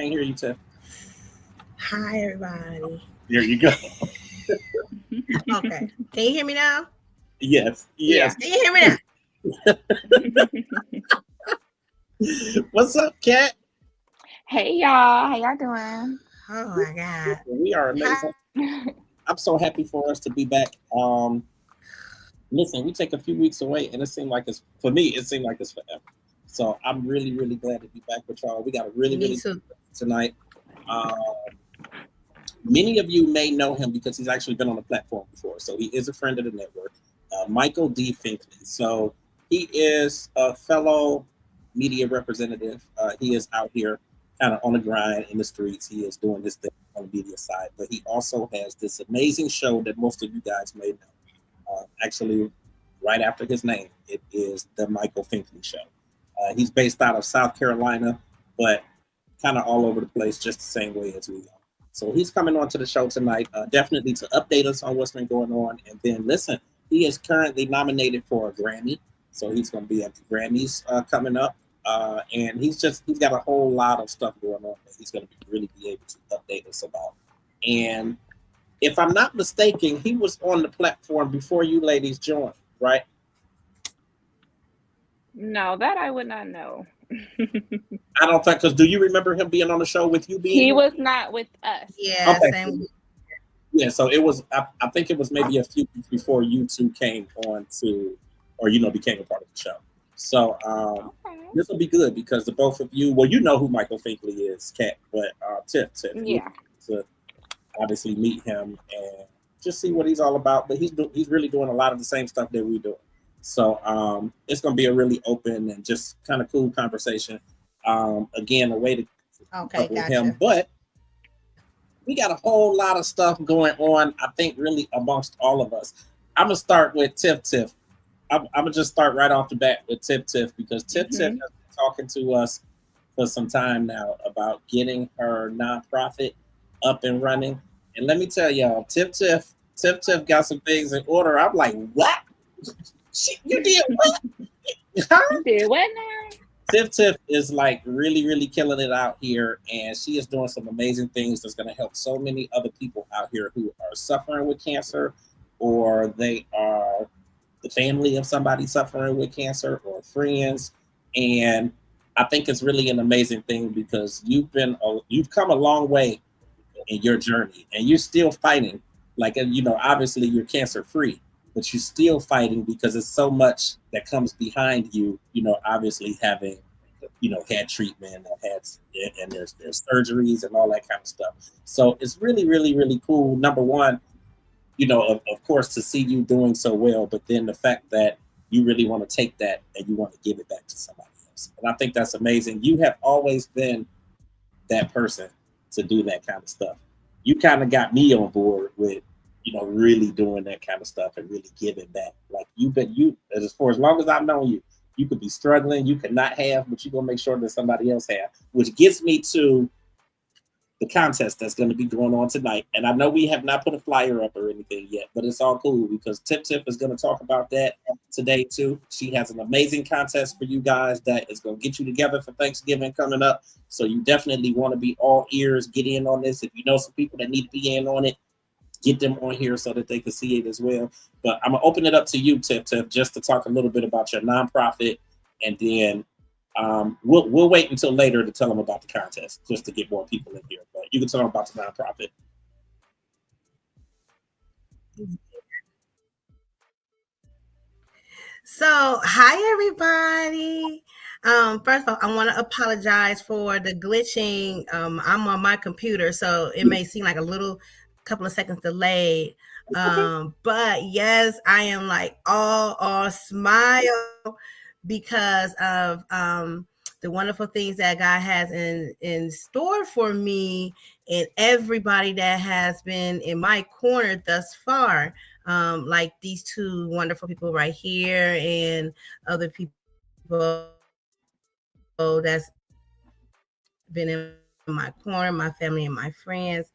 Can't hear you, Tiff. Hi, everybody. There you go. Okay. Can you hear me now? Yes, Yeah. yes. Can you hear me now? What's up, Kat? Hey y'all, how y'all doing? Oh my God. We are amazing. I'm so happy for us to be back. Listen, we take a few weeks away, and it seemed like it's for me. It seemed like it's forever. So I'm really, really glad to be back with y'all. We got a really, Me really too. tonight. Um, Many of you may know him because he's actually been on the platform before. So he is a friend of the network, Michael D. Finkley. So he is a fellow media representative. He is out here kind of on the grind in the streets. He is doing this thing on the media side, but he also has this amazing show that most of you guys may know. Actually, right after his name, it is the Michael Finkley Show. He's based out of South Carolina, but kind of all over the place, just the same way as we are. So he's coming on to the show tonight, definitely to update us on what's been going on. And then listen, he is currently nominated for a Grammy, so he's going to be at the Grammys coming up. And he's got a whole lot of stuff going on that he's going to really be able to update us about. And if I'm not mistaken, he was on the platform before you ladies joined, right? No, that I would not know. I don't think, because do you remember him being on the show with you being He here? was not with us. Yeah, Okay. same. Yeah, so it was. I think it was maybe a few weeks before you two came on to, or became a part of the show. So Okay. this will be good because the both of you. Well, you know who Michael Finkley is, Kat, but Tiff, you Yeah. to obviously meet him and just see what he's all about. But he's really doing a lot of the same stuff that we do. So it's going to be a really open and just kind of cool conversation. Again, a way to Okay, with him, gotcha. but we got a whole lot of stuff going on, I think, really amongst all of us. I'm going to start with Tiff Tiff. I'm going to just start right off the bat with Tiff Tiff because Tiff Tiff has been talking to us for some time now about getting her nonprofit up and running. And let me tell y'all, Tiff Tiff got some things in order. I'm like, what? You did what? Huh? You did what now? Tiff is like really, really killing it out here, and she is doing some amazing things that's going to help so many other people out here who are suffering with cancer, or they are the family of somebody suffering with cancer, or friends. And I think it's really an amazing thing because you've come a long way in your journey, and you're still fighting. Like obviously you're cancer free, but you're still fighting because it's so much that comes behind you. Obviously having had treatment, and there's surgeries and all that kind of stuff. So it's really, really, really cool. Number one, of course, to see you doing so well, but then the fact that you really want to take that and you want to give it back to somebody else, and I think that's amazing. You have always been that person to do that kind of stuff. You kind of got me on board with, really doing that kind of stuff and really giving back. Like you as for as long as I've known you, you could be struggling, you could not have, but you're gonna make sure that somebody else have. Which gets me to the contest that's going to be going on tonight. And I know we have not put a flyer up or anything yet, but it's all cool because Tip Tip is going to talk about that today too. She has an amazing contest for you guys that is going to get you together for Thanksgiving coming up. So you definitely want to be all ears, get in on this. If you know some people that need to be in on it, get them on here so that they can see it as well. But I'm going to open it up to you, Tip Tip, just to talk a little bit about your nonprofit, and then we'll wait until later to tell them about the contest, just to get more people in here. But you can tell them about the nonprofit. So, hi everybody. First of all, I want to apologize for the glitching. I'm on my computer, so it may seem like a little couple of seconds delayed. But yes, I am like all smile because of the wonderful things that God has in store for me and everybody that has been in my corner thus far. Like these two wonderful people right here and other people that's been in my corner, my family and my friends.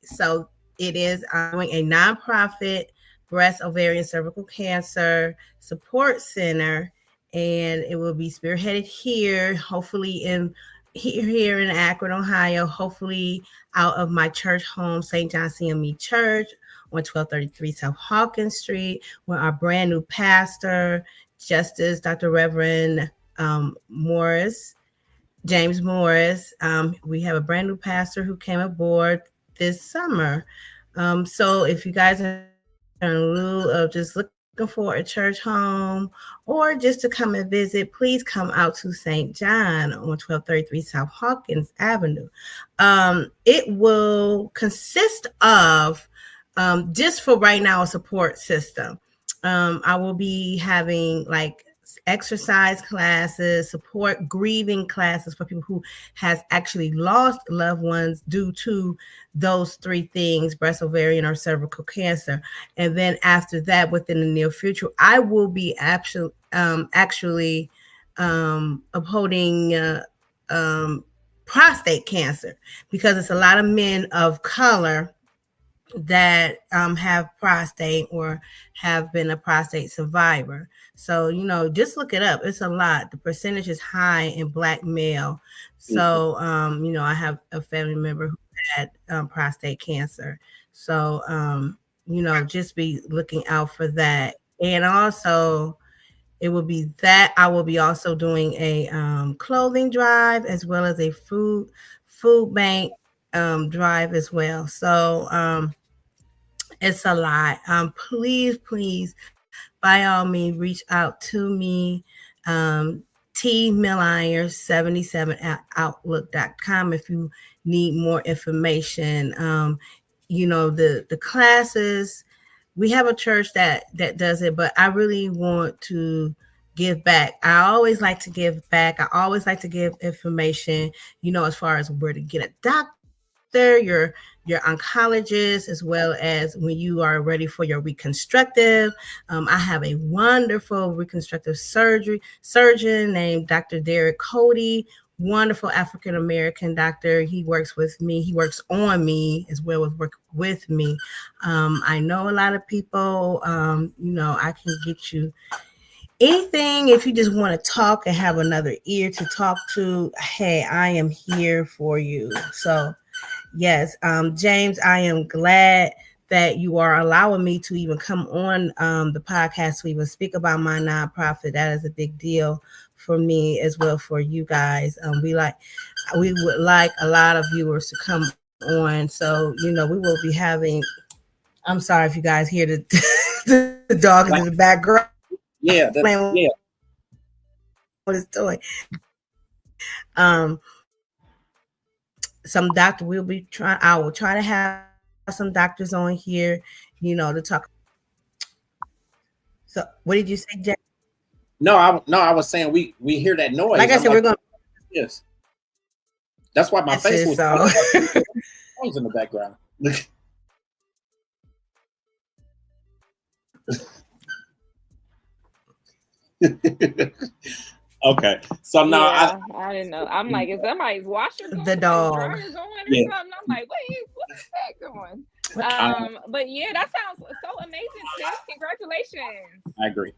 So it is, I'm doing a nonprofit breast, ovarian, cervical cancer support center, and it will be spearheaded here, hopefully in here in Akron, Ohio, hopefully out of my church home, St. John CME Church on 1233 South Hawkins Street, where our brand new pastor, Justice Dr. Reverend Morris, James Morris. We have a brand new pastor who came aboard this summer. So if you guys are in lieu of just looking for a church home or just to come and visit, please come out to St. John on 1233 South Hawkins Avenue. It will consist of just for right now a support system. I will be having like exercise classes, support grieving classes for people who has actually lost loved ones due to those three things: breast, ovarian, or cervical cancer. And then after that, within the near future, I will be actually upholding prostate cancer, because it's a lot of men of color that have prostate or have been a prostate survivor. So, just look it up. It's a lot. The percentage is high in Black male. So, I have a family member who had prostate cancer. So, just be looking out for that. And also, it will be that I will be also doing a clothing drive as well as a food bank drive as well. So, it's a lot. Please, by all means, reach out to me. T Millier 77 at outlook.com if you need more information. The classes, we have a church that does it, but I really want to give back. I always like to give back. I always like to give information, as far as where to get a doctor, your oncologist, as well as when you are ready for your reconstructive. I have a wonderful reconstructive surgeon named Dr. Derek Cody, wonderful African American doctor. He works with me. He works on me as well as work with me. I know a lot of people. I can get you anything if you just want to talk and have another ear to talk to. Hey, I am here for you. So, yes, James, I am glad that you are allowing me to even come on the podcast to even speak about my nonprofit. That is a big deal for me as well for you guys. We would like a lot of viewers to come on. So, we will be having. I'm sorry if you guys hear the the dog in the background playing with his toy. Some doctor will be trying. I will try to have some doctors on here, to talk. So, what did you say, Jack? No, I was saying we hear that noise. Like I said, we're going. Yes, that's why my face was so. noise in the background. Okay, so now I didn't know. I'm like, is somebody's washer going? The dog. Dryer going or something? I'm like, wait, what's that going? But yeah, that sounds so amazing, sis. Congratulations. I agree.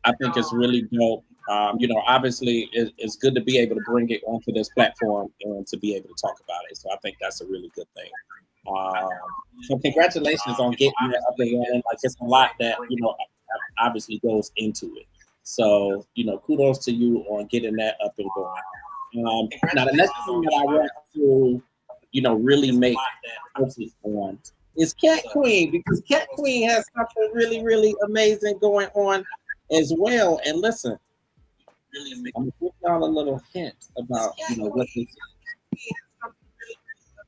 I think it's really dope. Obviously, it's good to be able to bring it onto this platform and to be able to talk about it. So I think that's a really good thing. So congratulations on getting it up and running. Like, it's a lot that obviously goes into it. So kudos to you on getting that up and going. Now the next thing that I want to really make emphasis on is Cat Queen, because Cat Queen has something really, really amazing going on as well. And listen, I'm gonna give y'all a little hint about what this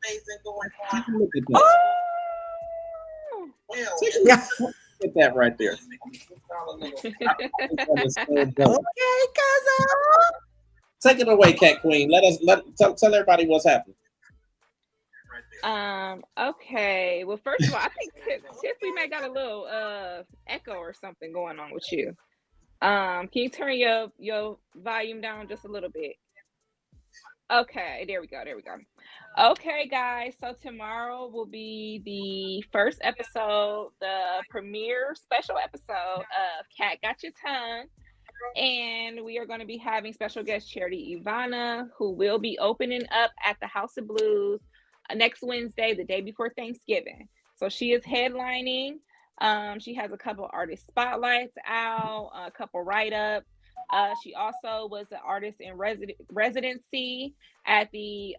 amazing going on. Look at that. Look at that right there. Okay, cousin. Take it away, Cat Queen. Tell everybody what's happening. Okay. Well, first of all, I think Tiffany may got a little echo or something going on with you. Can you turn your volume down just a little bit? Okay, there we go. Okay, guys. So tomorrow will be the first episode, the premiere special episode of Cat Got Your Tongue. And we are going to be having special guest Charity Ivana, who will be opening up at the House of Blues next Wednesday, the day before Thanksgiving. So she is headlining. She has a couple artist spotlights out, a couple write-ups. She also was an artist in residency at the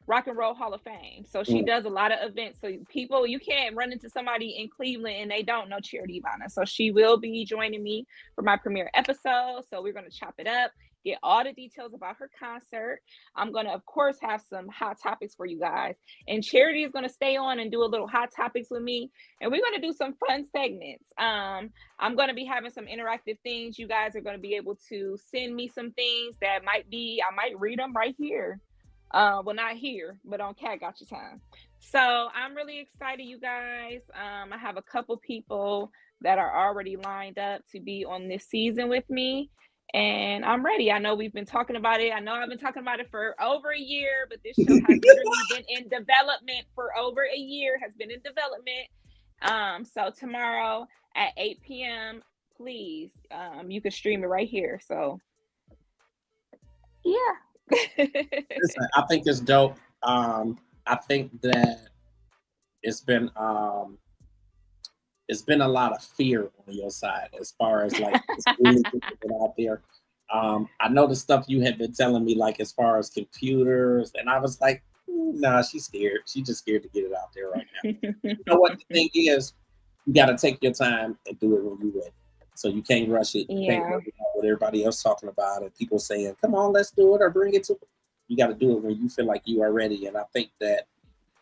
Rock and Roll Hall of Fame. So she does a lot of events. So people, you can't run into somebody in Cleveland and they don't know Charity Ivana. So she will be joining me for my premiere episode. So we're going to chop it up, get all the details about her concert. I'm going to, of course, have some hot topics for you guys. And Charity is going to stay on and do a little hot topics with me. And we're going to do some fun segments. I'm going to be having some interactive things. You guys are going to be able to send me some things that I might read them right here. Well, not here, but on Cat Got Your Time. So I'm really excited, you guys. I have a couple people that are already lined up to be on this season with me, and I'm ready. I know we've been talking about it. I know I've been talking about it for over a year, but this show has literally been in development for over a year, has been in development. So tomorrow at 8 p.m., please, you can stream it right here. So yeah. Listen, I think it's dope. I think that it's been a lot of fear on your side as far as like it's really getting out there. I know the stuff you had been telling me, like as far as computers, and I was like, nah, she's scared. She's just scared to get it out there right now. You know what the thing is? You got to take your time and do it when you're ready. So you can't rush it. You can't worry about what everybody else talking about and people saying, come on, let's do it or bring it to. You got to do it when you feel like you are ready. And I think that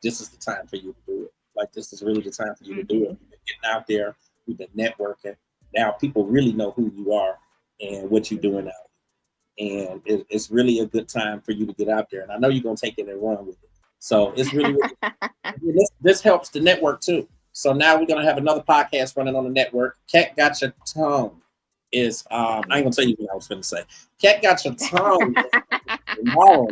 this is the time for you to do it. Like this is really the time for you to do it. You've been getting out there. We've been networking. Now people really know who you are and what you're doing out. And it's really a good time for you to get out there. And I know you're going to take it and run with it. So it's really this helps the network too. So now we're going to have another podcast running on the network. Cat Got Your Tongue is, I ain't going to tell you what I was going to say. Cat Got Your Tongue tomorrow.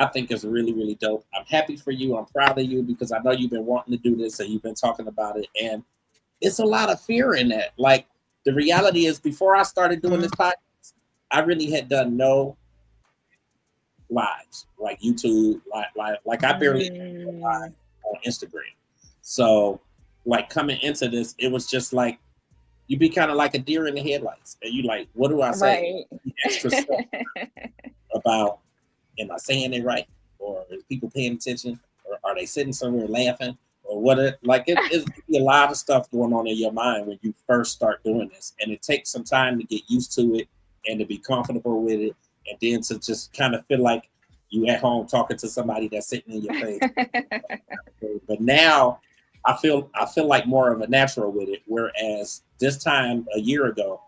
I think it's really, really dope. I'm happy for you. I'm proud of you because I know you've been wanting to do this and you've been talking about it. And it's a lot of fear in that. Like the reality is before I started doing this podcast, I really had done no lives, like YouTube, like I barely live on Instagram. So like coming into this, it was just like, you be kind of like a deer in the headlights. And you like, what do I say? Right. Extra stuff about, am I saying it right? Or is people paying attention? Or are they sitting somewhere laughing? Or what? It's a lot of stuff going on in your mind when you first start doing this. And it takes some time to get used to it and to be comfortable with it. And then to just kind of feel like you at home talking to somebody that's sitting in your face. But now I feel like more of a natural with it. Whereas this time a year ago,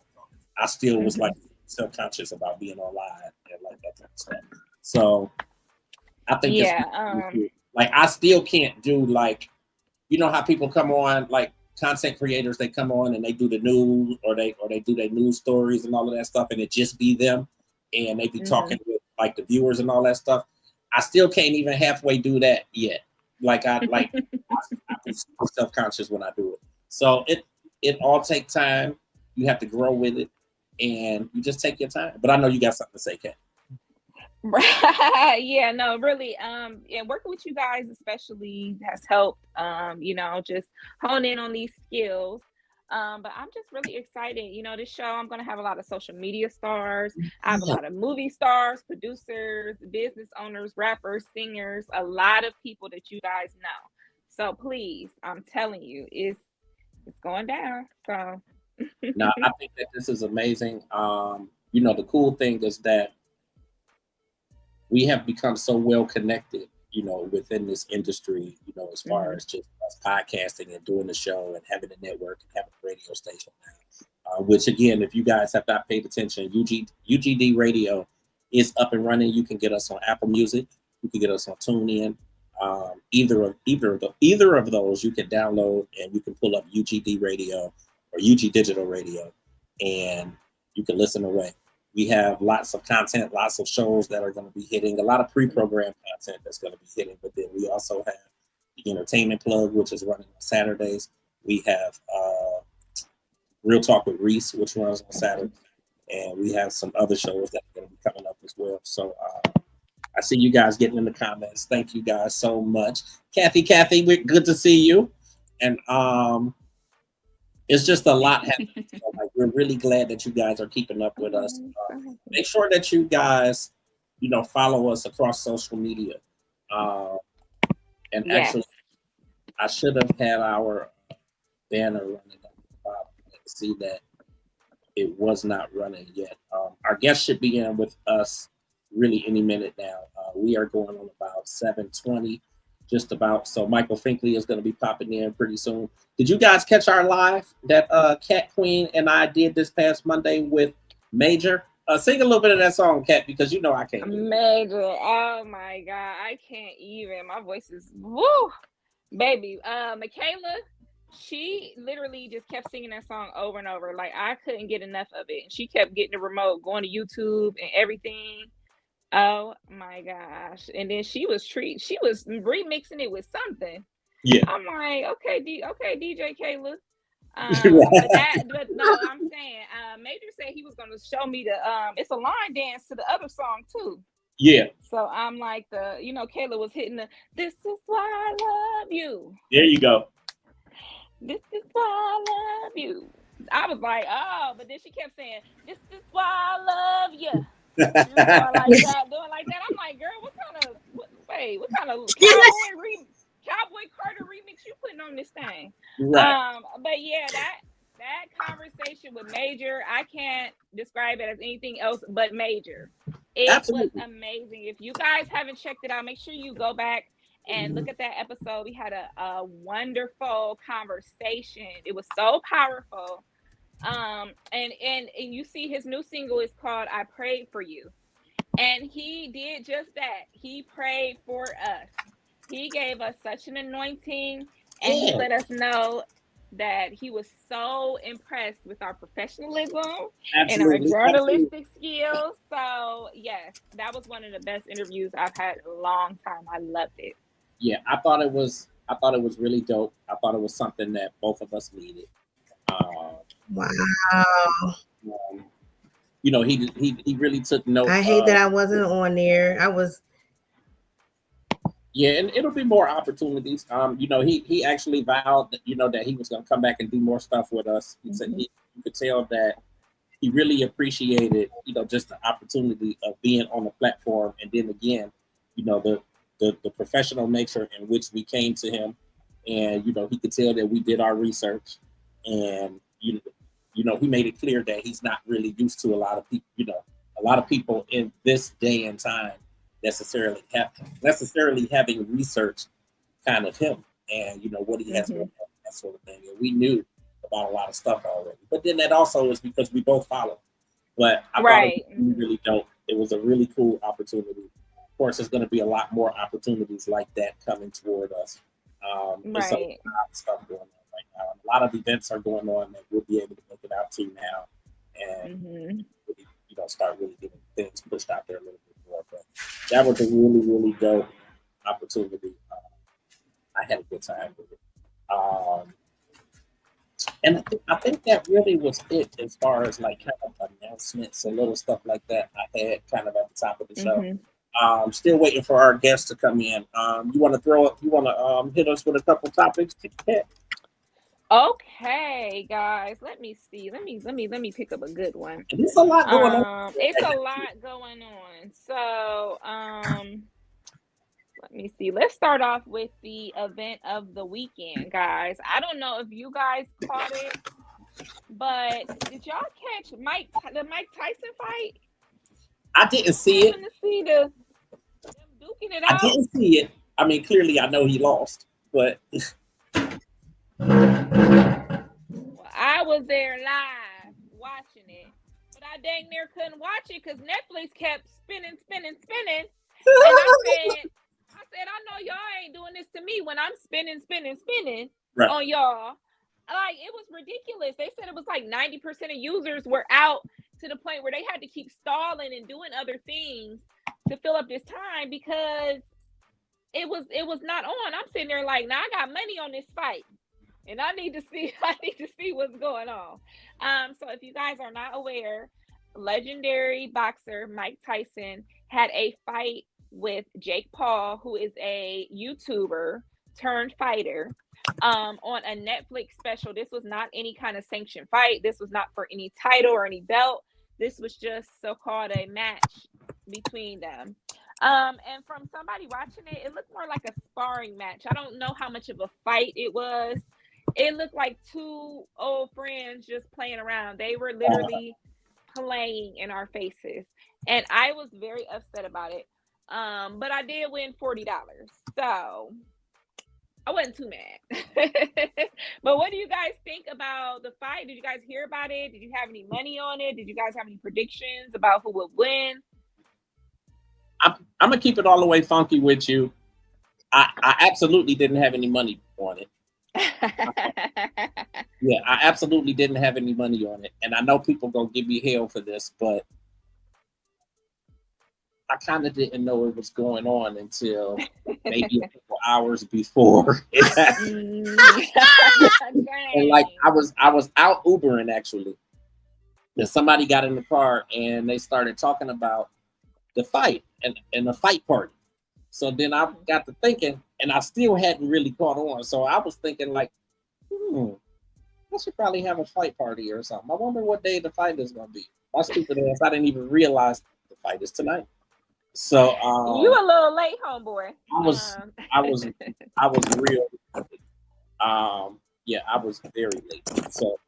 I still was like self-conscious about being online and like that kind of stuff. So I think like I still can't do like, you know how people come on, like content creators, they come on and they do the news or they do their news stories and all of that stuff, and it just be them and they be talking with like the viewers and all that stuff. I still can't even halfway do that yet. Like I'm self-conscious when I do it. So it all takes time. You have to grow with it and you just take your time. But I know you got something to say, Kat. Right. Yeah, no, really. And working with you guys especially has helped, just hone in on these skills. But I'm just really excited. This show, I'm going to have a lot of social media stars. I have a lot of movie stars, producers, business owners, rappers, singers, a lot of people that you guys know. So please, I'm telling you, it's going down. So now I think that this is amazing. The cool thing is that we have become so well connected, within this industry, as far as just us podcasting and doing the show and having a network and having a radio station now. Which again, if you guys have not paid attention, UGD Radio is up and running. You can get us on Apple Music. You can get us on TuneIn. Either of those you can download and you can pull up UGD Radio or UG Digital Radio, and you can listen away. We have lots of content, lots of shows that are going to be hitting, a lot of pre-programmed content that's going to be hitting, but then we also have the Entertainment Plug, which is running on Saturdays. We have Real Talk with Reese, which runs on Saturday, and we have some other shows that are going to be coming up as well. So I see you guys getting in the comments. Thank you guys so much. Kathy, we're good to see you. And it's just a lot happening. So, like, we're really glad that you guys are keeping up with us. Make sure that you guys, follow us across social media. And actually, I should have had our banner running up the top to see that it was not running yet. Our guest should be in with us really any minute now. We are going on about 7:20, just about. So Michael Finkley is going to be popping in pretty soon. Did you guys catch our live that Cat Queen and I did this past Monday with Major? Sing a little bit of that song, Cat, because I can't. Major, oh my God, I can't even. My voice is woo, baby. Michaela, she literally just kept singing that song over and over. Like, I couldn't get enough of it. And she kept getting the remote, going to YouTube and everything. Oh my gosh. And then she was remixing it with something. Yeah. I'm like, okay, DJ Kayla. But no, I'm saying Major said he was gonna show me it's a line dance to the other song too. Yeah. So I'm like Kayla was hitting this is why I love you. There you go. This is why I love you. I was like, oh, but then she kept saying, this is why I love you. Doing like that. I'm like, girl, what kind of Cowboy Carter remix you putting on this thing? Right. But yeah, that conversation with Major, I can't describe it as anything else but Major. It Absolutely. was amazing. If you guys haven't checked it out, make sure you go back and look at that episode. We had a wonderful conversation. It was so powerful. And you see his new single is called I Prayed for You. And he did just that. He prayed for us. He gave us such an anointing, and he let us know that he was so impressed with our professionalism and our journalistic skills. So yes, that was one of the best interviews I've had in a long time. I loved it. Yeah, I thought it was really dope. I thought it was something that both of us needed. Wow. He really took note. I hate that I wasn't on there. I was. Yeah, and it'll be more opportunities. He actually vowed that that he was going to come back and do more stuff with us. He said you could tell that he really appreciated just the opportunity of being on the platform, and then again, the professional nature in which we came to him, and he could tell that we did our research, and he made it clear that he's not really used to a lot of people. A lot of people in this day and time necessarily having research kind of him and what he has going on, that sort of thing. And we knew about a lot of stuff already. But then that also is because we both follow. But I thought it was really dope. It was a really cool opportunity. Of course, there's going to be a lot more opportunities like that coming toward us. There's a lot of stuff going on right now. A lot of events are going on that we'll be able to make it out to now, and really, start really getting things pushed out there a little bit more. But that was a really, really dope opportunity. I had a good time with it. And I think that really was it as far as like kind of announcements and little stuff like that I had kind of at the top of the show. Still waiting for our guests to come in. You want to hit us with a couple topics? Okay, guys, let me see. Let me pick up a good one. There's a lot going on. It's a lot going on. So, let me see. Let's start off with the event of the weekend, guys. I don't know if you guys caught it, but did y'all catch the Mike Tyson fight? I didn't see it. To see them duking it out. I didn't see it. I mean, clearly I know he lost, but I was there live watching it, but I dang near couldn't watch it because Netflix kept spinning. And I said, I know y'all ain't doing this to me when I'm spinning right on y'all. Like, it was ridiculous. They said it was like 90% of users were out to the point where they had to keep stalling and doing other things to fill up this time because it was not on. I'm sitting there like, now I got money on this fight. and I need to see what's going on. So if you guys are not aware, legendary boxer Mike Tyson had a fight with Jake Paul, who is a YouTuber turned fighter, on a Netflix special. This was not any kind of sanctioned fight. This was not for any title or any belt. This was just so-called a match between them. And from somebody watching it, it looked more like a sparring match. I don't know how much of a fight it was. It looked like two old friends just playing around. They were literally playing in our faces, and I was very upset about it. But I did win $40, so I wasn't too mad. But what do you guys think about the fight? Did you guys hear about it? Did you have any money on it? Did you guys have any predictions about who would win? I'm gonna keep it all the way funky with you. I absolutely didn't have any money on it. Yeah, I absolutely didn't have any money on it, and I know people gonna give me hell for this, but I kind of didn't know it was going on until maybe a couple hours before it happened. And like I was out Ubering actually, and somebody got in the car and they started talking about the fight and the fight party. So then I got to thinking, and I still hadn't really caught on. So I was thinking like, I should probably have a fight party or something. I wonder what day the fight is gonna be. My stupid ass, I didn't even realize the fight is tonight. So you a little late, homeboy. I was real. Yeah, I was very late. So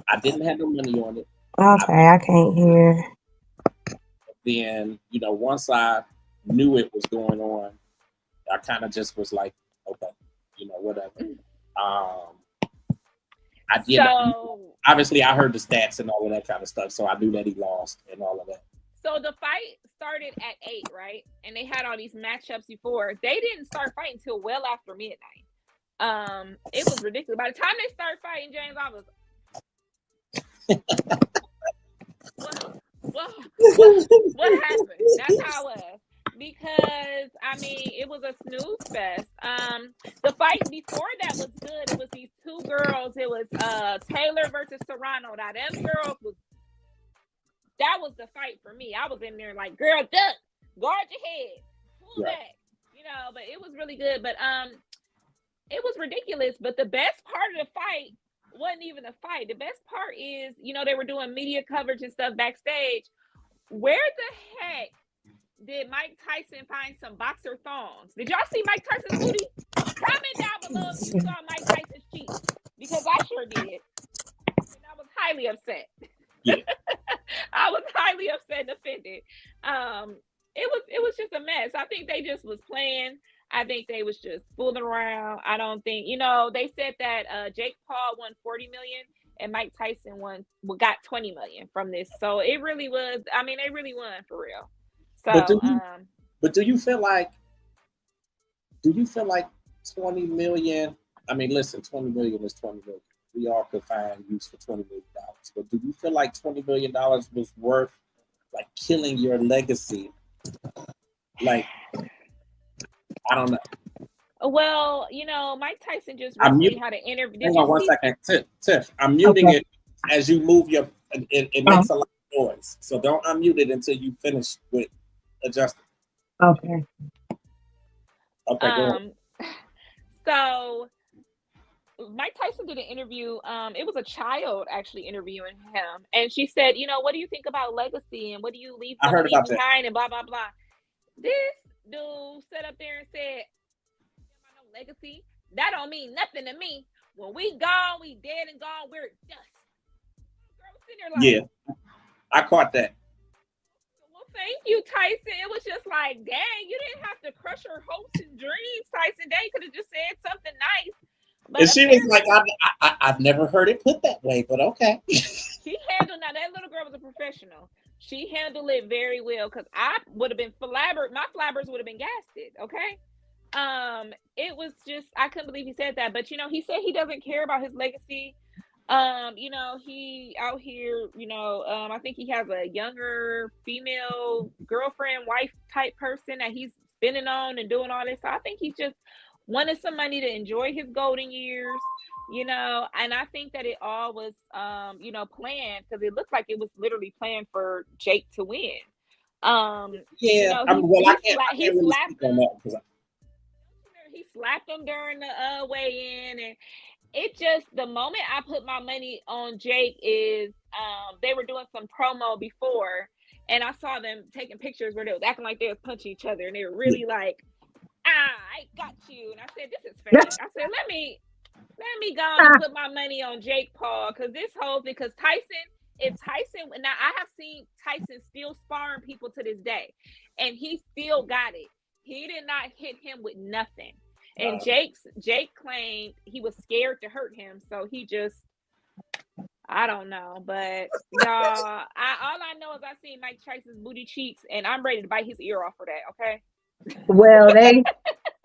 I didn't have no money on it. Okay, I can't hear. Then, once I knew it was going on, I kind of just was like, okay, whatever. I did. So obviously, I heard the stats and all of that kind of stuff, so I knew that he lost and all of that. So the fight started at 8, right? And they had all these matchups before. They didn't start fighting until well after midnight. It was ridiculous. By the time they started fighting, James, I was what happened? That's how it was. Because it was a snooze fest. The fight before that was good. It was these two girls. It was Taylor versus Serrano. Now them girls that was the fight for me. I was in there like, girl, duck, guard your head, pull back, but it was really good. But it was ridiculous. But the best part of the fight wasn't even a fight. The best part is, they were doing media coverage and stuff backstage. Where the heck did Mike Tyson find some boxer thongs? Did y'all see Mike Tyson's booty? Comment down below if you saw Mike Tyson's cheeks, because I sure did. And I was highly upset. Yeah. I was highly upset and offended. It was just a mess. I think they just was playing. I think they was just fooling around. I don't think, they said that Jake Paul won $40 million and Mike Tyson got $20 million from this. So it really was, they really won for real. So but do you feel like 20 million? Listen, 20 million is 20 million. We all could find use for $20 million. But do you feel like $20 million was worth like killing your legacy? Like, I don't know. Well, Mike Tyson just recently had an interview. Hang on 1 second. Tiff, I'm muting it as you move it makes a lot of noise. So don't unmute it until you finish with adjusting. Okay. Okay, go ahead. So Mike Tyson did an interview. It was a child actually interviewing him, and she said, what do you think about legacy and what do you leave behind and blah blah blah. This dude sat up there and said, legacy, that don't mean nothing to me. When we gone, we dead and gone, we're dust. Girl was sitting there like, yeah, I caught that. Well, thank you, Tyson. It was just like, dang, you didn't have to crush her hopes and dreams, Tyson. They could have just said something nice. But and she was like, I've never heard it put that way, but okay. She handled, now that little girl was a professional. She handled it very well, because I would have been flabbered. My flabbers would have been gasted, okay? It was just, I couldn't believe he said that. But, he said he doesn't care about his legacy. He out here, I think he has a younger female girlfriend, wife type person that he's spending on and doing all this. So I think he just wanted some money to enjoy his golden years And I think that it all was, planned, because it looked like it was literally planned for Jake to win. Yeah, I He can't really slapped speak on him. that because He slapped him during the weigh-in, and it just, the moment I put my money on Jake is, they were doing some promo before, and I saw them taking pictures where they was acting like they was punching each other, and they were really like, I got you. And I said, this is fake. I said, let me go on and put my money on Jake Paul, because if Tyson, now I have seen Tyson still sparring people to this day, and he still got it. He did not hit him with nothing. And Jake claimed he was scared to hurt him, so he just, I don't know, but y'all, all I know is I seen Mike Tyson's booty cheeks, and I'm ready to bite his ear off for that. Okay. Well,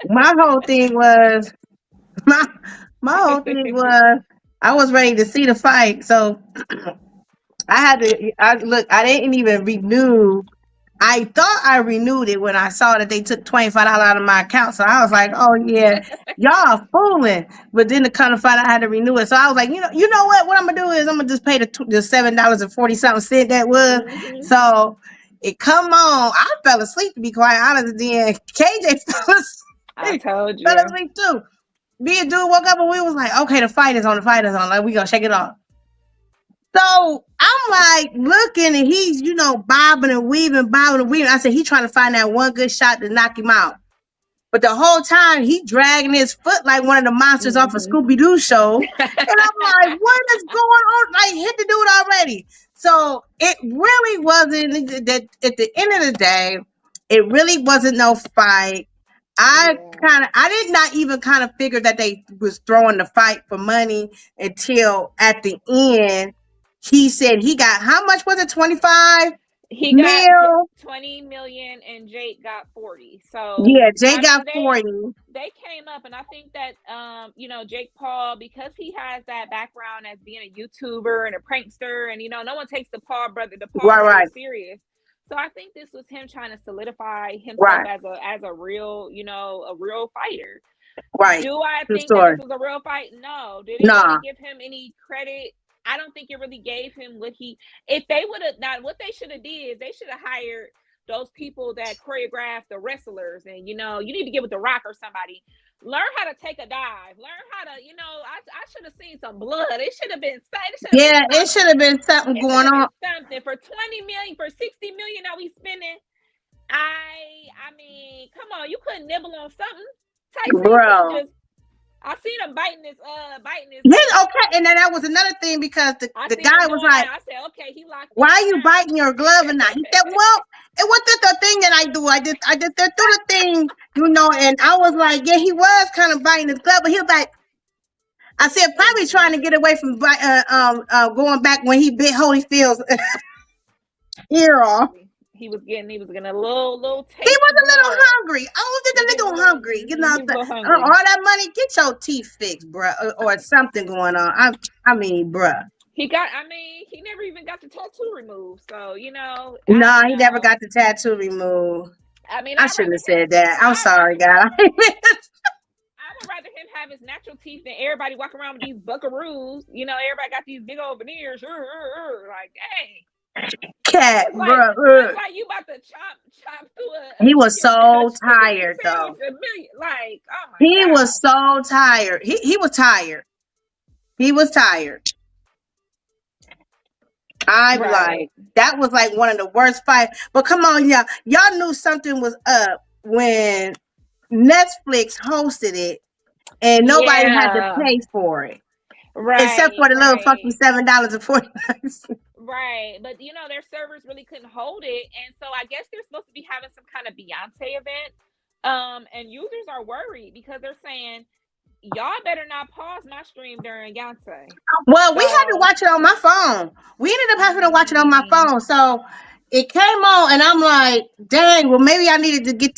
my whole thing was my whole thing was I was ready to see the fight, so I didn't even renew. I thought I renewed it when I saw that they took $25 out of my account. So I was like, oh yeah, y'all are fooling. But then to kind of find out I had to renew it. So I was like, you know what I'm gonna do is I'm gonna just pay the $7.40 that was. Mm-hmm. So it come on. I fell asleep, to be quite honest. And then KJ fell asleep. I told you. Fell asleep too. Me and dude woke up and we was like, okay, the fight is on. Like, we gonna shake it off. So I'm like looking, and he's, bobbing and weaving. I said, he trying to find that one good shot to knock him out. But the whole time he dragging his foot like one of the monsters off a Scooby-Doo show. And I'm like, what is going on? Like, hit the dude already. So it really wasn't that. At the end of the day, it really wasn't no fight. I did not even kind of figure that they was throwing the fight for money until at the end. He said he got, how much was it? 25 He got 20 million and Jake got 40. So yeah, Jake got 40. They came up, and I think that Jake Paul, because he has that background as being a YouTuber and a prankster, and no one takes the Paul brother serious. So I think this was him trying to solidify himself as a real, a real fighter. Right. Do I think that this was a real fight? No. Did it really give him any credit? I don't think it really gave him what they should have did is they should have hired those people that choreograph the wrestlers, and you need to get with The Rock or somebody. Learn how to take a dive. Learn how to, I should have seen some blood. It should have been it should have been something going on. Something for 20 million, for 60 million that we spending. I mean, come on, you couldn't nibble on something. Tyson, bro. I seen him biting his. Okay, and then that was another thing, because the guy was like, I said, okay, he locked. Why are you biting your glove? And he said, well, it wasn't the thing that I do. I did the thing, and I was like, yeah, he was kind of biting his glove, but he was like, I said, probably trying to get away from going back when he bit Holyfield's ear off. He was getting a little taste. He was a little hungry. I was just a little hungry. All that money, get your teeth fixed, bruh, or something going on. I mean, bruh. He never even got the tattoo removed. So, No, he never got the tattoo removed. I mean, I shouldn't have said that. I'm sorry, God. I would rather him have his natural teeth than everybody walk around with these buckaroos. Everybody got these big old veneers. Like, dang. Cat, bro. Like you about to chop through He was so tired, though. Like, oh my God. He was so tired. He was tired. He was tired. Like, that was like one of the worst fights. But come on, y'all knew something was up when Netflix hosted it and nobody had to pay for it. Right. Except for the little fucking $7.49. Right. But their servers really couldn't hold it. And so I guess they're supposed to be having some kind of Beyonce event. And users are worried because they're saying, y'all better not pause my stream during Beyonce. Well, we had to watch it on my phone. We ended up having to watch it on my phone. So it came on, and I'm like, dang, well, maybe I needed to get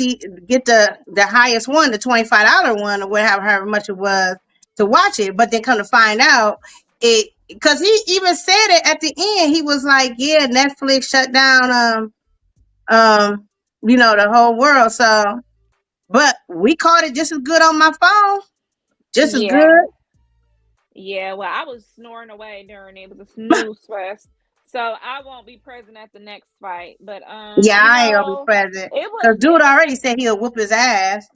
the highest one, the $25 one, or however much it was, to watch it. But then come to find out, because he even said it at the end. He was like, yeah, Netflix shut down the whole world. So, but we caught it just as good on my phone. Just as good. Yeah, well, I was snoring away during it. It was a snooze fest. So I won't be present at the next fight. But Yeah, I ain't gonna be present because dude it already said he'll whoop his ass.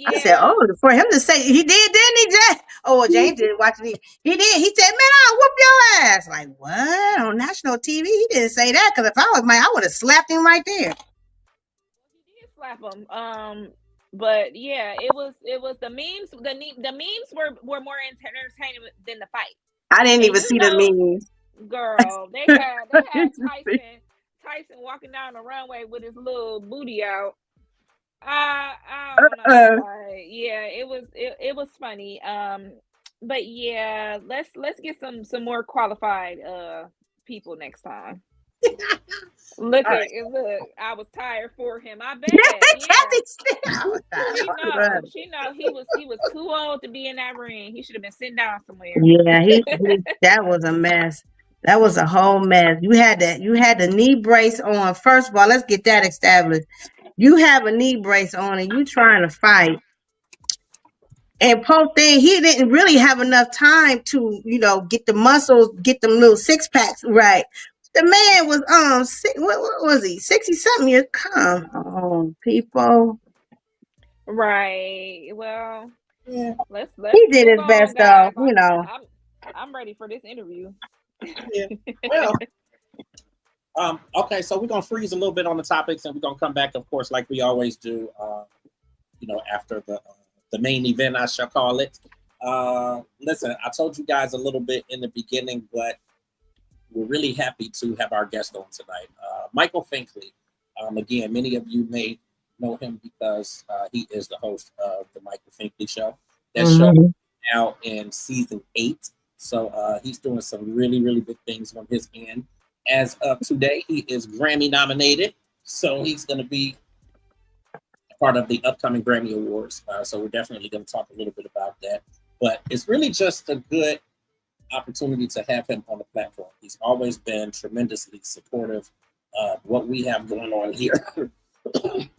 I said, yeah. oh, for him to say he did, didn't he, James? Oh, well, James didn't watch it. He did. He said, man, I'll whoop your ass. Like, what? On national TV? He didn't say that because if I was Mike, I would have slapped him right there. He did slap him. But yeah, it was the memes. The memes were more entertaining than the fight. I didn't And even see the memes. girl, they had Tyson walking down the runway with his little booty out. I don't know. Like, yeah, it was funny. But yeah, let's get some more qualified people next time. Look, I was tired for him. I bet. Yeah. She know he was too old to be in that ring. He should have been sitting down somewhere. Yeah, that was a mess. That was a whole mess. You had the knee brace on. First of all, let's get that established. You have a knee brace on and you trying to fight. And Pope thing, he didn't really have enough time to, get the muscles, get them little six packs right. The man was what was he? 60-something years. Come on, people. Right. Well, Yeah. let's he did his best guys. though, I'm ready for this interview. Yeah. Well, okay, so we're gonna freeze a little bit on the topics, and we're gonna come back, of course, like we always do. After the main event, I shall call it. Listen, I told you guys a little bit in the beginning, but we're really happy to have our guest on tonight, Michael Finkley. Again, many of you may know him because he is the host of the Michael Finkley Show. That show is now in season 8. So he's doing some really, really big things on his end. As of today, he is Grammy nominated. So he's going to be part of the upcoming Grammy Awards. So we're definitely going to talk a little bit about that. But it's really just a good opportunity to have him on the platform. He's always been tremendously supportive of what we have going on here.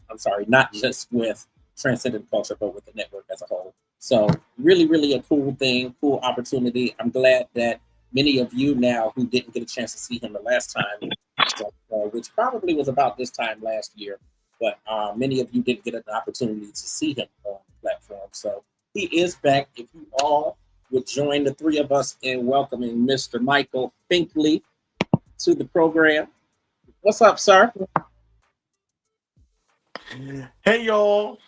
I'm sorry, not just with Transcending Culture, but with the network as a whole. So really, really a cool thing, cool opportunity. I'm glad that many of you now who didn't get a chance to see him the last time, which probably was about this time last year, but many of you didn't get an opportunity to see him on the platform. So he is back. If you all would join the three of us in welcoming Mr. Michael Finkley to the program. What's up, sir? Hey, y'all.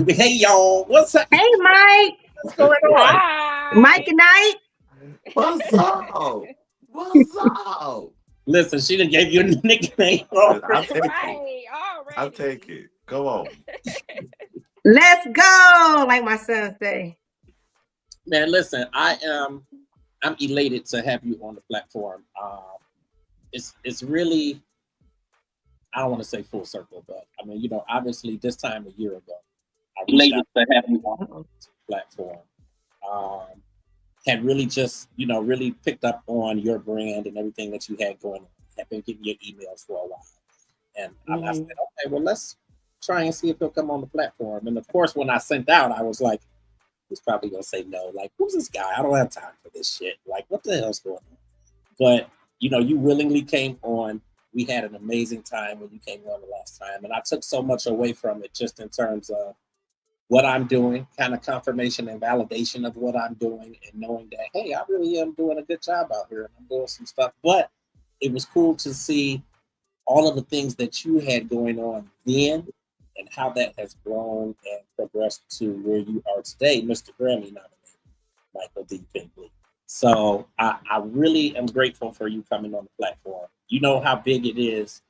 Hey, y'all. What's up? Hey, Mike. What's going on? Hi. Mike and Knight. What's up? What's up? Listen, she done gave you a nickname. I'll take it. Already. I'll take it. Come on. Let's go, like my son say. Man, listen, I'm elated to have you on the platform. It's really, I don't want to say full circle, but I mean, obviously this time a year ago, I reached out to have you on the platform. Had really just, really picked up on your brand and everything that you had going on. Had been getting your emails for a while. And I said, okay, well, let's try and see if he'll come on the platform. And of course, when I sent out, I was like, he's probably going to say no. Like, who's this guy? I don't have time for this shit. Like, what the hell's going on? But, you willingly came on. We had an amazing time when you came on the last time. And I took so much away from it just in terms of what I'm doing, kind of confirmation and validation of what I'm doing, and knowing that, hey, I really am doing a good job out here and I'm doing some stuff. But it was cool to see all of the things that you had going on then and how that has grown and progressed to where you are today, Mr. Grammy nominated, Michael D. Finkley. So I really am grateful for you coming on the platform. You know how big it is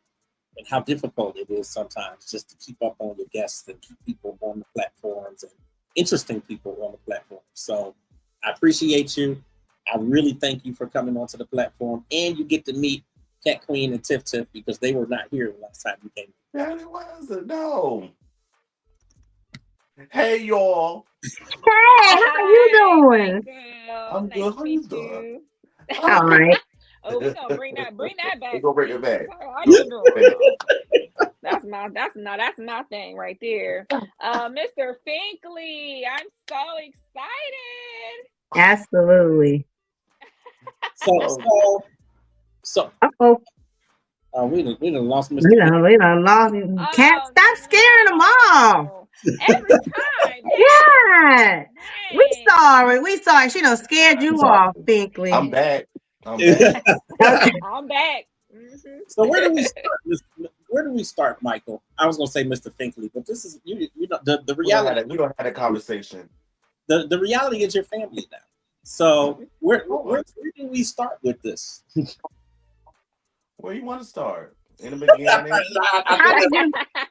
and how difficult it is sometimes just to keep up on your guests and keep people on the platforms and interesting people on the platform. So I appreciate you. I really thank you for coming onto the platform, and you get to meet Cat Queen and Tiff Tiff because they were not here the last time you came. Yeah, it wasn't. No. Hey, y'all. Hey, how you doing? I'm good. How you doing? All right. Oh, we're gonna bring that back. We're gonna bring it back. How you doing? That's my thing right there. Mr. Finkley, I'm so excited. Absolutely. So Uh-oh. we done lost Mr. We Finkley. done lost. Cat, Oh stop scaring them off. no! Every time, Yeah. dang. We sorry. She done scared you off, Finkley. I'm back. I'm back. Okay. I'm back. Mm-hmm. So where do we start? Where do we start, Michael? I was gonna say Mr. Finkley, but this is you know the reality. We don't have that conversation. The reality is your family now. So where do we start with this? Where you want to start? In the beginning?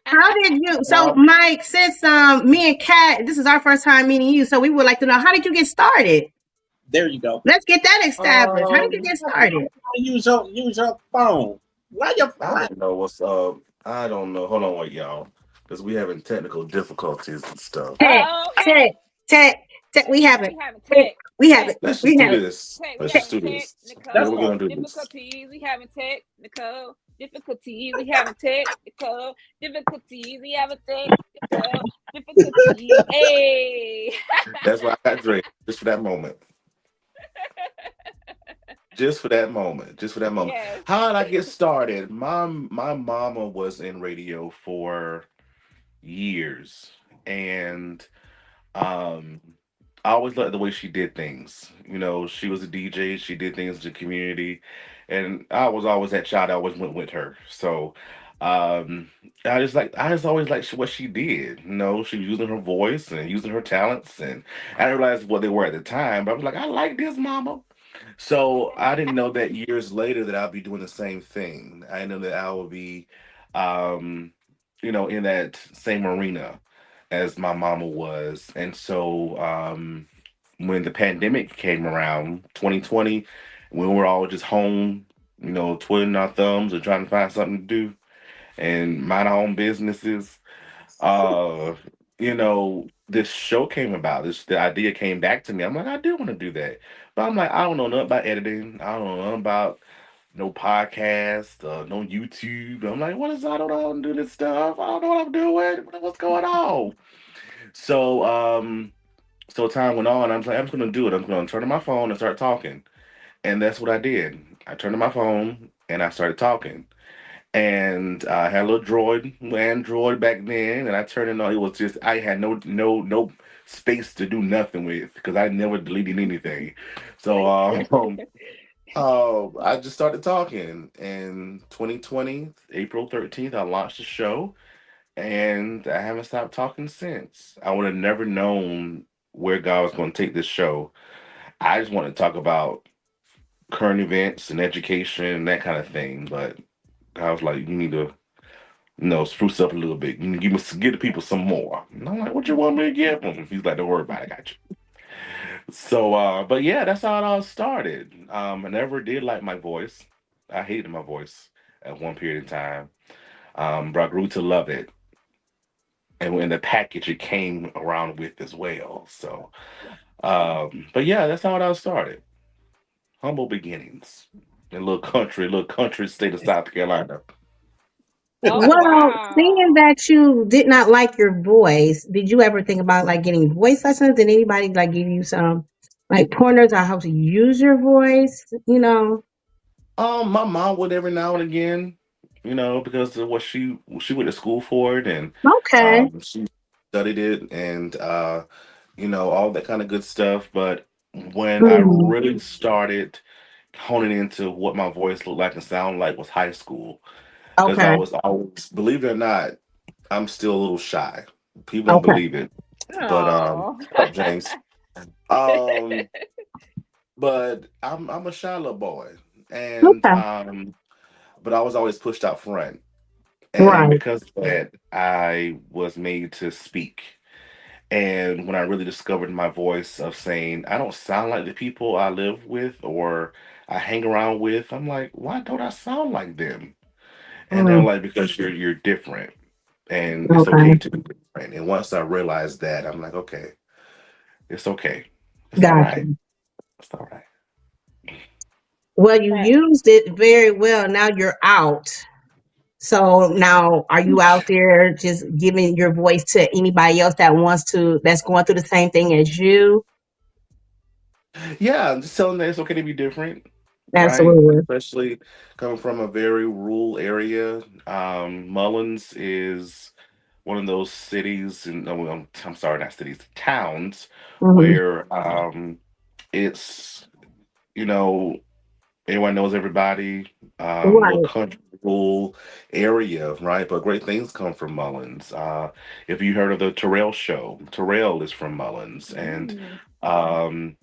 How did you so Well, Mike, since me and Kat, this is our first time meeting you, so we would like to know, how did you get started? There you go. Let's get that established. How did you get started? Use your phone. I don't know what's up. I don't know. Hold on, wait, y'all, because we having technical difficulties and stuff. Tech. We have it. We have it. Let's just do this. Tech, Let's we just do having this. technical Yeah, we're gonna do this. difficulties. We having technical difficulties. We having technical difficulties. We having technical difficulties. Hey. That's why I got Drake just for that moment. Just for that moment. Just for that moment. Yes. How did I get started? My mama was in radio for years, and um I always liked the way she did things. You know, she was a DJ, she did things in the community, and I was always that child that always went with her. So um I just always liked what she did. You know, she was using her voice and using her talents, and I didn't realize what they were at the time, but I was like, I like this, mama. So I didn't know that years later that I'll be doing the same thing. I know that I will be um in that same arena as my mama was. And so when the pandemic came around, 2020, when we were all just home, twiddling our thumbs and trying to find something to do and mind our own businesses, uh, this show came about. The idea came back to me. I'm like, I do want to do that. But I'm like, I don't know nothing about editing. I don't know nothing about no podcast, no YouTube. I'm like, what is I don't know how to do this stuff. I don't know what I'm doing. What's going on? So so time went on. I'm like, I'm just gonna do it. I'm gonna turn to my phone and start talking. And that's what I did. I turned to my phone and I started talking. And I had a little Android back then, and I turned it on. It was just I had no space to do nothing with because I never deleted anything. So I just started talking. In 2020, April 13th, I launched the show, and I haven't stopped talking since. I would have never known where God was going to take this show. I just want to talk about current events and education and that kind of thing, but I was like, you need to, spruce up a little bit. You need to give the people some more. And I'm like, what you want me to give them? He's like, don't worry about it, I got you. So, but yeah, that's how it all started. I never did like my voice. I hated my voice at one period of time. But I grew to love it. And when the package it came around with as well. So, but yeah, that's how it all started. Humble beginnings in little country state of South Carolina. Oh Well, seeing wow. that you did not like your voice, did you ever think about like getting voice lessons? Did anybody like give you some like pointers on how to use your voice? My mom would every now and again, because of what she went to school for it, and Okay. she studied it, and all that kind of good stuff. But when I Mm, really started honing into what my voice looked like and sound like was high school, because I okay. was always, believe it or not, I'm still a little shy. People don't Okay. believe it, but Oh. up, James. Um, but I'm a shy little boy, and Okay. but I was always pushed out front. And Right. because of that, I was made to speak. And when I really discovered my voice of saying, I don't sound like the people I live with or I hang around with, I'm like, why don't I sound like them? And they're Mm, like, because you're different and it's okay. okay to be different. And once I realized that, I'm like, okay, it's okay. It's all Gotcha. right. It's all right. Well, you Right. used it very well. Now you're out. So now are you out there just giving your voice to anybody else that's going through the same thing as you? Yeah, I'm just telling them that it's okay to be different, right? Absolutely. Especially coming from a very rural area. Mullins is one of those cities, and no, I'm sorry, not cities, towns, Hmm. where it's you know everyone knows everybody. Little Right. country rural area, right? But great things come from Mullins. If you heard of the Terrell Show, Terrell is from Mullins, and Mm. um,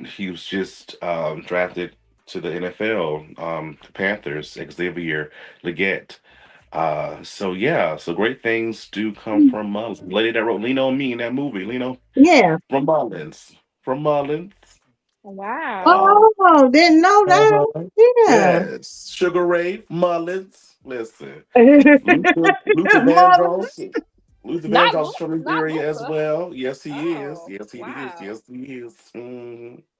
he was just drafted to the NFL, the Panthers, Xavier Leggett. So yeah, so great things do come from Mullins. The lady that wrote "Lean on Me" in that movie, Yeah. from Mullins, from Mullins. Wow. Um, Oh, didn't know that. uh-huh. Yeah. Yes, Sugar Ray Mullins. Listen, Luther Marvelous. Vandross. Luther Not Vandross is Luke, from this not area as Luther. well. Yes, he is. Oh, Yes, he is. wow. Yes, he is.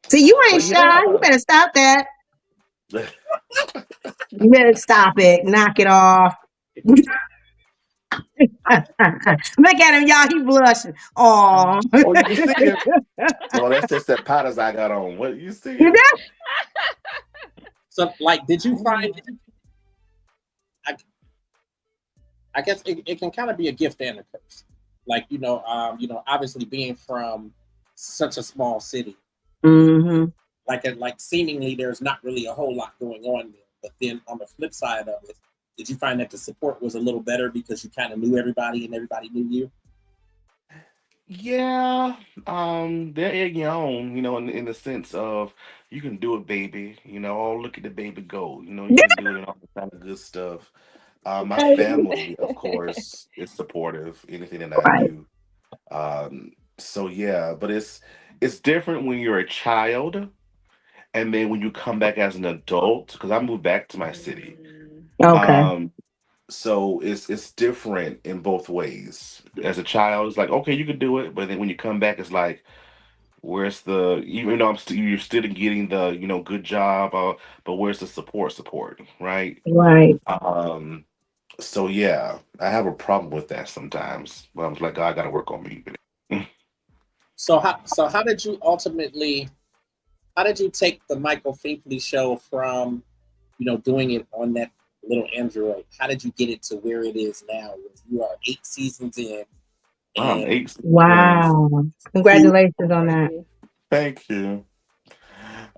See, you Oh, ain't But wow. shy. You yeah. better stop that. You better stop it. Knock it off. Look at him, y'all. He blushing. Oh. Oh, you can see it. No, that's just that powders I got on. What you see it? So, like, did you find Oh. it? I, I guess it can kind of be a gift and a curse. Like, obviously being from such a small city, Hmm. like seemingly there's not really a whole lot going on there. But then on the flip side of it, did you find that the support was a little better because you kind of knew everybody and everybody knew you? Yeah, they're egging you on, in the sense of you can do it, baby. Oh, look at the baby go. You can do it and all that kind of good stuff. My family, of course, is supportive. Anything that I Right. do. So yeah, but it's different when you're a child, and then when you come back as an adult. Because I moved back to my city. Mm. Okay. Um, so it's different in both ways. As a child, it's like okay, you can do it, but then when you come back, it's like where's the even though you're still getting the good job, but where's the support, right? Right. Um, so yeah, I have a problem with that sometimes. But I'm like, God, I got to work on me. So how did you ultimately how did you take the Michael Finkley show from doing it on that little Android? How did you get it to where it is now? Where you are 8 seasons in, and 8 seasons. Wow. you Congratulations That's on that. crazy. Thank you.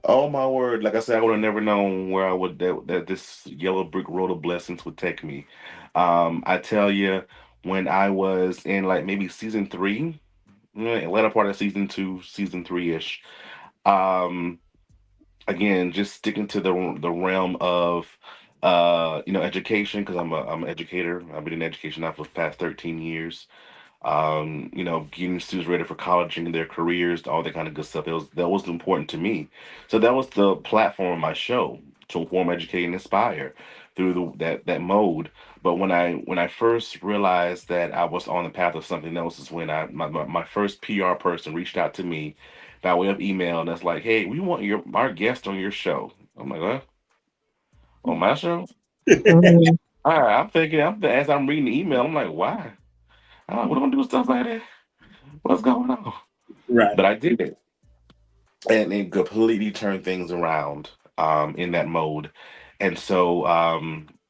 Oh my word! Like I said, I would have never known where I would that this yellow brick road of blessings would take me. I tell you, when I was in like maybe season three, latter part of season two, season three ish. Um, Again, just sticking to the realm of education because I'm an educator. I've been in education now for the past 13 years. Getting students ready for college and their careers, all that kind of good stuff. That was important to me. So that was the platform of my show to inform, educate, and inspire through that mode. But when I first realized that I was on the path of something else is when my first PR person reached out to me by way of email and that's like, hey, we want our guest on your show. I'm like, what? On my show? Mhm. All right, as I'm reading the email, I'm like, why? We don't do stuff like that. What's going on? right. But I did it, and it completely turned things around in that mode. And so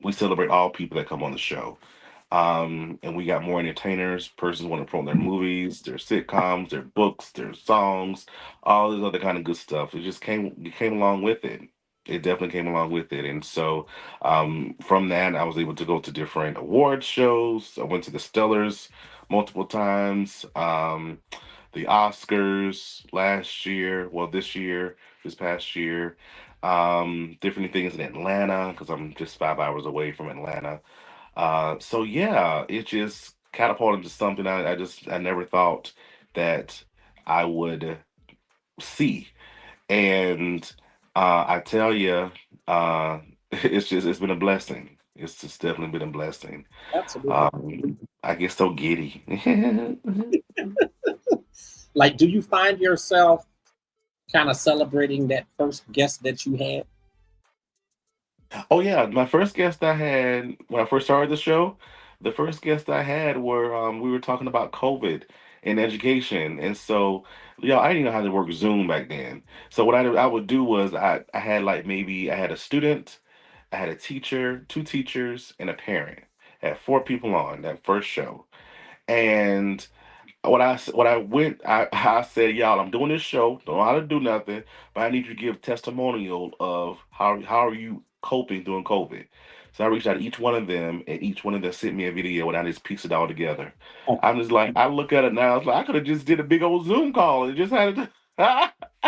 we celebrate all people that come on the show. And we got more entertainers, persons want to promote their movies, their sitcoms, their books, their songs, all this other kind of good stuff. It came along with it. It definitely came along with it. And so from that, I was able to go to different award shows. I went to the Stellars multiple times. The Oscars last year, well, this past year, different things in Atlanta because I'm just 5 hours away from Atlanta. So yeah, it just catapulted to something I never thought that I would see, and I tell you, it's been a blessing. It's just definitely been a blessing. Absolutely. I get so giddy. Like, do you find yourself kind of celebrating that first guest that you had? Oh yeah, my first guest I had when I first started the show, the first guest I had were we were talking about COVID, in education. And so, I didn't know how to work Zoom back then. So what I would do was I had like maybe I had a student, I had a teacher, two teachers, and a parent. I had four people on that first show. And what I went I said, y'all, I'm doing this show, don't know how to do nothing, but I need you to give testimonial of how are you coping during COVID. So I reached out to each one of them, and each one of them sent me a video, and I just pieced it all together. Oh, I'm just like, I look at it now, it's like I could have just did a big old Zoom call and just had it.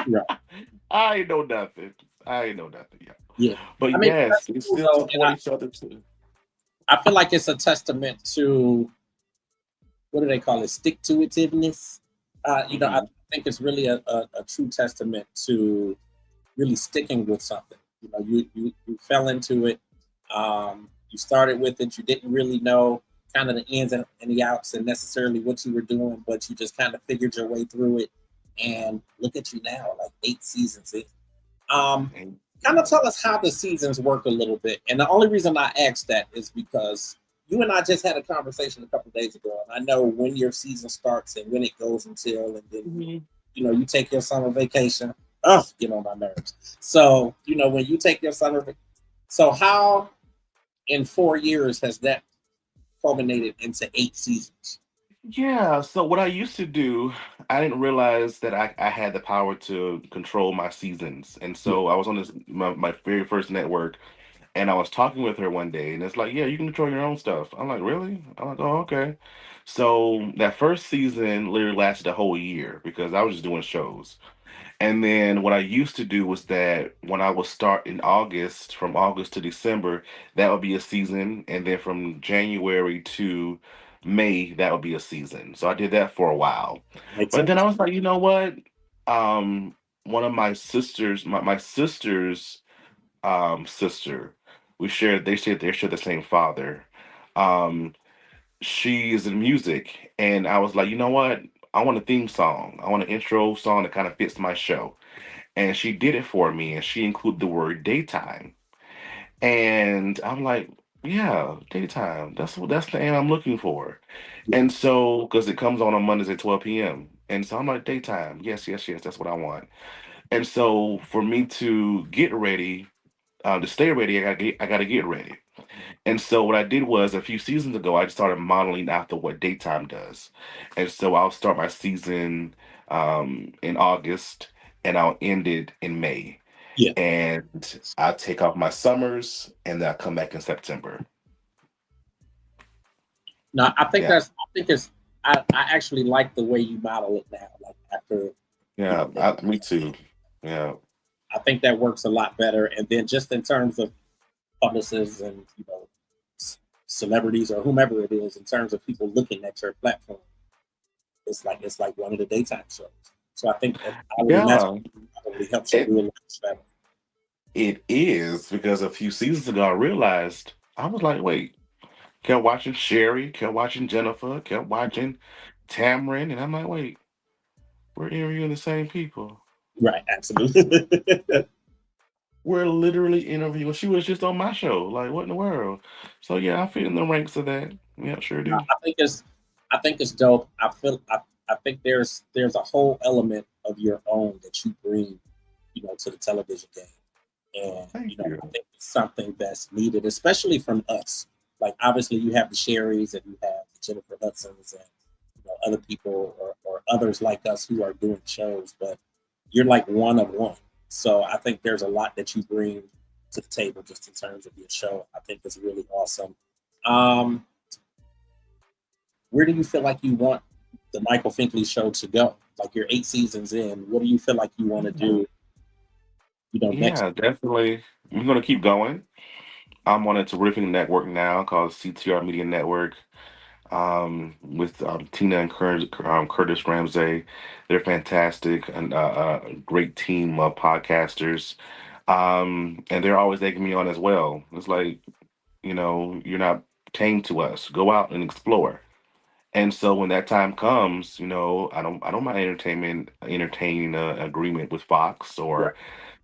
yeah, I ain't know nothing. I ain't know nothing. Yeah. yeah. I But mean, yes, that's we cool still though, and support each other too. I feel like it's a testament to what do they call it? Stick to itiveness. I Hmm. think it's really a true testament to really sticking with something. You fell into it. You started with it. You didn't really know kind of the ins and the outs and necessarily what you were doing, but you just kind of figured your way through it. And look at you now, like 8 seasons in. Um, And Kind of tell us how the seasons work a little bit. And the only reason I asked that is because you and I just had a conversation a couple of days ago, and I know when your season starts and when it goes until, and then mhm. you take your summer vacation. Oh, get on my nerves. So when you take your so how in 4 years has that culminated into 8 seasons? Yeah, so what I used to do, I didn't realize that I had the power to control my seasons. And Yeah, so I was on my very first network, and I was talking with her one day, and it's like, yeah, you can control your own stuff. I'm like, really? I'm like, oh, okay. So that first season literally lasted a whole year because I was just doing shows. And then what I used to do was that when I would start in August, from August to December, that would be a season. And then from January to May, that would be a season. So I did that for a while. makes But then I sense. was like, you know what? Um, One of my sisters, my sister's sister, they share the same father. Um, she is in music. And I was like, you know what? I want a theme song. I want an intro song that kind of fits my show, and she did it for me, and she included the word daytime. And I'm like, yeah, daytime. That's the end I'm looking for. Yeah, And so, because it comes on Mondays at 12 p.m. And so I'm like, daytime. Yes, yes, yes, that's what I want. And so for me to get ready, to stay ready, I gotta get ready. And so what I did was a few seasons ago, I just started modeling after what daytime does. And so I'll start my season in August, and I'll end it in May, yeah. and I take off my summers, and then I come back in September. No, Yeah, I think it's I actually like the way you model it now. Like after yeah, that, me too. Yeah, I think that works a lot better. And then just in terms of publicists and celebrities or whomever it is, in terms of people looking at your platform, it's like one of the daytime shows. So I think that probably yeah. probably helps you It do a lot better. it is because a few seasons ago I realized I was like, wait, kept watching Sherry, kept watching Jennifer, kept watching Tamron, and I'm like, wait, we're interviewing the same people. Right, absolutely. We're literally interviewing. She was just on my show. Like, what in the world? So yeah, I fit in the ranks of that. Yeah, sure No, do. I think it's dope. I think there's a whole element of your own that you bring, to the television game. And Thank I you. think it's something that's needed, especially from us. Like obviously you have the Sherrys and you have the Jennifer Hudsons and other people or others like us who are doing shows, but you're like one of one. So I think there's a lot that you bring to the table just in terms of your show. I think it's really awesome. Um, where do you feel like you want the Michael Finkley show to go? Like you're 8 seasons in, what do you feel like you want to Yeah, do, next? yeah, definitely. I'm gonna keep going. I'm on a terrific network now called CTR Media Network. With Tina and Curtis Ramsey. They're fantastic and a great team of podcasters. And they're always egging me on as well. It's like, you're not tame to us. Go out and explore. And so when that time comes, I don't mind entertaining an agreement with Fox Right. or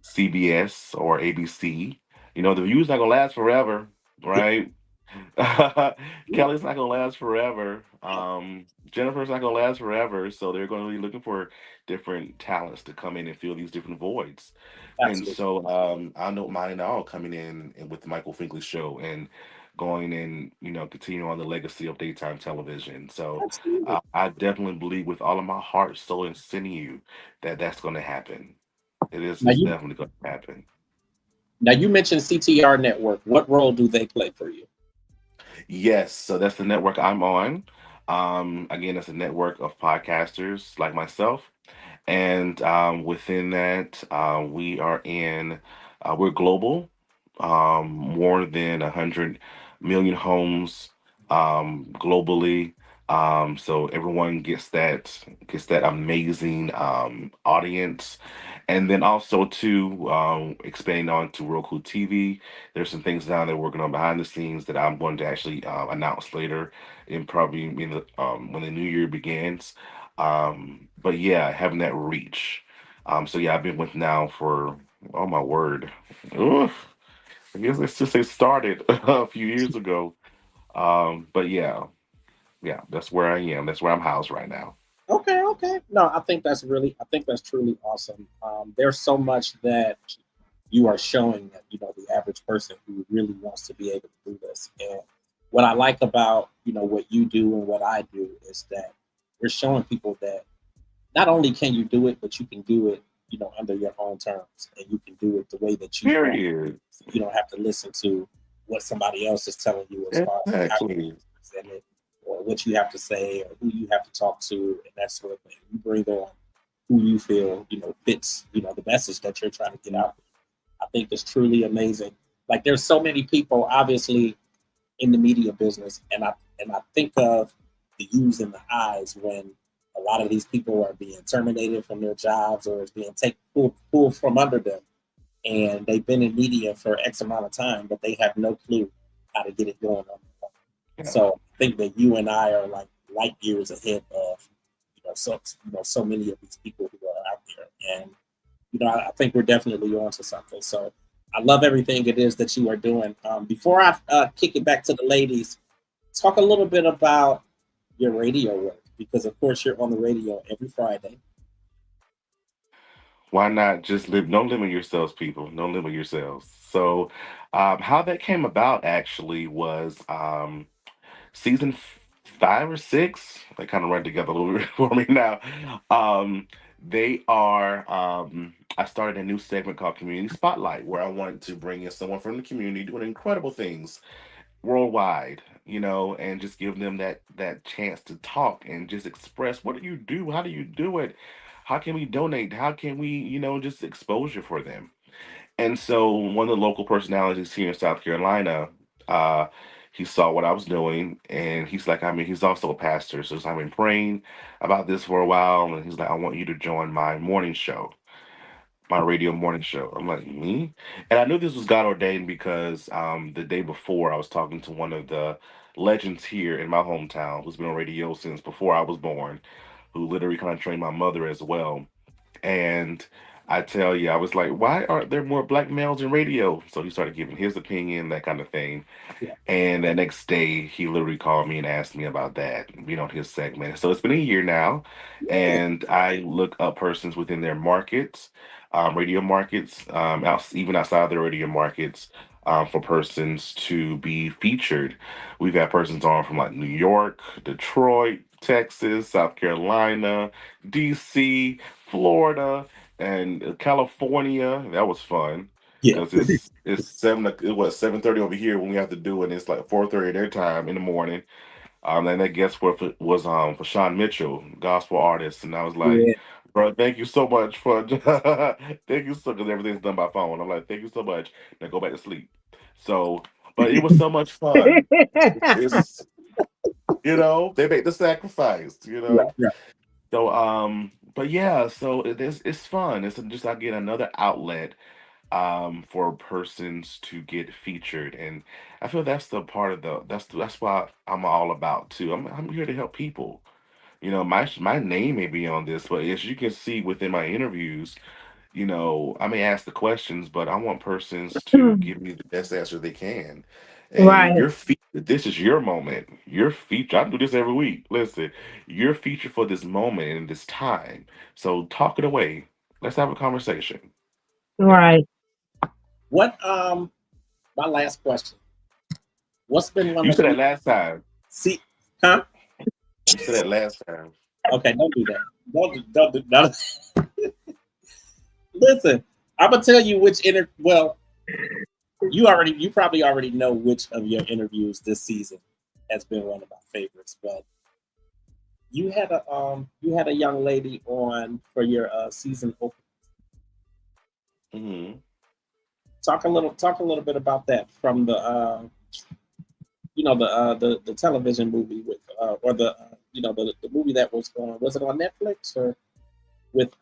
CBS or ABC. The view's not gonna last forever, Yeah. right? Kelly's not gonna last forever. Jennifer's not gonna last forever, so they're going to be looking for different talents to come in and fill these different voids. And Absolutely. so I don't mind at all coming in and with the Michael Finkley show and going and continue on the legacy of daytime television. So Absolutely. I definitely believe with all of my heart, soul, and sinew that that's going to happen. It is. Now It's you definitely going to happen. now you mentioned CTR Network. What role do they play for you? Yes, so that's the network I'm on. Again, it's a network of podcasters like myself, and within that, we're global, more than 100 million homes globally. So everyone gets that amazing audience, and then also too expanding on to Roku TV. There's some things now they're working on behind the scenes that I'm going to actually announce later, in probably when the new year begins. But yeah, having that reach. So yeah, I've been with now for, oh my word, oof, I guess let's just say started a few years ago. But yeah, yeah, that's where I am. That's where I'm housed right now. Okay, okay. No, I think that's truly awesome. There's so much that you are showing that the average person who really wants to be able to do this. And what I like about what you do and what I do is that we're showing people that not only can you do it, but you can do it under your own terms, and you can do it the way that you want. Period. You don't have to listen to what somebody else is telling you as far as how you Exactly. present it, or what you have to say, or who you have to talk to, and that sort of thing. You bring on who you feel fits the message that you're trying to get out. I think it's truly amazing. Like there's so many people, obviously, in the media business, and I think of the U's and the I's when a lot of these people are being terminated from their jobs or is being pulled from under them, and they've been in media for X amount of time, but they have no clue how to get it going on. Yeah. So I think that you and I are like light years ahead of so many of these people who are out there, and I think we're definitely on to something. So I love everything it is that you are doing. Before I kick it back to the ladies, talk a little bit about your radio work because, of course, you're on the radio every Friday. Why not just live? Don't limit yourselves, people. Don't limit yourselves. So, how that came about actually was season 5 or 6. They kind of run together a little bit for me now. They are. I started a new segment called Community Spotlight, where I wanted to bring in someone from the community doing incredible things worldwide, and just give them that chance to talk and just express what do you do, how do you do it, how can we donate, how can we, just exposure for them. And so one of the local personalities here in South Carolina, uh, he saw what I was doing, and he's like, I mean, he's also a pastor, so I've been praying about this for a while, and he's like, I want you to join my morning show, my radio morning show. I'm like, me? And I knew this was God ordained because the day before I was talking to one of the legends here in my hometown who's been on radio since before I was born, who literally kind of trained my mother as well. And I tell you, I was like, why aren't there more black males in radio? So he started giving his opinion, that kind of thing. Yeah, And the next day, he literally called me and asked me about that, his segment. So it's been a year now, yeah, and I look up persons within their markets, radio markets, even outside of their radio markets, for persons to be featured. We've had persons on from like New York, Detroit, Texas, South Carolina, DC, Florida, and California. That was fun yeah, because it's it was 7:30 over here when we have to do it, and it's like 4:30 their time in the morning. And that guest was for Sean Mitchell, gospel artist, and I was like, yeah. bro, thank you so much for thank you so because everything's done by phone. I'm like, thank you so much. Now go back to sleep. So, but it was so much fun. It's they make the sacrifice. Right, right. So but yeah, so it's fun. It's just again another outlet for persons to get featured, and I feel that's the part of that's what I'm all about too. I'm here to help people. My name may be on this, but as you can see within my interviews, I may ask the questions, but I want persons to give me the best answer they can. Right. And your feature, this is your moment. Your feature. I do this every week. Listen, you're featured for this moment and this time. So talk it away. Let's have a conversation. Yeah. Right. What my last question. What's been one You of said the that last time. see huh? You said that last time. Okay, don't do that. Don't do no. Listen, I'm gonna tell you which well, you probably already know which of your interviews this season has been one of my favorites, but you had a young lady on for your season open. Hmm. Talk a little bit about that from the the television movie with or the the movie that was it on Netflix or with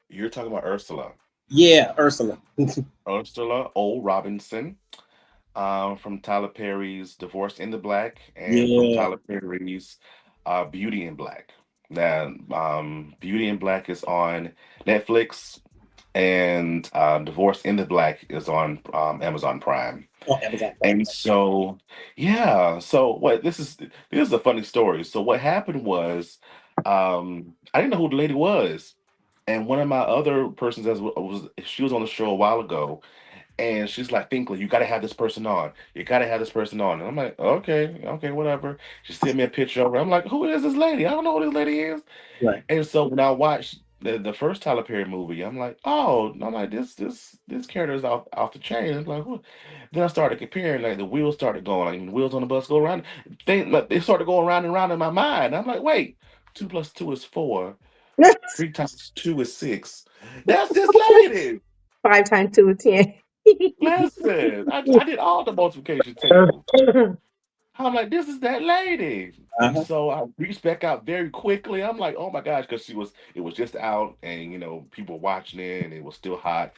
You're talking about Ursula. yeah, Ursula. Ursula O. Robinson, from Tyler Perry's Divorce in the Black, and from Yeah. Tyler Perry's Beauty in Black. Now, Beauty in Black is on Netflix, and Divorce in the Black is on Amazon Prime. Oh, Amazon Prime. And so, yeah, so what this is a funny story. So what happened was, I didn't know who the lady was, and one of my other persons as was she was on the show a while ago, and she's like, Finkley, you got to have this person on. You got to have this person on. And I'm like, okay, okay, whatever. She sent me a picture of her. I'm like, who is this lady? I don't know who this lady is. Right. And so when I watched the first Tyler Perry movie, I'm like, oh, I'm like this character is off the chain. It's like, what? Then I started comparing, like the wheels started going, like the wheels on the bus go around. They started going round and round in my mind. I'm like, wait, 2 + 2 is 4. 3 × 2 is 6. That's this lady. 5 times 2 is 10. Listen, I did all the multiplication tables. I'm like, this is that lady. And Uh-huh. so I reached back out very quickly. I'm like, oh my gosh, because it was just out and, people watching it and it was still hot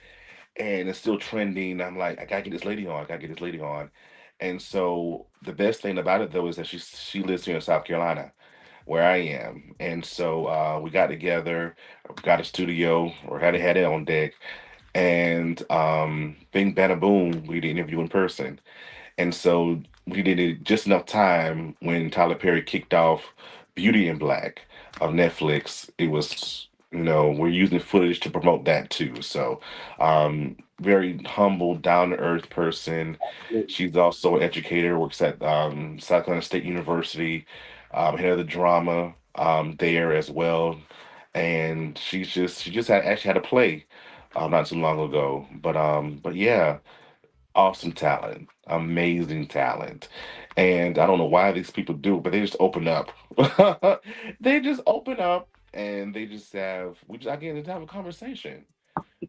and it's still trending. I'm like, I gotta get this lady on. I gotta get this lady on. And so the best thing about it though is that she lives here in South Carolina where I am. And so we got together, got a studio, or had it on deck. And bing, bada, boom, we did interview in person. And so we did it just enough time when Tyler Perry kicked off Beauty in Black on Netflix. It was, we're using footage to promote that too. So, very humble, down to earth person. She's also an educator, works at South Carolina State University, head of the drama there as well. And she just actually had a play not too long ago. But yeah, awesome talent, amazing talent. And I don't know why these people do it, but they just open up. They just open up and they just we just again to have a conversation.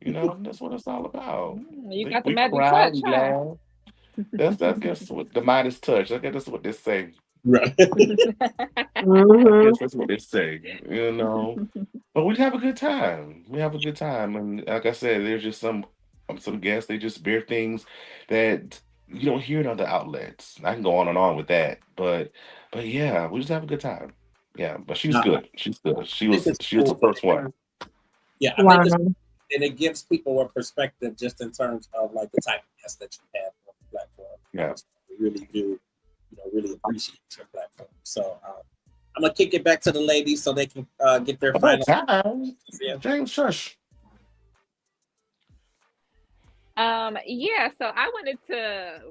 That's what it's all about. You got the We magic cry, touch, we huh? laugh. That's guess what the Midas touch. I guess that's what they say. Right. I Hmm. guess that's what they say. But we have a good time. We have a good time, and like I said, there's just some guests. They just bear things that you don't hear in other outlets. I can go on and on with that, but yeah, we just have a good time. Yeah, but she's Now, I good. She's good. She think was it's she was the cool. first one. Yeah, I think it's Wow. and it gives people a perspective just in terms of like the type of guests that you have on the platform. Yeah. We really do, really appreciate your platform. So I'm gonna kick it back to the ladies so they can get their About final. time, Yeah. James Shush. Yeah, so I wanted to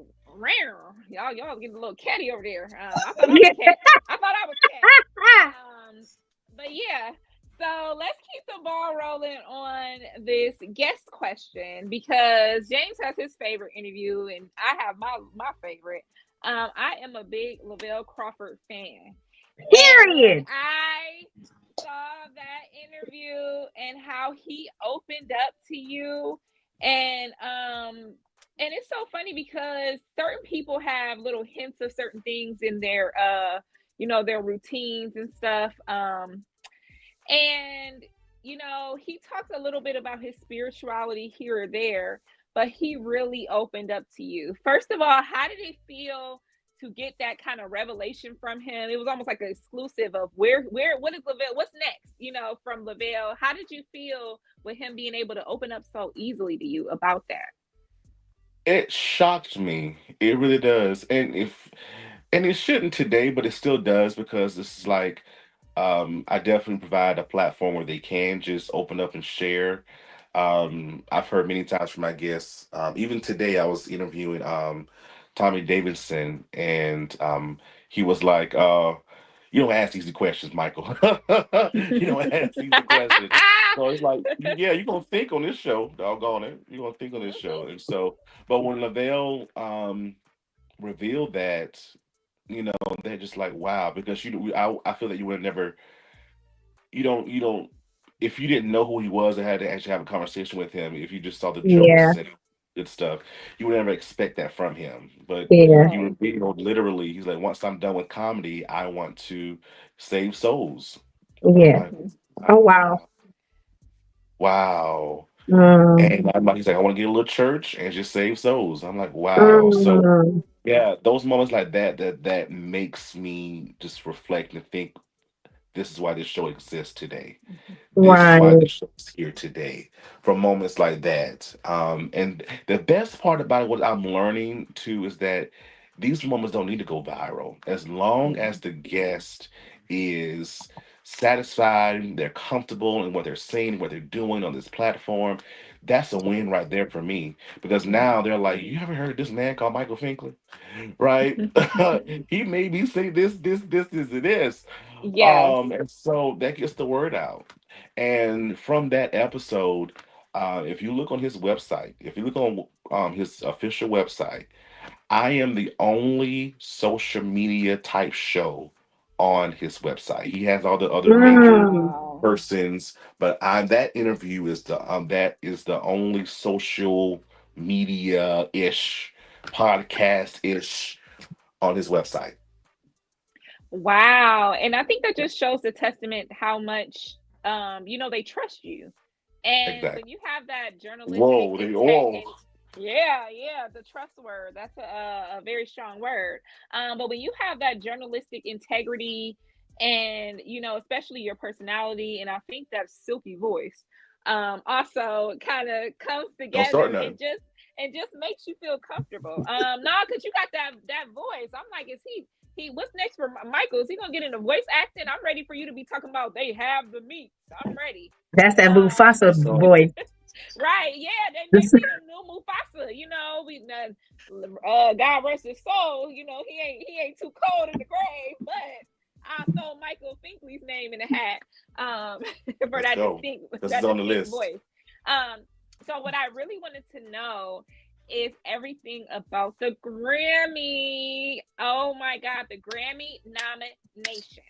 y'all getting a little catty over there. I thought I was cat. I thought I was cat. But yeah, so let's keep the ball rolling on this guest question because James has his favorite interview and I have my favorite. I am a big Lavelle Crawford fan. And when Period. I saw that interview and how he opened up to you and it's so funny because certain people have little hints of certain things in their their routines and stuff and he talked a little bit about his spirituality here or there, but he really opened up to you. First of all, how did it feel to get that kind of revelation from him? It was almost like an exclusive of what is Lavelle, what's next, from Lavelle. How did you feel with him being able to open up so easily to you about that? It shocked me. It really does. And it shouldn't today, but it still does because this is like I definitely provide a platform where they can just open up and share. I've heard many times from my guests. Even today, I was interviewing Tommy Davidson, and he was like, "You don't ask easy questions, Michael. You don't ask easy questions." So it's like, yeah, you're gonna think on this show, doggone it. You're gonna think on this show, and so, but when Lavelle revealed that, they're just like, wow, because I feel that you would have never, you don't, if you didn't know who he was and had to actually have a conversation with him, if you just saw the Yeah. jokes and good stuff, you would never expect that from him. But Yeah. he Right. revealed literally, he's like, once I'm done with comedy, I want to save souls. I'm Yeah. like, Mhm. Oh wow. wow, wow. Mm, And I'm like, he's like, I want to get a little church and just save souls. I'm like, wow. So mm, yeah, those moments like that makes me just reflect and think this is why this show exists today. This is why right. this show is here today. From moments like that. And the best part about what I'm learning too is that these moments don't need to go viral. As long as Mhm. the guest is satisfied, they're comfortable in what they're saying, what they're doing on this platform, that's a win right there for me. Because now they're like, you ever heard of this man called Michael Finkley? Right? He made me say this, and this. Yes. And so that gets the word out. And from that episode, if you look on his website, if you look on his official website, I am the only social media type show on his website. He has all the other major Mm, Wow. persons, but that interview is the only social media ish podcast ish on his website. Wow. And I think that just shows the testament how much they trust you. And when Exactly. you have that journalistic Whoa, they intake all and yeah, yeah, the trust word, that's a very strong word. But when you have that journalistic integrity and especially your personality, and I think that silky voice also kind of comes don't start together and nothing. just makes you feel comfortable. No, because you got that voice. I'm like, is he what's next for Michael? Is he gonna get into voice acting? I'm ready for you to be talking about they have the meats. I'm ready. that's that Um, Mufasa So voice. right, yeah, they make me the new Mufasa. God rest his soul. He ain't too cold in the grave, but I throw Michael Finkley's name in the hat for let's that go. distinct This is that on the distinct list. voice. So what I really wanted to know is everything about the Grammy. Oh my God, the Grammy nomination.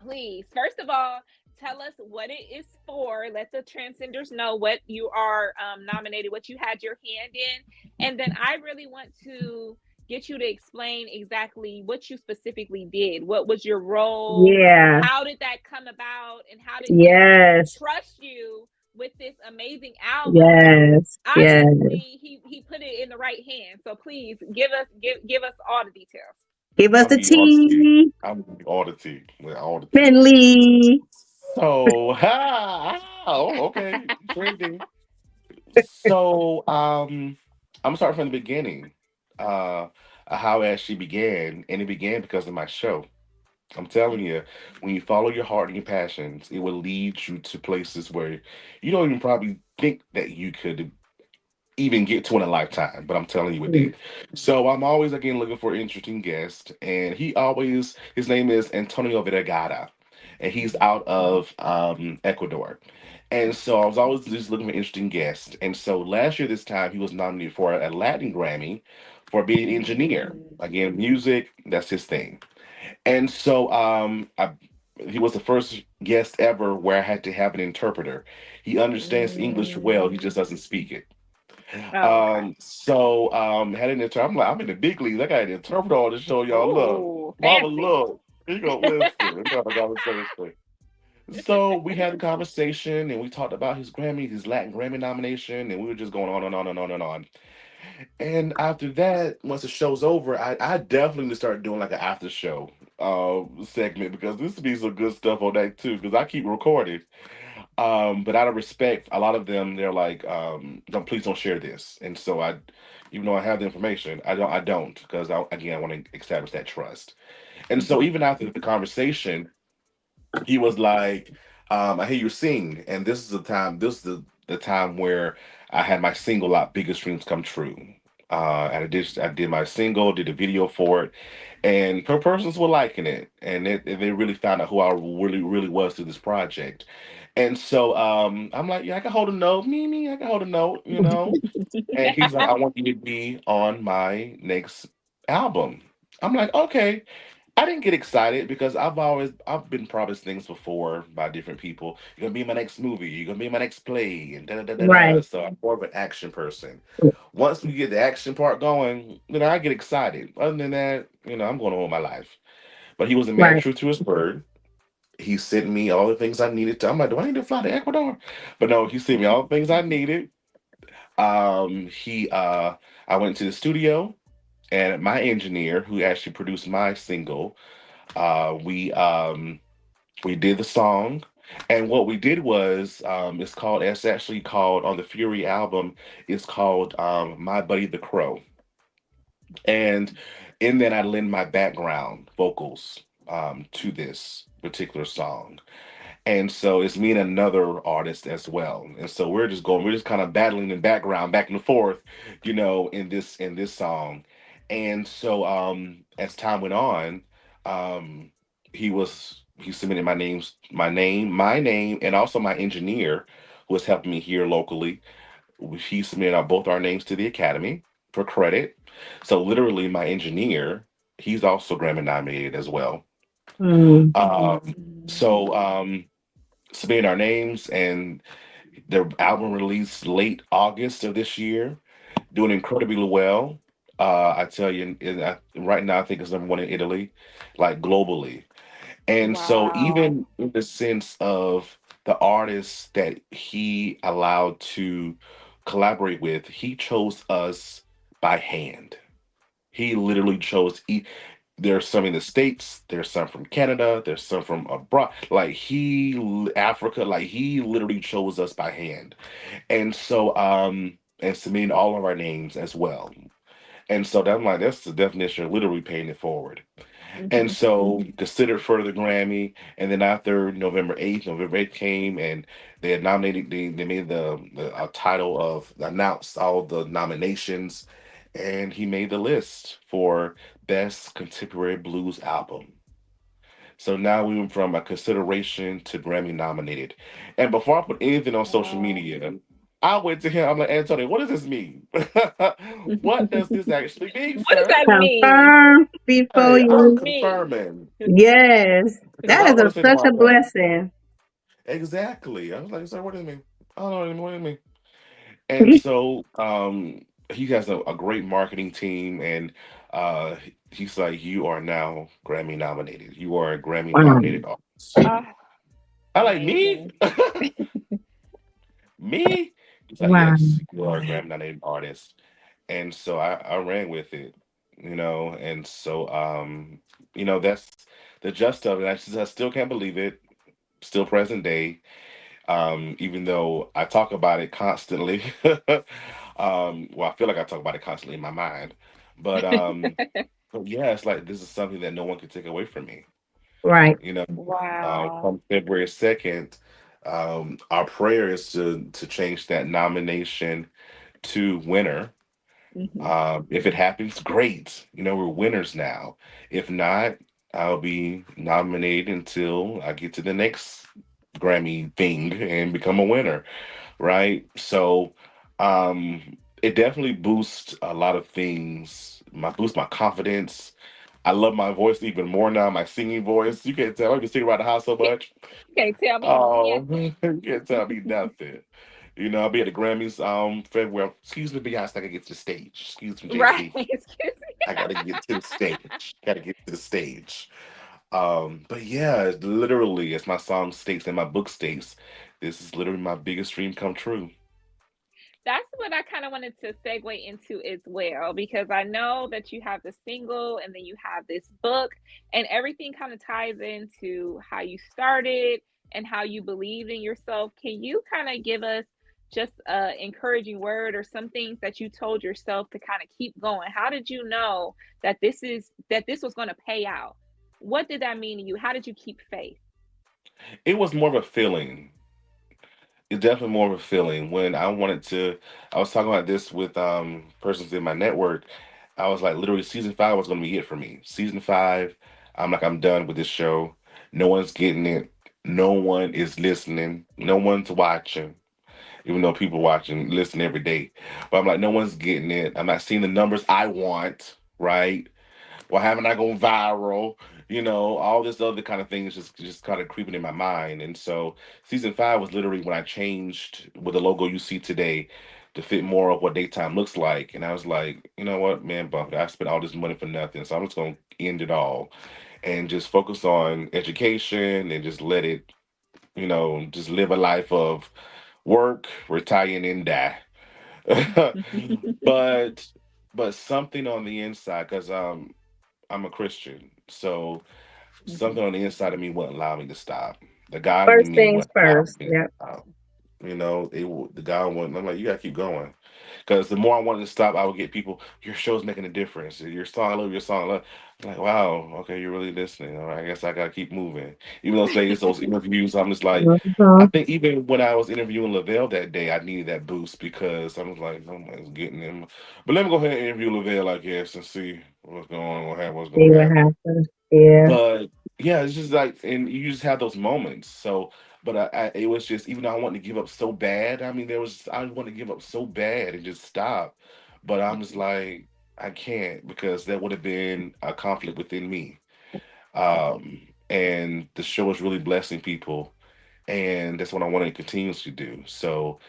Please, first of all, tell us what it is for. Let the transcenders know what you are nominated, what you had your hand in. And then I really want to get you to explain exactly what you specifically did. What was your role? Yeah. How did that come about? And how did he Yes. trust you with this amazing album? Yes. Yes. Obviously, he put it in the right hand. So please give us all the details. Give us I'm the gonna give you all the tea. tea, I'm gonna give you all the tea. With all the tea. Finley. So, oh, okay, trending. So, I'm gonna start from the beginning. Uh, how it actually began, and it began because of my show. I'm telling you, when you follow your heart and your passions, it will lead you to places where you don't even probably think that you could even get to in a lifetime, but I'm telling you it Mm, did. So I'm always again looking for an interesting guest, and his name is Antonio Vergara, and he's out of Ecuador. And so I was always just looking for interesting guests. And so last year this time he was nominated for a Latin Grammy for being an engineer. Mm. Again, music, that's his thing. And so he was the first guest ever where I had to have an interpreter. He understands English well, he just Mm. doesn't speak it. Oh, okay. Had an intern. I'm like, I'm in the big leagues. I got an interpreter on the show, y'all. Look, Ooh, mama, fancy. look. You go listen. We got a conversation. So we had a conversation and we talked about his Grammy, his Latin Grammy nomination, and we were just going on and on and on and on. And after that, once the show's over, I definitely need to start doing like an after show segment because this would be some good stuff on that too. Because I keep recording. But out of respect, a lot of them they're like, don't, please don't share this. And so I, even though I have the information, I don't because again I want to establish that trust. And so even after the conversation, he was like, I hear you sing, and this is the time. This is the time where I had my single "Our Biggest Dreams Come True." And I did my single, did a video for it, and per persons were liking it, and they really found out who I really was through this project. And so I'm like, yeah, I can hold a note, me, I can hold a note, you know. And he's like, I want you to be on my next album. I'm like, okay. I didn't get excited because I've been promised things before by different people. You're gonna be in my next movie. You're gonna be in my next play, and da da da da da. Right. So I'm more of an action person. Once we get the action part going, I get excited. Other than that, I'm going on with my life. But he was a man Right. true to his word. He sent me all the things I needed to. I'm like, do I need to fly to Ecuador? But no, he sent me all the things I needed. He I went to the studio, and my engineer, who actually produced my single, uh, we um, we did the song, and what we did was it's actually called on the Fury album. It's called My Buddy the Crow, and in that I lend my background vocals to this particular song. And so it's me and another artist as well. And so we're just kind of battling in background, back and forth, in this song. And so as time went on, um he submitted my name, and also my engineer who was helping me here locally. He submitted both our names to the Academy for credit. So literally my engineer, he's also Grammy nominated as well. Mm. Um Mm. so submitted our names, and their album released late August of this year, doing incredibly well. I tell you, right now I think it's number one in Italy, like globally. And so, Wow. even in the sense of the artists that he allowed to collaborate with, he chose us by hand. He literally chose. There's some in the States. There's some from Canada. There's some from abroad. Like Africa. Like he literally chose us by hand, and so and submitting all of our names as well. And so I'm like, that's the definition of literally paying it forward. And Hmm. so considered for the Grammy, and then after November 8th came, and they had nominated, they made the title of announced all the nominations, and he made the list for Best Contemporary Blues Album. So now we went from a consideration to Grammy nominated. And before I put anything on social Wow. media, I went to him. I'm like, Antonio, what does this mean? What does this actually mean, What does sir? that mean Confirm before Hey, for I'm you. me? confirming Yes. because That I is don't want to say no such a out there. blessing. Exactly. I was like, sir, what do you mean? I don't know what do you mean. What do you mean? And so he has a great marketing team, and he's like, you are now Grammy nominated. You are a Grammy Wow. nominated artist. Ah, I like me. amazing. Me? He's like, Wow. yes, you are a Grammy nominated artist. And so I ran with it, and so that's the gist of it. I still can't believe it. Still present day. Even though I talk about it constantly. Well, I feel like I talk about it constantly in my mind. But but yeah, it's like this is something that no one can take away from me. Right. You know, Wow. come February 2nd, our prayer is to change that nomination to winner. Hmm. If it happens, great. We're winners now. If not, I'll be nominated until I get to the next Grammy thing and become a winner, right? So, it definitely boosts a lot of things. Boosts my confidence. I love my voice even more now. My singing voice. You can't tell. I've been singing around the house so much. Can't tell me Oh, nothing. you can't tell me nothing. I'll be at the Grammys February. Excuse me, Beyonce, I gotta get to the stage. Excuse me, Right. Jay-Z. Excuse I gotta get to the stage. Gotta get to the stage. But yeah, literally, as my song states and my book states, this is literally my biggest dream come true. That's what I kind of wanted to segue into as well, because I know that you have the single and then you have this book, and everything kind of ties into how you started and how you believed in yourself. Can you kind of give us just a encouraging word or some things that you told yourself to kind of keep going? How did you know that this was going to pay out? What did that mean to you? How did you keep faith? It was more of a feeling. It's definitely more of a feeling. When I wanted to, I was talking about this with persons in my network. I was like, literally, season five was going to be it for me. Season five, I'm like, I'm done with this show. No one's getting it. No one is listening. No one's watching. Even though people watching, listen every day. But I'm like, no one's getting it. I'm not seeing the numbers I want. Right? Why haven't I gone viral? All this other kind of things just kind of creeping in my mind. And so season five was literally when I changed with the logo you see today to fit more of what daytime looks like. And I was like, you know what, man, Buffett, I spent all this money for nothing. So I'm just gonna end it all and just focus on education and just let it, just live a life of work, retire and die. but but something on the inside, because I'm a Christian, so something Mhm. on the inside of me wouldn't allow me to stop. The God in First me things wouldn't allow first. me to Yep. stop. The God wouldn't. I'm like, you gotta keep going, because the more I wanted to stop, I would get people. Your show's making a difference. Your song, I love your song. I love. I'm like, wow, okay, you're really listening. All right, I guess I gotta keep moving. Even though it's those interviews, I'm just like, I Mhm. think even when I was interviewing Lavelle that day, I needed that boost because I was like, no one's getting him. But let me go ahead and interview Lavelle, I guess, and see what's going on, what's See gonna what happen. happens. Yeah. But yeah, it's just like, and you just have those moments. So, but it was just, even though I wanted to give up so bad. I mean, I wanted to give up so bad and just stop. But I'm just like, I can't, because that would have been a conflict within me. And the show is really blessing people, and that's what I want to continue to do. So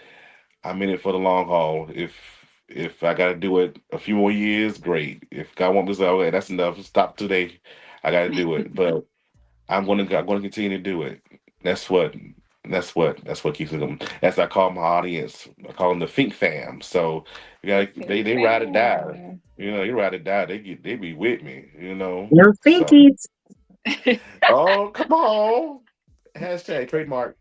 I'm in it for the long haul. If I got to do it a few more years, great. If God wants me to say, okay, that's enough, stop today, I got to do it. But I'm gonna continue to do it. That's what that's what keeps me going. As I call my audience, I call them the Fink fam. So The they ride or die. fan. You ride or die. They be with me. Them So finkies. oh, come on, hashtag trademark.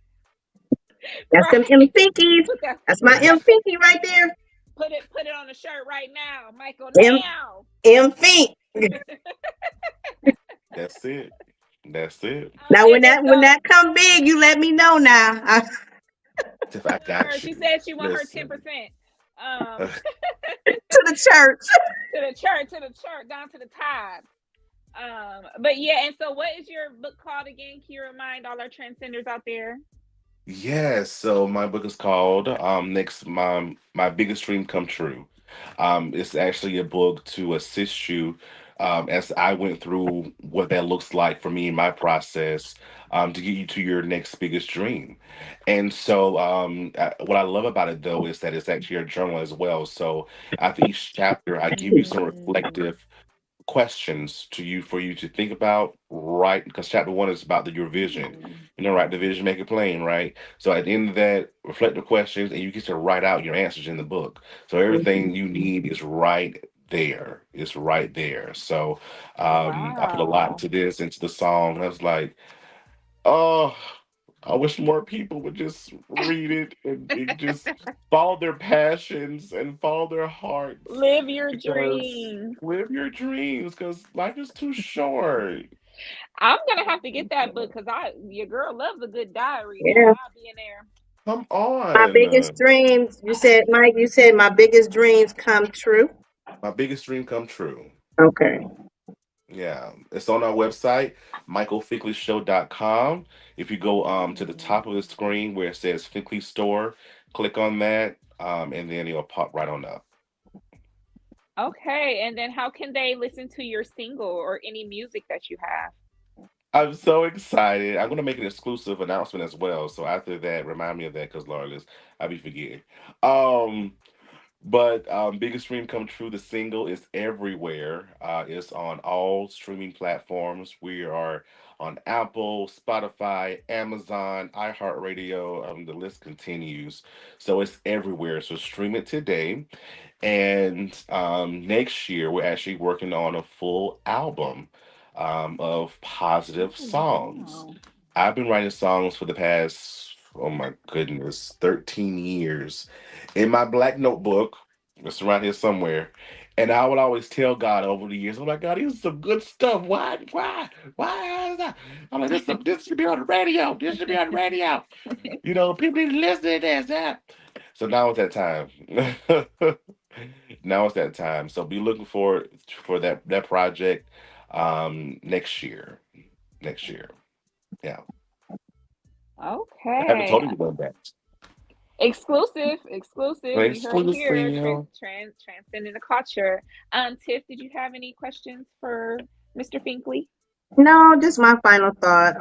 That's them M Right. finkies. Put that That's my put M that finky right there. put it on the shirt right now, Michael. M Now. M fink. That's it. That's it. Now And then when so that come big, you let me know now. If I her, got she you, said she want her listen. 10%. Um To the church. to the church, down to the tithe. But yeah, and so what is your book called again? Can you remind all our transcenders out there? Yes, so my book is called Next My Biggest Dream Come True. It's actually a book to assist you as I went through what that looks like for me in my process to get you to your next biggest dream. And so what I love about it though is that it's actually a journal as well. So after each chapter, I give you some Mm. reflective questions to you for you to think about, right? Because chapter one is about your vision. Mm. Write the vision, make it plain, right? So at the end of that, reflect the questions, and you get to write out your answers in the book. So everything you need is right there. It's right there. So I put a lot Wow. into this, into the song. I was like, oh, I wish more people would just read it and just follow their passions and follow their hearts, Live your because dreams. live your dreams, because life is too short. I'm gonna have to get that book because I your girl loves a good diary. Now Yeah. I'll be in there. Come My on. biggest dreams. You said, Mike. You said my biggest dreams come true. My biggest dream come true. Okay. Yeah, it's on our website, michaelfinkleyshow.com. If you go to the Mm. top of the screen where it says Finkley Store, click on that, and then it'll pop right on up. Okay, and then how can they listen to your single or any music that you have? I'm so excited. I'm gonna make an exclusive announcement as well. So after that, remind me of that, because Laura Liz, I'll be forgetting. Um, But Biggest Dream Come True, the single is everywhere. It's on all streaming platforms. We are on Apple, Spotify, Amazon, iHeartRadio. The list continues. So it's everywhere. So stream it today. And next year, we're actually working on a full album of positive Oh songs. wow. I've been writing songs for the past, oh my goodness, 13 years in my black notebook. It's around here somewhere. And I would always tell God over the years, oh my God, this is some good stuff. Why is that? I'm like, this should be on the radio. This should be on the radio. You know, people need to listen to this. That. So now it's that time. Now it's that time. So be looking for that project next year. Next year. Yeah. I haven't told Okay. you about that. Exclusive. You heard it Exclusively, here. you know. Transcending the culture. Tiff, did you have any questions for Mr. Finkley? No, just my final thought.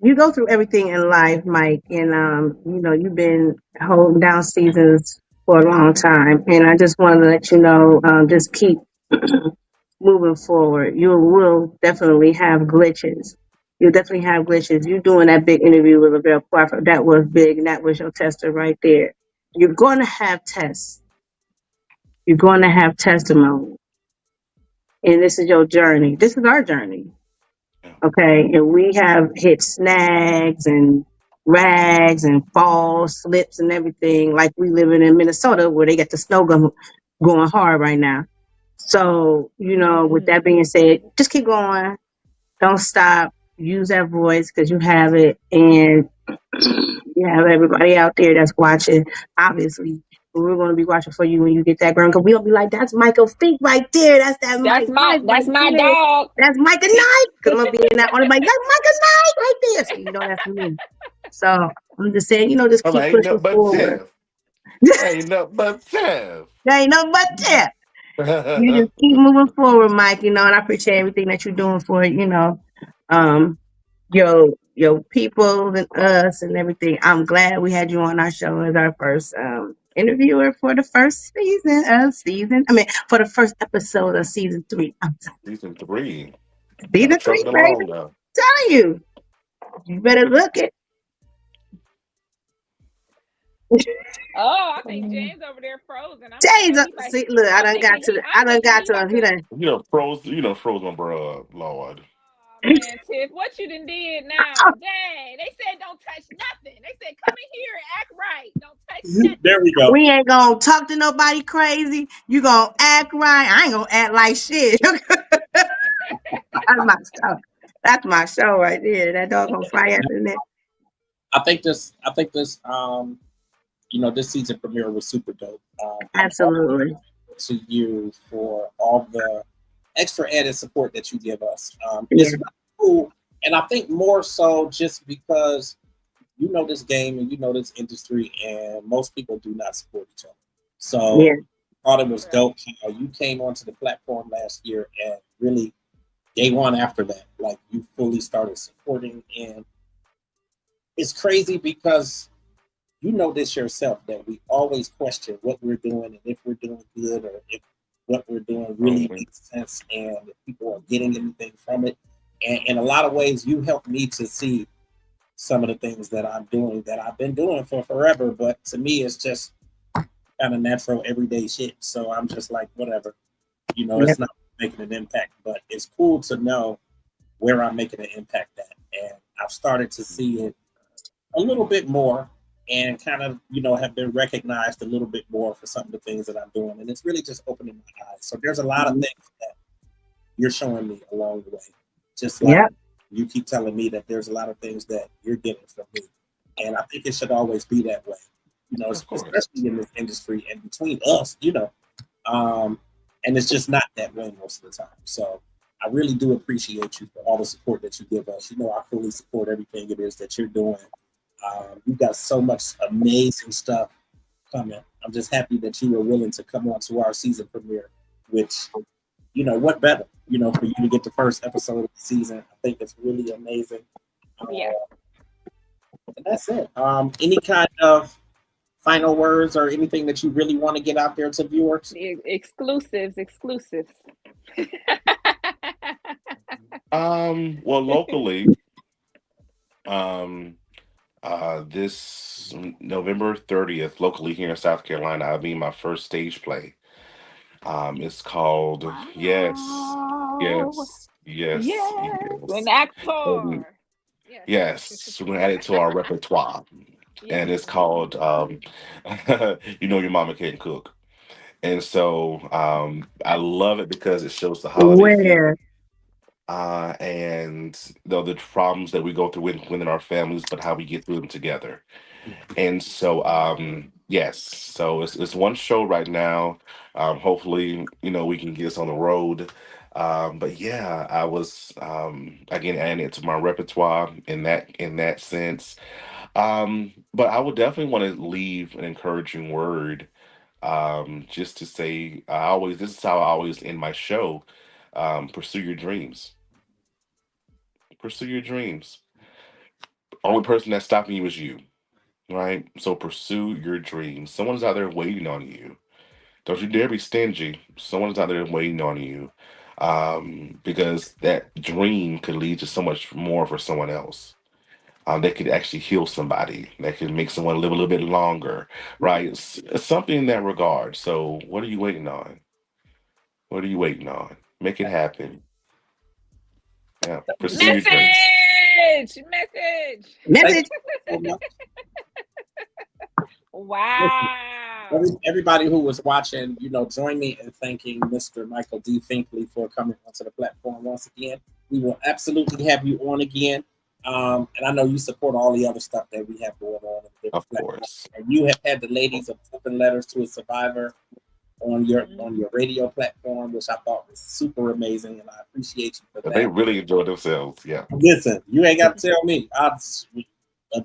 You go through everything in life, Mike, and you've been holding down seasons for a long time, and I just wanted to let you know, just keep moving forward. You will definitely have glitches. You'll definitely have glitches. You doing that big interview with Lavelle Crawford, that was big, and that was your tester right there. You're going to have tests. You're going to have testimony, and this is your journey. This is our journey. Yeah. Okay, and we have hit snags and rags and falls, slips and everything, like we living in Minnesota where they got the snow going hard right now. So, with that being said, just keep going. Don't stop. Use that voice because you have it. And you have everybody out there that's watching. Obviously, we're going to be watching for you when you get that ground. Because we'll be like, that's Michael Fink right there. That's that That's Mike Knight right my there. dog. That's Micah Knight. Because I'm going to be in that one. Like, that's Micah Knight right there. So, that's me. So, I'm just saying, just I'm keep like, ain't pushing nothing but forward. Tiff. Ain't nothing but Tiff. There ain't nothing but that. You just keep moving forward, Mike, and I appreciate everything that you're doing for, um, your people and us and everything. I'm glad we had you on our show as our first interviewer for the first for the first episode of season 3. I'm Season 3. Kind of season 3, trucking baby. along now. Telling you, you better look it. Oh, I think James over there frozen. I'm like, James, oh, he like. see, look, I'm thinking he. I'm I done thinking got he to about him. He to. done. Froze my bro, Lord. Oh man, Tiff, what you done did now? Dang, they said don't touch nothing. They said come in here and act right. Don't touch There nothing. we go. We ain't gonna talk to nobody crazy. You gonna act right. I ain't gonna act like shit. That's my show. That's my show right there. That dog gonna fly after that. I think this this season premiere was super dope. I'm Absolutely. to you for all the extra added support that you give us. Yeah. It's really cool, and I think more so just because you know this game and you know this industry, and most people do not support each other. Yeah. So I thought it was dope how you came onto the platform last year and really day one after that, like you fully started supporting. And it's crazy because you know this yourself that we always question what we're doing and if we're doing good or if what we're doing really Mhm. makes sense and if people are getting anything from it. And in a lot of ways, you helped me to see some of the things that I'm doing that I've been doing for forever. But to me, it's just kind of natural everyday shit. So I'm just like, whatever, Yeah. it's not making an impact, but it's cool to know where I'm making an impact at. And I've started to see it a little bit more and kind of, have been recognized a little bit more for some of the things that I'm doing. And it's really just opening my eyes. So there's a lot of things that you're showing me along the way. Just like Yeah. you keep telling me that there's a lot of things that you're getting from me. And I think it should always be that way, Of course. especially in this industry and between us. Um, and it's just not that way most of the time. So I really do appreciate you for all the support that you give us. I fully support everything it is that you're doing. You've got so much amazing stuff coming. I'm just happy that you were willing to come on to our season premiere, which, what better, for you to get the first episode of the season. I think it's really amazing. Yeah. And that's it. Any kind of final words or anything that you really want to get out there to viewers? Exclusives. Well, locally, um, this November 30th, locally here in South Carolina, I'll be in my first stage play. It's called Yes, Wow. Yes, Yes, Yes. An Yes. And actor. Yes. Yes, we're gonna add it to our repertoire, Yes. and it's called "You Know Your Mama Can't Cook." And so I love it because it shows the holiday Where? feeling, and the problems that we go through within our families, but how we get through them together. And so, yes, so it's one show right now. Hopefully, we can get us on the road. But yeah, I was again adding it to my repertoire in that sense. But I would definitely want to leave an encouraging word, just to say, this is how I always end my show. Pursue your dreams. Pursue your dreams. Only person that's stopping you is you, right? So pursue your dreams. Someone's out there waiting on you. Don't you dare be stingy. Someone's out there waiting on you, because that dream could lead to so much more for someone else. That could actually heal somebody. That could make someone live a little bit longer, right? It's something in that regard. So, what are you waiting on? What are you waiting on? Make it happen. Yeah, pursue your dreams. Message. Message. Thank Message. you so much. Wow. Everybody who was watching, join me in thanking Mr. Michael D. Finkley for coming onto the platform once again. We will absolutely have you on again. And I know you support all the other stuff that we have going on in the Of different platforms. course. And you have had the ladies of Open Letters to a Survivor on your Mhm. radio platform, which I thought was super amazing, and I appreciate you for They that. really enjoy themselves. Yeah. Listen, you ain't got to tell me.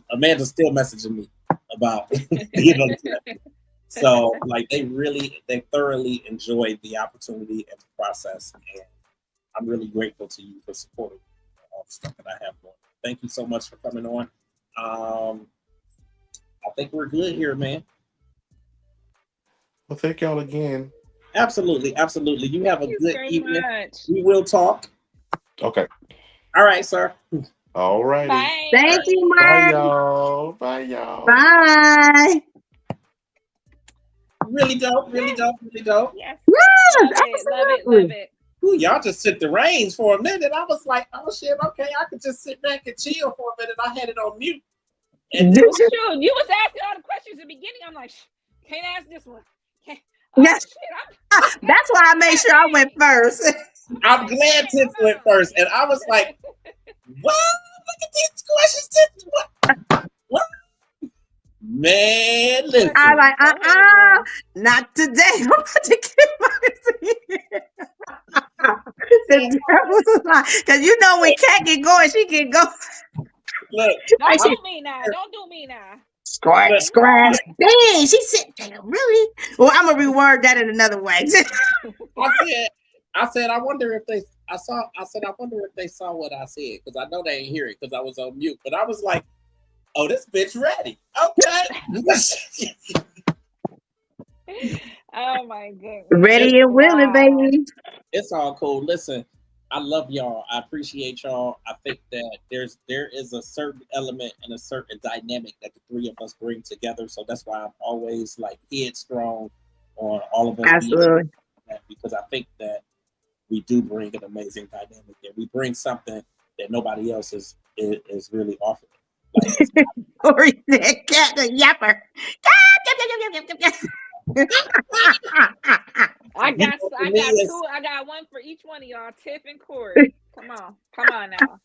Amanda's still messaging me about So like they thoroughly enjoyed the opportunity and the process, and I'm really grateful to you for supporting all the stuff that I have going. Thank you so much for coming on. I think we're good here, man. Well, thank y'all again. Absolutely, absolutely. You have Thank a you good so evening. much. We will talk. Okay. All right, sir. All righty. Thank you, Bye. Bye, Mark. y'all. Bye, y'all. Bye. Really dope, Yeah. really dope, really dope. Yes. Yes, Love it. Love it. Love absolutely. it. Ooh, y'all just took the reins for a minute. I was like, oh shit, okay, I could just sit back and chill for a minute. I had it on mute. And Did Well, you? shoot, you was asking all the questions at the beginning. I'm like, can't ask this one. Can't. Oh Yes. shit! That's why I made sure I went first. I'm glad Tiff went first. And I was like, well, look at these questions. Tiff. What? Man, listen. I was like, Go ahead, girl. not today. I'm about to get my The devil was like, because when Cat get going, she can go. Look, Like Don't she do me now. Don't do me now. scratch, look, scratch. Dang, she said, damn, really? Well, I'm gonna reword that in another way. I said, I wonder if they. I said, I wonder if they saw what I said because I know they ain't hear it because I was on mute. But I was like, oh, this bitch ready. Okay. Oh my goodness. Ready and willing, Wow. baby. It's all cool. Listen, I love y'all. I appreciate y'all. I think that there is a certain element and a certain dynamic that the three of us bring together. So that's why I'm always like headstrong on all of us being Absolutely. that because I think that we do bring an amazing dynamic and we bring something that nobody else is really offering. Like it's Or that cat, the yapper. I you got know, for I me got it's two. I got one for each one of y'all. Tiff and Corey. Come on. Come on now.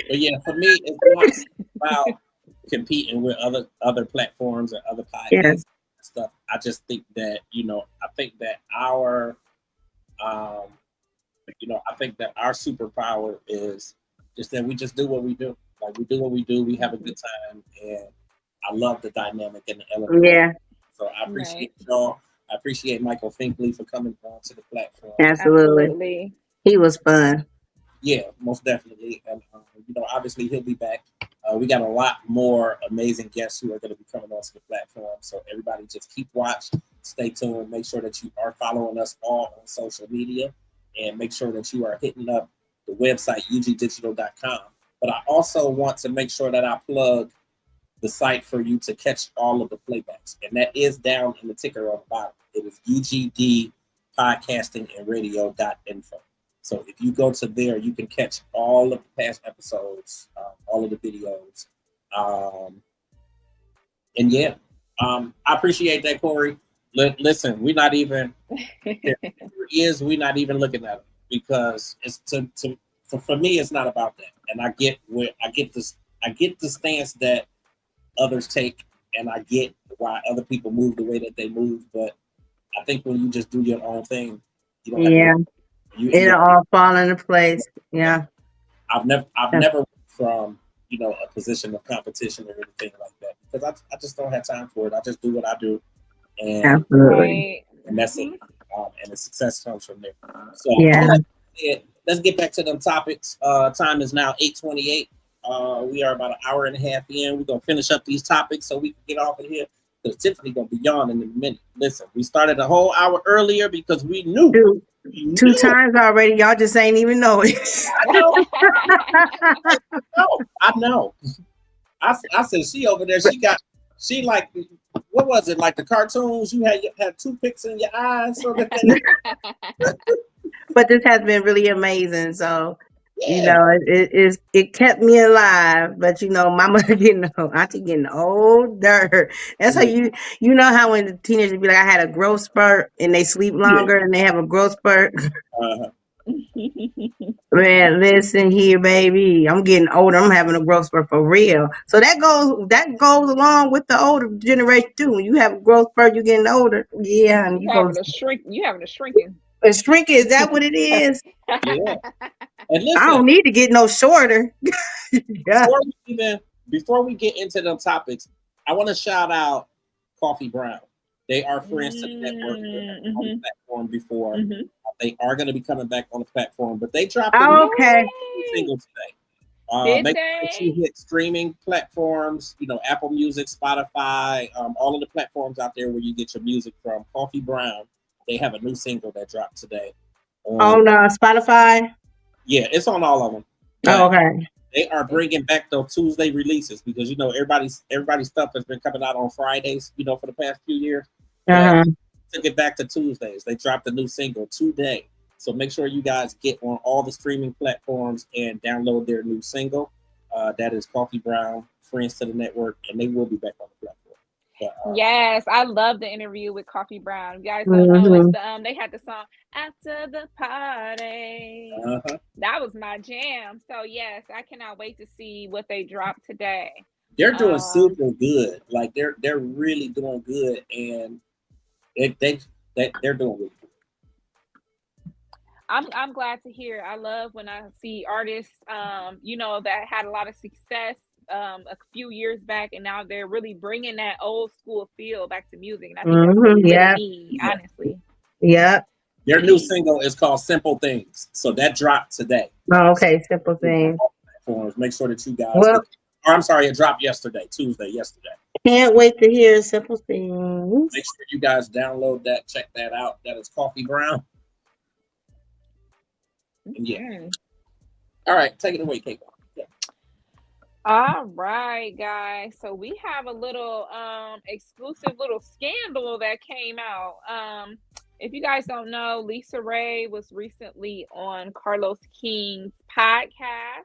but yeah, for me it's not about competing with other platforms and other Yeah, podcasts and stuff. I just think that I think that our um, I think that our superpower is just that we just do what we do. Like we do what we do. We have a good time, and I love the dynamic and the element. yeah, So I Right. appreciate y'all. I appreciate Michael Finkley for coming on to the platform. absolutely. Absolutely. He was fun. Yeah, most definitely. And obviously he'll be back. We got a lot more amazing guests who are going to be coming onto the platform. So everybody just keep watch, stay tuned, make sure that you are following us all on social media, and make sure that you are hitting up the website ugdigital.com. But I also want to make sure that I plug the site for you to catch all of the playbacks, and that is down in the ticker on the bottom. It is UGD podcasting and radio.info. So if you go to there, you can catch all of the past episodes, all of the videos. And yeah, I appreciate that, Corey. Listen, we're not even we're not even looking at it because it's for me, it's not about that. And I get the stance that others take, and I get why other people move the way that they move. But I think when you just do your own thing, you don't have to. Yeah, it'll You all fall into place. Yeah. I've never went from a position of competition or anything like that because I just don't have time for it. I just do what I do, and Absolutely. and that's it. And the success comes from there. So Yeah. let's get back to them topics. Time is now 8:28. We are about an hour and a half in. We're gonna finish up these topics so we can get off of here. Because Tiffany gonna be yawning in a minute. Listen, we started a whole hour earlier because we knew. Two times already. Y'all just ain't even know it. I know. I said she over there. She like, what was it, like the cartoons? You had toothpicks in your eyes, so that But this has been really amazing. So yeah. it kept me alive. But mama auntie getting older. That's how you know how when the teenagers be like, I had a growth spurt, and they sleep longer and they have a growth spurt. Uh-huh. Man, listen here, baby. I'm getting older. I'm having a growth spurt for real. So that goes along with the older generation too. When you have a growth spurt, you're getting older. Yeah, and You having a shrinking. a shrink. Is that what it is? Yeah. And listen, I don't need to get no shorter. Yeah. Before we get into them topics, I want to shout out Coffee Brown. They are friends to the network. On the platform before. They are going to be coming back on the platform, but they dropped a new single today. Make sure that you hit streaming platforms, Apple Music, Spotify, all of the platforms out there where you get your music from. Coffee Brown, they have a new single that dropped today. On Spotify? Yeah, it's on all of them. Okay. They are bringing back those Tuesday releases because everybody's stuff has been coming out on Fridays, for the past few years. Took it back to Tuesdays. They dropped a new single today. So make sure you guys get on all the streaming platforms and download their new single. That is Coffee Brown, Friends to the Network, and they will be back on the platform. But, yes, I love the interview with Coffee Brown. You guys don't know it's they had the song After the Party. That was my jam. So yes, I cannot wait to see what they drop today. They're doing super good. Like they're really doing good, and they're doing really good. I'm glad to hear. I love when I see artists, that had a lot of success a few years back, and now they're really bringing that old school feel back to music. And I think that's what we really need, honestly. Yeah. Their new single is called "Simple Things," so that dropped today. Oh, okay, Simple Things. Make sure that you guys. I'm sorry, it dropped yesterday. Can't wait to hear Simple Things. Make sure you guys download that, check that out. That is Coffee Brown. And yeah. All right, take it away, Kate. Yeah. All right, guys. So we have a little exclusive little scandal that came out. If you guys don't know, Lisa Ray was recently on Carlos King's podcast.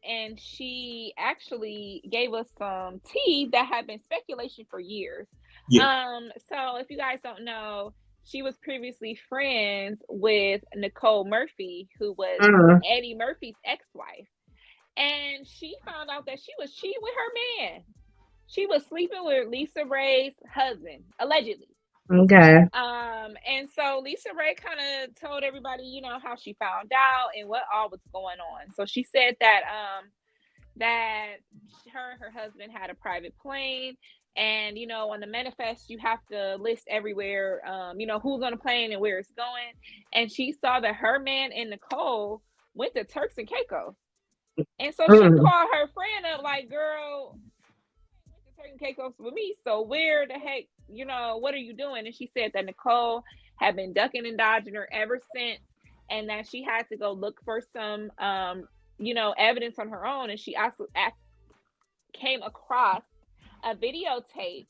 And she actually gave us some tea that had been speculation for years. So if you guys don't know, she was previously friends with Nicole Murphy, who was Eddie Murphy's ex-wife. And she found out that she was cheating with her man. She was sleeping with Lisa Ray's husband, allegedly. Okay. And so Lisa Ray kind of told everybody, how she found out and what all was going on. So she said that that her and her husband had a private plane, and on the manifest you have to list everywhere, who's on the plane and where it's going. And she saw that her man and Nicole went to Turks and Caicos, and so she called her friend up like, "Girl, Turks and Caicos with me, so where the heck, what are you doing?" And she said that Nicole had been ducking and dodging her ever since, and that she had to go look for some evidence on her own. And she also came across a videotape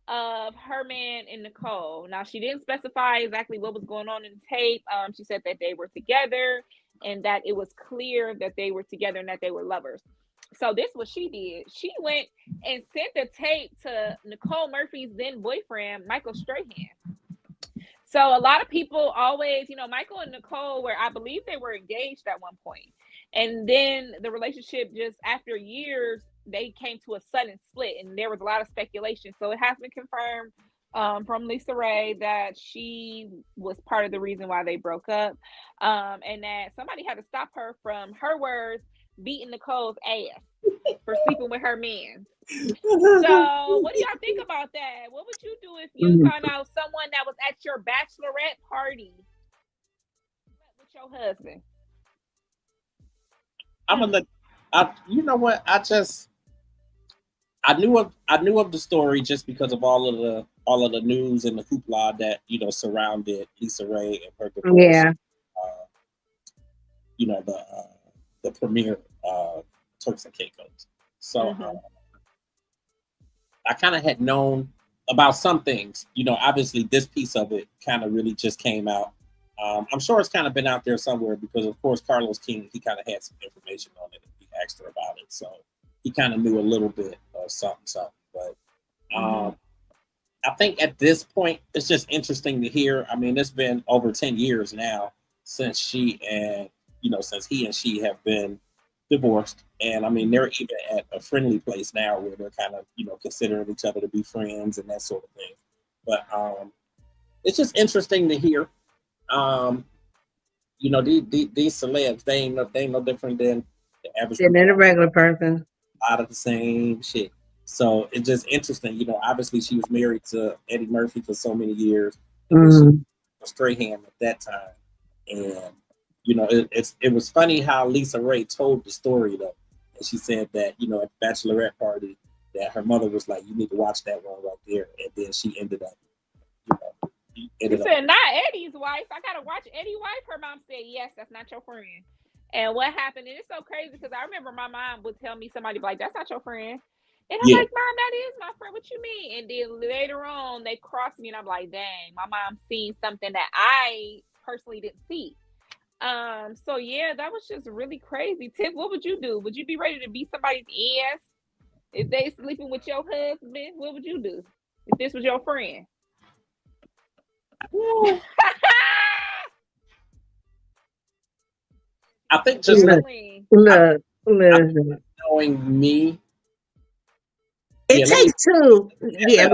of her man and Nicole. Now, she didn't specify exactly what was going on in the tape. She said that they were together and that it was clear that they were together and that they were lovers. So this is what she did. She went and sent the tape to Nicole Murphy's then boyfriend, Michael Strahan. So a lot of people always, Michael and Nicole were, I believe they were engaged at one point. And then the relationship, just after years, they came to a sudden split, and there was a lot of speculation. So it has been confirmed from Lisa Ray that she was part of the reason why they broke up, and that somebody had to stop her from, her words, beating Nicole's ass for sleeping with her man. So what do y'all think about that? What would you do if you found out someone that was at your bachelorette party with your husband? I'm gonna. You know what? I knew of the story just because of all of the news and the hoopla that surrounded Lisa Ray and her divorce. Yeah. The premiere Turks and Caicos. So I kind of had known about some things. Obviously this piece of it kind of really just came out. I'm sure it's kind of been out there somewhere because, of course, Carlos King, he kind of had some information on it. He asked her about it, so he kind of knew a little bit of something. But I think at this point, it's just interesting to hear. I mean, it's been over 10 years now since he and she have been divorced, and I mean, they're even at a friendly place now where they're kind of considering each other to be friends and that sort of thing. But it's just interesting to hear. These celebs, they ain't no different than the average. Than a regular person. A lot of the same shit. So it's just interesting. Obviously she was married to Eddie Murphy for so many years. And she was Strahan at that time, and it was funny how Lisa Ray told the story though, and she said that at the bachelorette party that her mother was like, "You need to watch that one right there," and then she ended up. You said not Eddie's wife. I gotta watch Eddie's wife. Her mom said, "Yes, that's not your friend." And what happened? And it's so crazy because I remember my mom would tell me somebody like, "That's not your friend," and I'm like, "Mom, that is my friend. What you mean?" And then later on, they crossed me, and I'm like, "Dang, my mom seen something that I personally didn't see." So yeah, that was just really crazy. Tiff, what would you do? Would you be ready to beat somebody's ass if they sleeping with your husband? What would you do if this was your friend? I think just knowing me. It takes two. Yeah,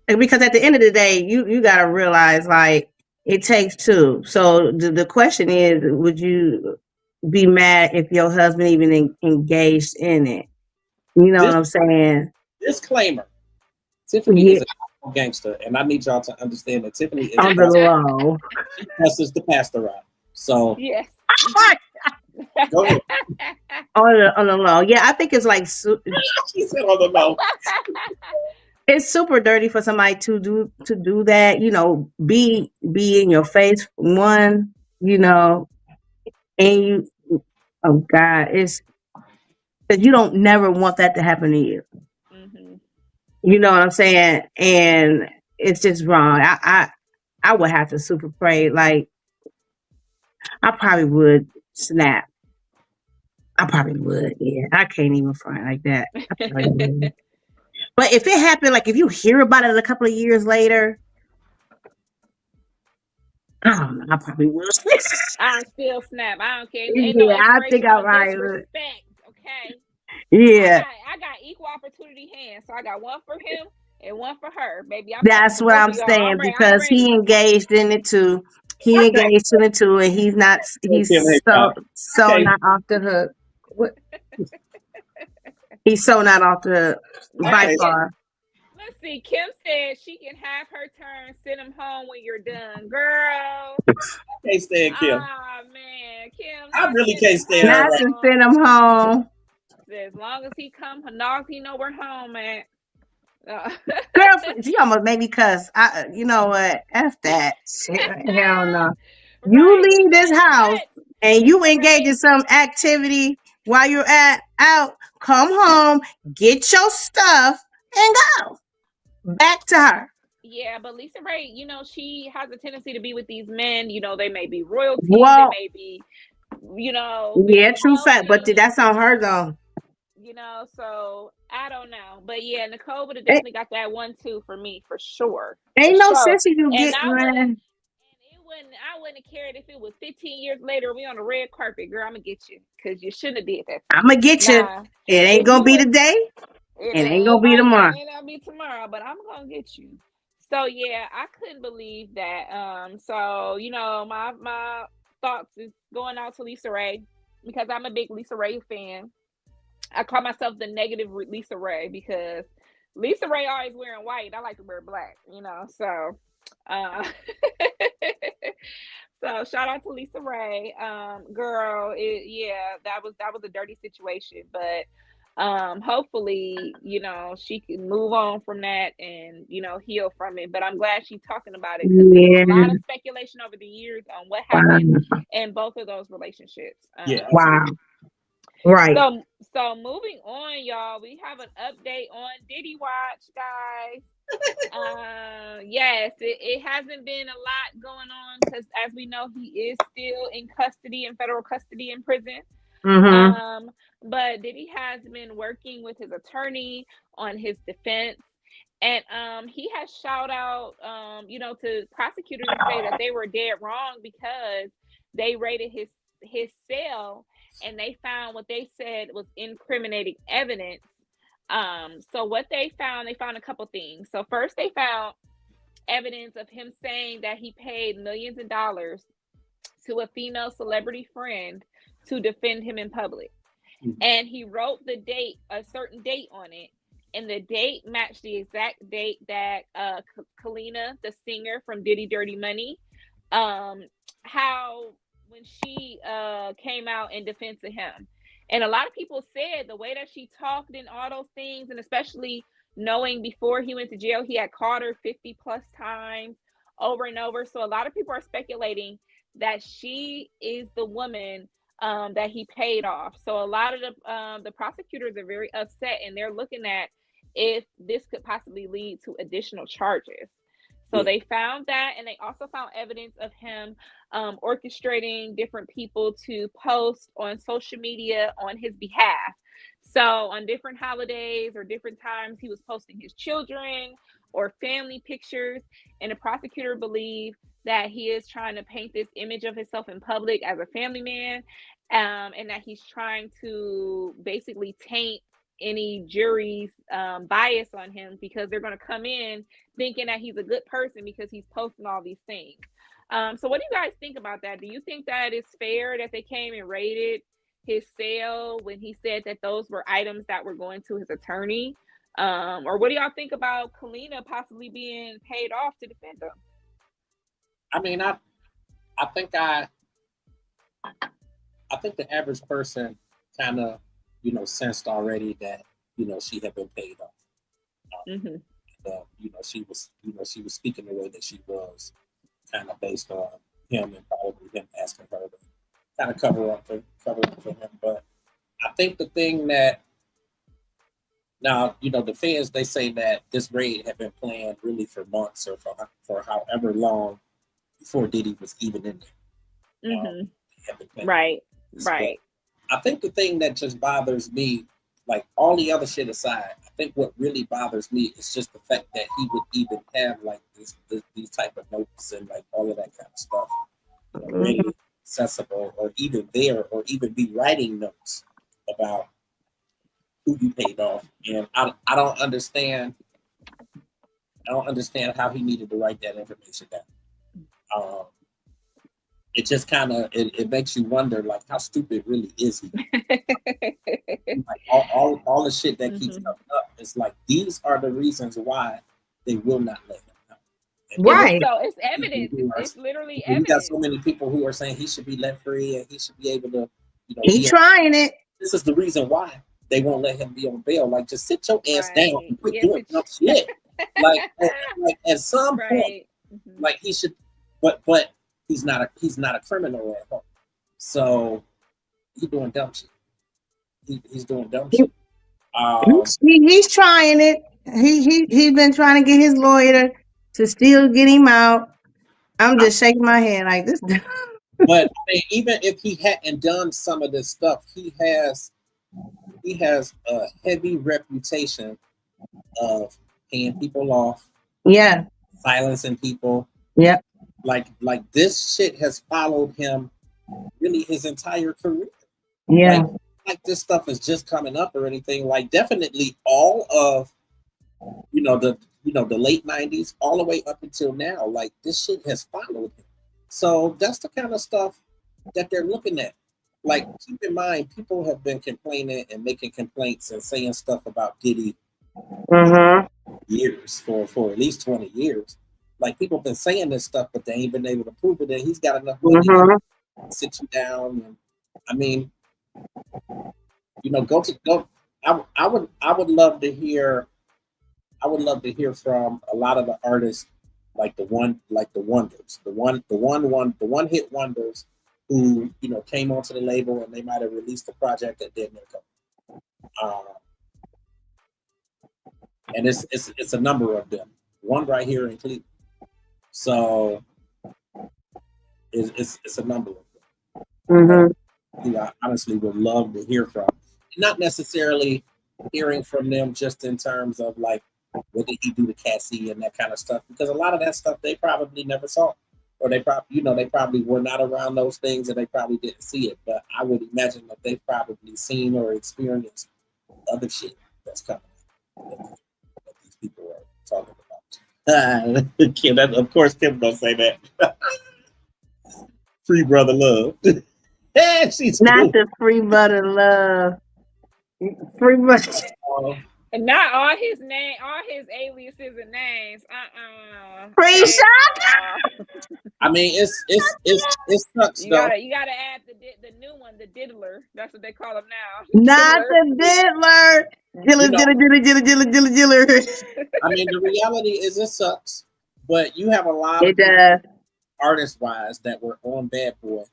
because at the end of the day, you gotta realize like it takes two. So the question is, would you be mad if your husband even engaged in it? You know what I'm saying? Disclaimer: Tiffany is a gangster, and I need y'all to understand that Tiffany is on the low. She messes the pastor out. So yes. Go ahead. On the low. Yeah, I think it's like she said on the low. It's super dirty for somebody to do that, be in your face one, and you, oh God, it's because you don't never want that to happen to you. You know what I'm saying? And it's just wrong. I would have to super pray. Like, I probably would snap. I probably would. Yeah, I can't even front like that. But if it happened, like if you hear about it a couple of years later, I don't know. I probably would. I still snap. I don't care. Yeah, I think I'm right. Disrespect, okay? Yeah. I got equal opportunity hands, so I got one for him and one for her, baby. That's what I'm saying because he engaged in it too. He engaged in it too, and he's so not off the hook. What? He's so not off the hook by far. Let's see. Kim said she can have her turn. Send him home when you're done, girl. I can't stand Kim. Oh man, Kim. I really can't stand her. Not to send him home. As long as he come, as long as he know we're home at. Girl, she almost made me cuss. You know what? F that. Hell no. You leave this house and you engage in some activity while you're out. Come home, get your stuff, and go. Back to her. Yeah, but Lisa Ray, she has a tendency to be with these men. They may be royalty, they Well, may be, yeah, very true fact. But wealthy. that's on her though. So I don't know. But yeah, Nicole would have Ain't, definitely got that 1-2 for me, for sure. For ain't no sure. sense if you And get, man. I wouldn't have cared if it was 15 years later, we on the red carpet, girl. I'm gonna get you. Because you shouldn't have did that to I'm me. gonna get you. Nah. It ain't If gonna you be would today. it It ain't ain't gonna be right. It tomorrow. may not be tomorrow, but I'm gonna get you. So yeah, I couldn't believe that. So my thoughts is going out to Lisa Ray, because I'm a big Lisa Ray fan. I call myself the negative Lisa Ray, because Lisa Ray always wearing white. I like to wear black, So, uh, so shout out to Lisa Ray, girl. Yeah, that was a dirty situation, but hopefully she can move on from that and heal from it. But I'm glad she's talking about it, because it was a Yeah. lot of speculation over the years on what happened Wow. in both of those relationships. Yeah, Wow. absolutely. Right. So moving on, y'all, we have an update on Diddy Watch, guys. Yes, it hasn't been a lot going on, because as we know, he is still in federal custody in prison. Mm-hmm. But Diddy has been working with his attorney on his defense. And he has shout out, to prosecutors and say that they were dead wrong, because they raided his cell and they found what they said was incriminating evidence. So what they found a couple things. So first, they found evidence of him saying that he paid millions of dollars to a female celebrity friend to defend him in public. And he wrote a certain date on it. And the date matched the exact date that Kalina, the singer from Diddy Dirty Money, how when she came out in defense of him. And a lot of people said the way that she talked and all those things, and especially knowing before he went to jail, he had called her 50 plus times over and over. So a lot of people are speculating that she is the woman that he paid off. So a lot of the prosecutors are very upset, and they're looking at if this could possibly lead to additional charges. So they found that, and they also found evidence of him orchestrating different people to post on social media on his behalf. So on different holidays or different times, he was posting his children or family pictures, and the prosecutor believed that he is trying to paint this image of himself in public as a family man, and that he's trying to basically taint any jury's bias on him, because they're going to come in thinking that he's a good person because he's posting all these things. So what do you guys think about that? Do you think that it's fair that they came and raided his cell when he said that those were items that were going to his attorney? Or what do y'all think about Kalina possibly being paid off to defend him? I mean, I think I think the average person kind of, sensed already that, she had been paid off. Mm-hmm. She was speaking the way that she was, kind of based on him and probably him asking her to kind of cover up for him. But I think the thing that now, the fans, they say that this raid had been planned really for months or for however long before Diddy was even in there. Mm-hmm. Right. I think the thing that just bothers me, like all the other shit aside, I think what really bothers me is just the fact that he would even have like these type of notes and like all of that kind of stuff, really accessible, or even there, or even be writing notes about who you paid off. And I don't understand. I don't understand how he needed to write that information down. It just kind of it makes you wonder, like, how stupid really is he? Like all the shit that keeps coming up, it's like these are the reasons why they will not let him know. Right. So it's evidence. It's literally evidence. We got so many people who are saying he should be let free and he should be able to, He's trying it. This is the reason why they won't let him be on bail. Like, just sit your ass down and quit doing dumb shit. like at some point, like he should, but he's not a criminal at all. So he's doing dumb shit. He's doing dumb shit. He's trying it. He's been trying to get his lawyer to still get him out. I'm just shaking my head like this. But I mean, even if he hadn't done some of this stuff, he has a heavy reputation of paying people off, Yeah. silencing people. Yeah. Like this shit has followed him really his entire career. Yeah. Like this stuff is just coming up or anything. Like definitely all of the late 90s all the way up until now. Like this shit has followed him. So that's the kind of stuff that they're looking at. Like keep in mind, people have been complaining and making complaints and saying stuff about Diddy years for at least 20 years. Like people have been saying this stuff, but they ain't been able to prove it. And he's got enough money to sit you down. And I mean, go. I would love to hear. I would love to hear from a lot of the artists, like the wonders, the one hit wonders, who came onto the label and they might have released a project that didn't come. And it's a number of them. One right here in Cleveland. So it's a number of them. Who I honestly would love to hear from. Not necessarily hearing from them just in terms of like what did he do to Cassie and that kind of stuff, because a lot of that stuff they probably never saw, or they probably were not around those things and they probably didn't see it. But I would imagine that they've probably seen or experienced other shit that's coming that these people are talking about. Kim, of course, Kim gonna say that. Free brother love. Yeah, she's not cool. the free brother love. Free brother. And not all his aliases and names. Free Shaka. I mean, it sucks. You gotta add the new one, the diddler. That's what they call him now. Not the diddler. Diller. I mean, the reality is it sucks, but you have a lot It of artist-wise that were on Bad Boy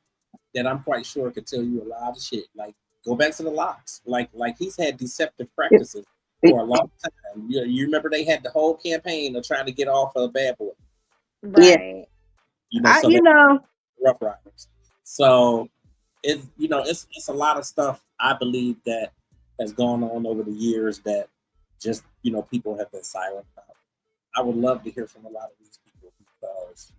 that I'm quite sure could tell you a lot of shit. Like, go back to the Locks. Like he's had deceptive practices for a long time. You remember they had the whole campaign of trying to get off of Bad Boy. Right. Yeah. Rough Riders. So it's a lot of stuff I believe that has gone on over the years that just people have been silent about. I would love to hear from a lot of these people because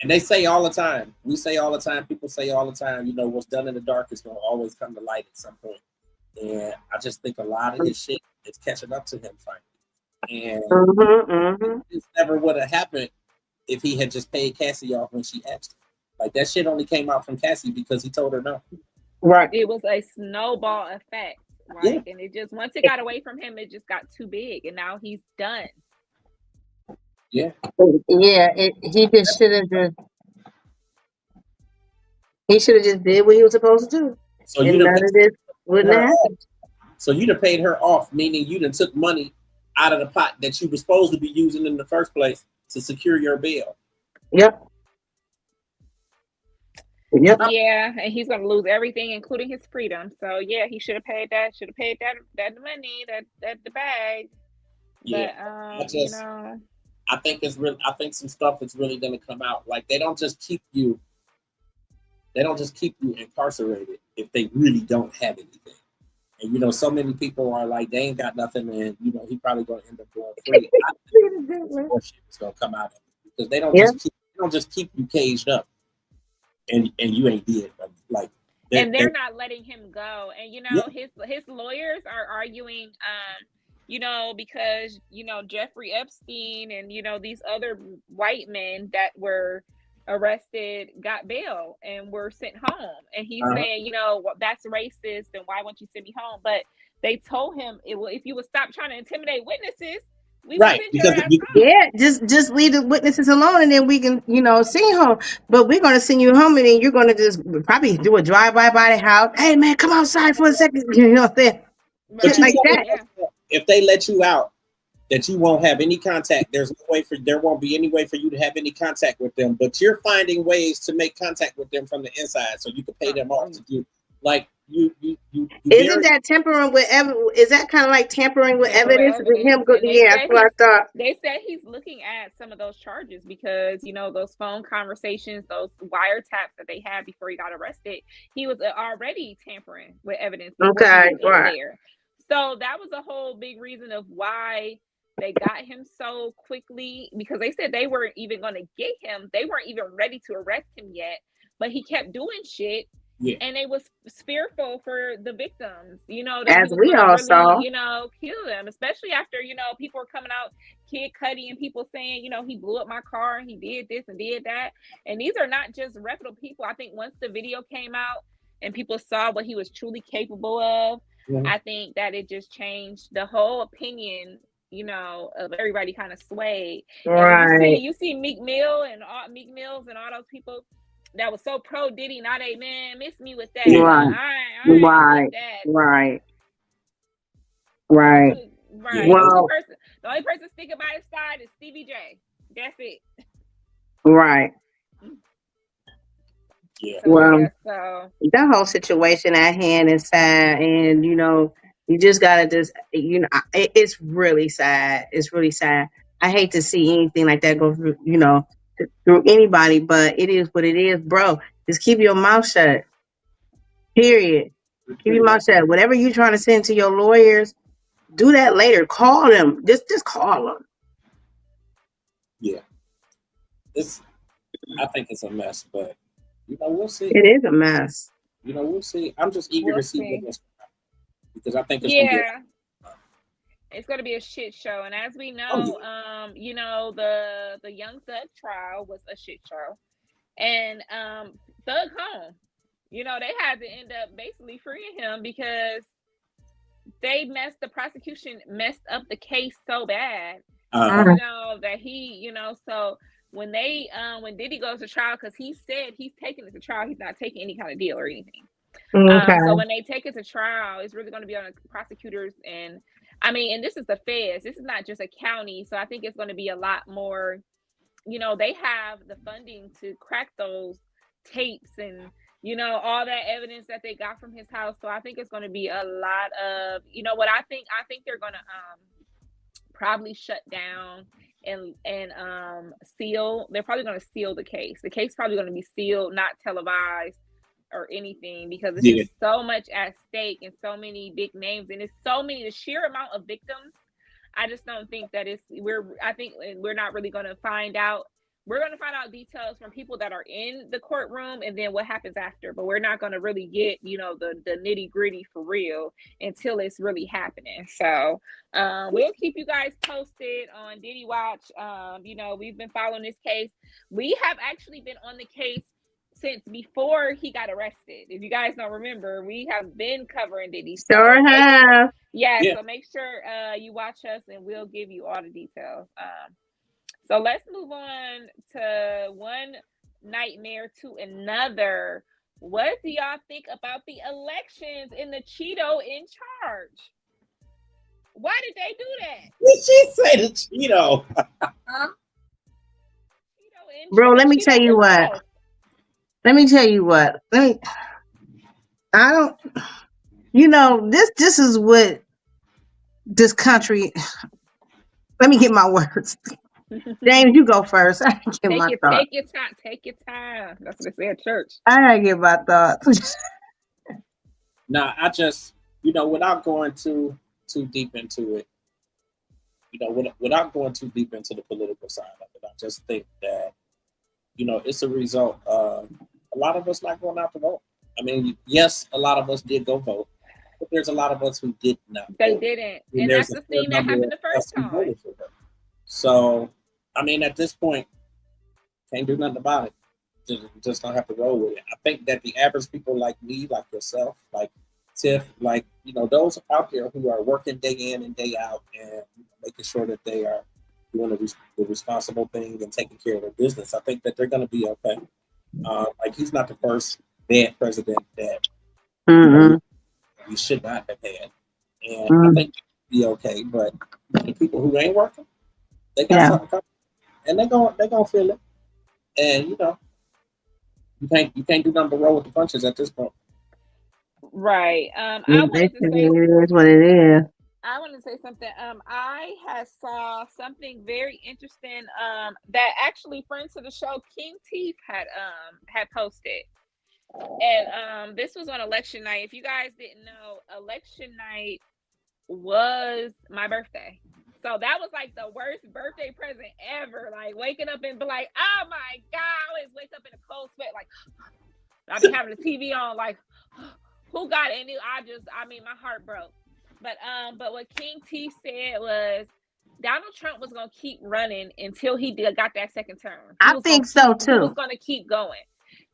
and they say all the time. We say all the time. People say all the time. What's done in the dark is going to always come to light at some point. And I just think a lot of his shit is catching up to him finally. And it never would have happened if he had just paid Cassie off when she asked him. Like that shit only came out from Cassie because he told her no. Right. It was a snowball effect, right? Yeah. And it just once it got away from him, it just got too big, and now he's done. Yeah. Yeah. He just should have just. He should have just did what he was supposed to do. So and none of this wouldn't have happened. So you'd have paid her off, meaning you done took money out of the pot that you were supposed to be using in the first place to secure your bail. Yep. Yeah, and he's gonna lose everything, including his freedom. So yeah, he should have paid that. Should have paid that money, that the bag. Yeah. But, I think it's really. I think some stuff is really gonna come out. Like they don't just keep you incarcerated if they really don't have anything. And so many people are like, they ain't got nothing, and he probably gonna end up going free. I think more shit is gonna come out of it because they don't just keep you caged up, and you ain't dead. Like, they're not letting him go. And his lawyers are arguing, because Jeffrey Epstein and these other white men that were arrested got bail and were sent home, and he's saying that's racist and why won't you send me home? But they told him if you would stop trying to intimidate witnesses, we would send your ass home. Just leave the witnesses alone and then we can send you home. But we're going to send you home and then you're going to just probably do a drive-by by the house. Hey man, come outside for a second. Like that. Yeah. If they let you out, that you won't have any contact. There won't be any way for you to have any contact with them, but you're finding ways to make contact with them from the inside so you can pay them off to do. Like, Isn't that tampering with evidence? Is that kind of like tampering with evidence? With him, yeah, that's what I thought. They said he's looking at some of those charges because, you know, those phone conversations, those wiretaps that they had before he got arrested, he was already tampering with evidence before he was in there. So that was a whole big reason of why they got him so quickly, because they said they weren't even going to get him. They weren't even ready to arrest him yet, but he kept doing shit. Yeah. And they was fearful for the victims, you know, that as we all really, saw, you know, kill them, especially after, you know, people were coming out, Kid Cudi and people saying, you know, he blew up my car and he did this and did that. And these are not just reputable people. I think once the video came out and people saw what he was truly capable of, I think that it just changed the whole opinion, you know, of everybody kind of swayed. Right. And you see Meek Mills and all those people that was so pro Diddy, now they, man, miss me with that. Right. I ain't with that. Right. Well, the only person sticking by his side is Stevie J. That's it. Right. Yeah. So that whole situation at hand is sad, and you know, you just gotta you know, it's really sad. It's really sad. I hate to see anything like that go through, you know, through anybody, but it is what it is, bro. Just keep your mouth shut. Period. Keep your mouth shut. Whatever you're trying to send to your lawyers, do that later. Call them. Just call them. Yeah. I think it's a mess, but you know, we'll see. It is a mess. You know, we'll see. I'm just eager to see what this, because I think it's it's going to be a shit show. And as we know, you know, the Young Thug trial was a shit show, and Thug home. You know, they had to end up basically freeing him because the prosecution messed up the case so bad, you know, that he, you know, so when Diddy goes to trial, because he said he's taking it to trial, he's not taking any kind of deal or anything. So when they take it to trial, it's really going to be on the prosecutors, and I mean, and this is the feds. This is not just a county, so I think it's going to be a lot more. You know, they have the funding to crack those tapes and, you know, all that evidence that they got from his house. So I think it's going to be a lot of, you know, what I think they're going to probably shut down and seal. They're probably going to seal the case. The case probably going to be sealed, not televised or anything, because it's just so much at stake and so many big names, and it's so many, the sheer amount of victims. I just don't think that I think we're not really going to find out. We're going to find out details from people that are in the courtroom and then what happens after, but we're not going to really get, you know, the nitty gritty for real until it's really happening. So we'll keep you guys posted on Diddy Watch. You know, we've been following this case. We have actually been on the case since before he got arrested. If you guys don't remember, we have been covering Diddy. Sure have. So make sure you watch us and we'll give you all the details. So let's move on to one nightmare to another. What do y'all think about the elections and the Cheeto in charge? Why did they do that? Did she say the Cheeto? Bro, let me tell you what. I don't, you know, this is what this country, let me get my words. James, you go first. I get my thoughts. Take your time. That's what they say at church. I gotta get my thoughts. Nah, I just, you know, without going too deep into it, you know, without going too deep into the political side of it, I just think that, you know, it's a result of a lot of us not going out to vote. I mean, yes, a lot of us did go vote, but there's a lot of us who did not. They didn't. And that's the thing that happened the first time. So, I mean, at this point, can't do nothing about it. Just don't have to roll with it. I think that the average people like me, like yourself, like Tiff, like, you know, those out there who are working day in and day out and making sure that they are doing the responsible thing and taking care of their business, I think that they're going to be okay. Like, he's not the first bad president that we should not have had. And I think he'll be okay. But the people who ain't working, they got something coming. And they're gonna feel it. And, you know, you can't do nothing but roll with the punches at this point. Right. I wanted to Basically, say it is what it is. I want to say something. I had saw something very interesting. That actually friends of the show King Teeth had posted, and this was on election night. If you guys didn't know, election night was my birthday. So that was like the worst birthday present ever. Like waking up and be like, oh my God, I always wake up in a cold sweat. Like I'll be having the TV on, like, who got it? And I mean, my heart broke. But what King T said was Donald Trump was gonna keep running until he got that second term. I think so He was too. gonna keep going.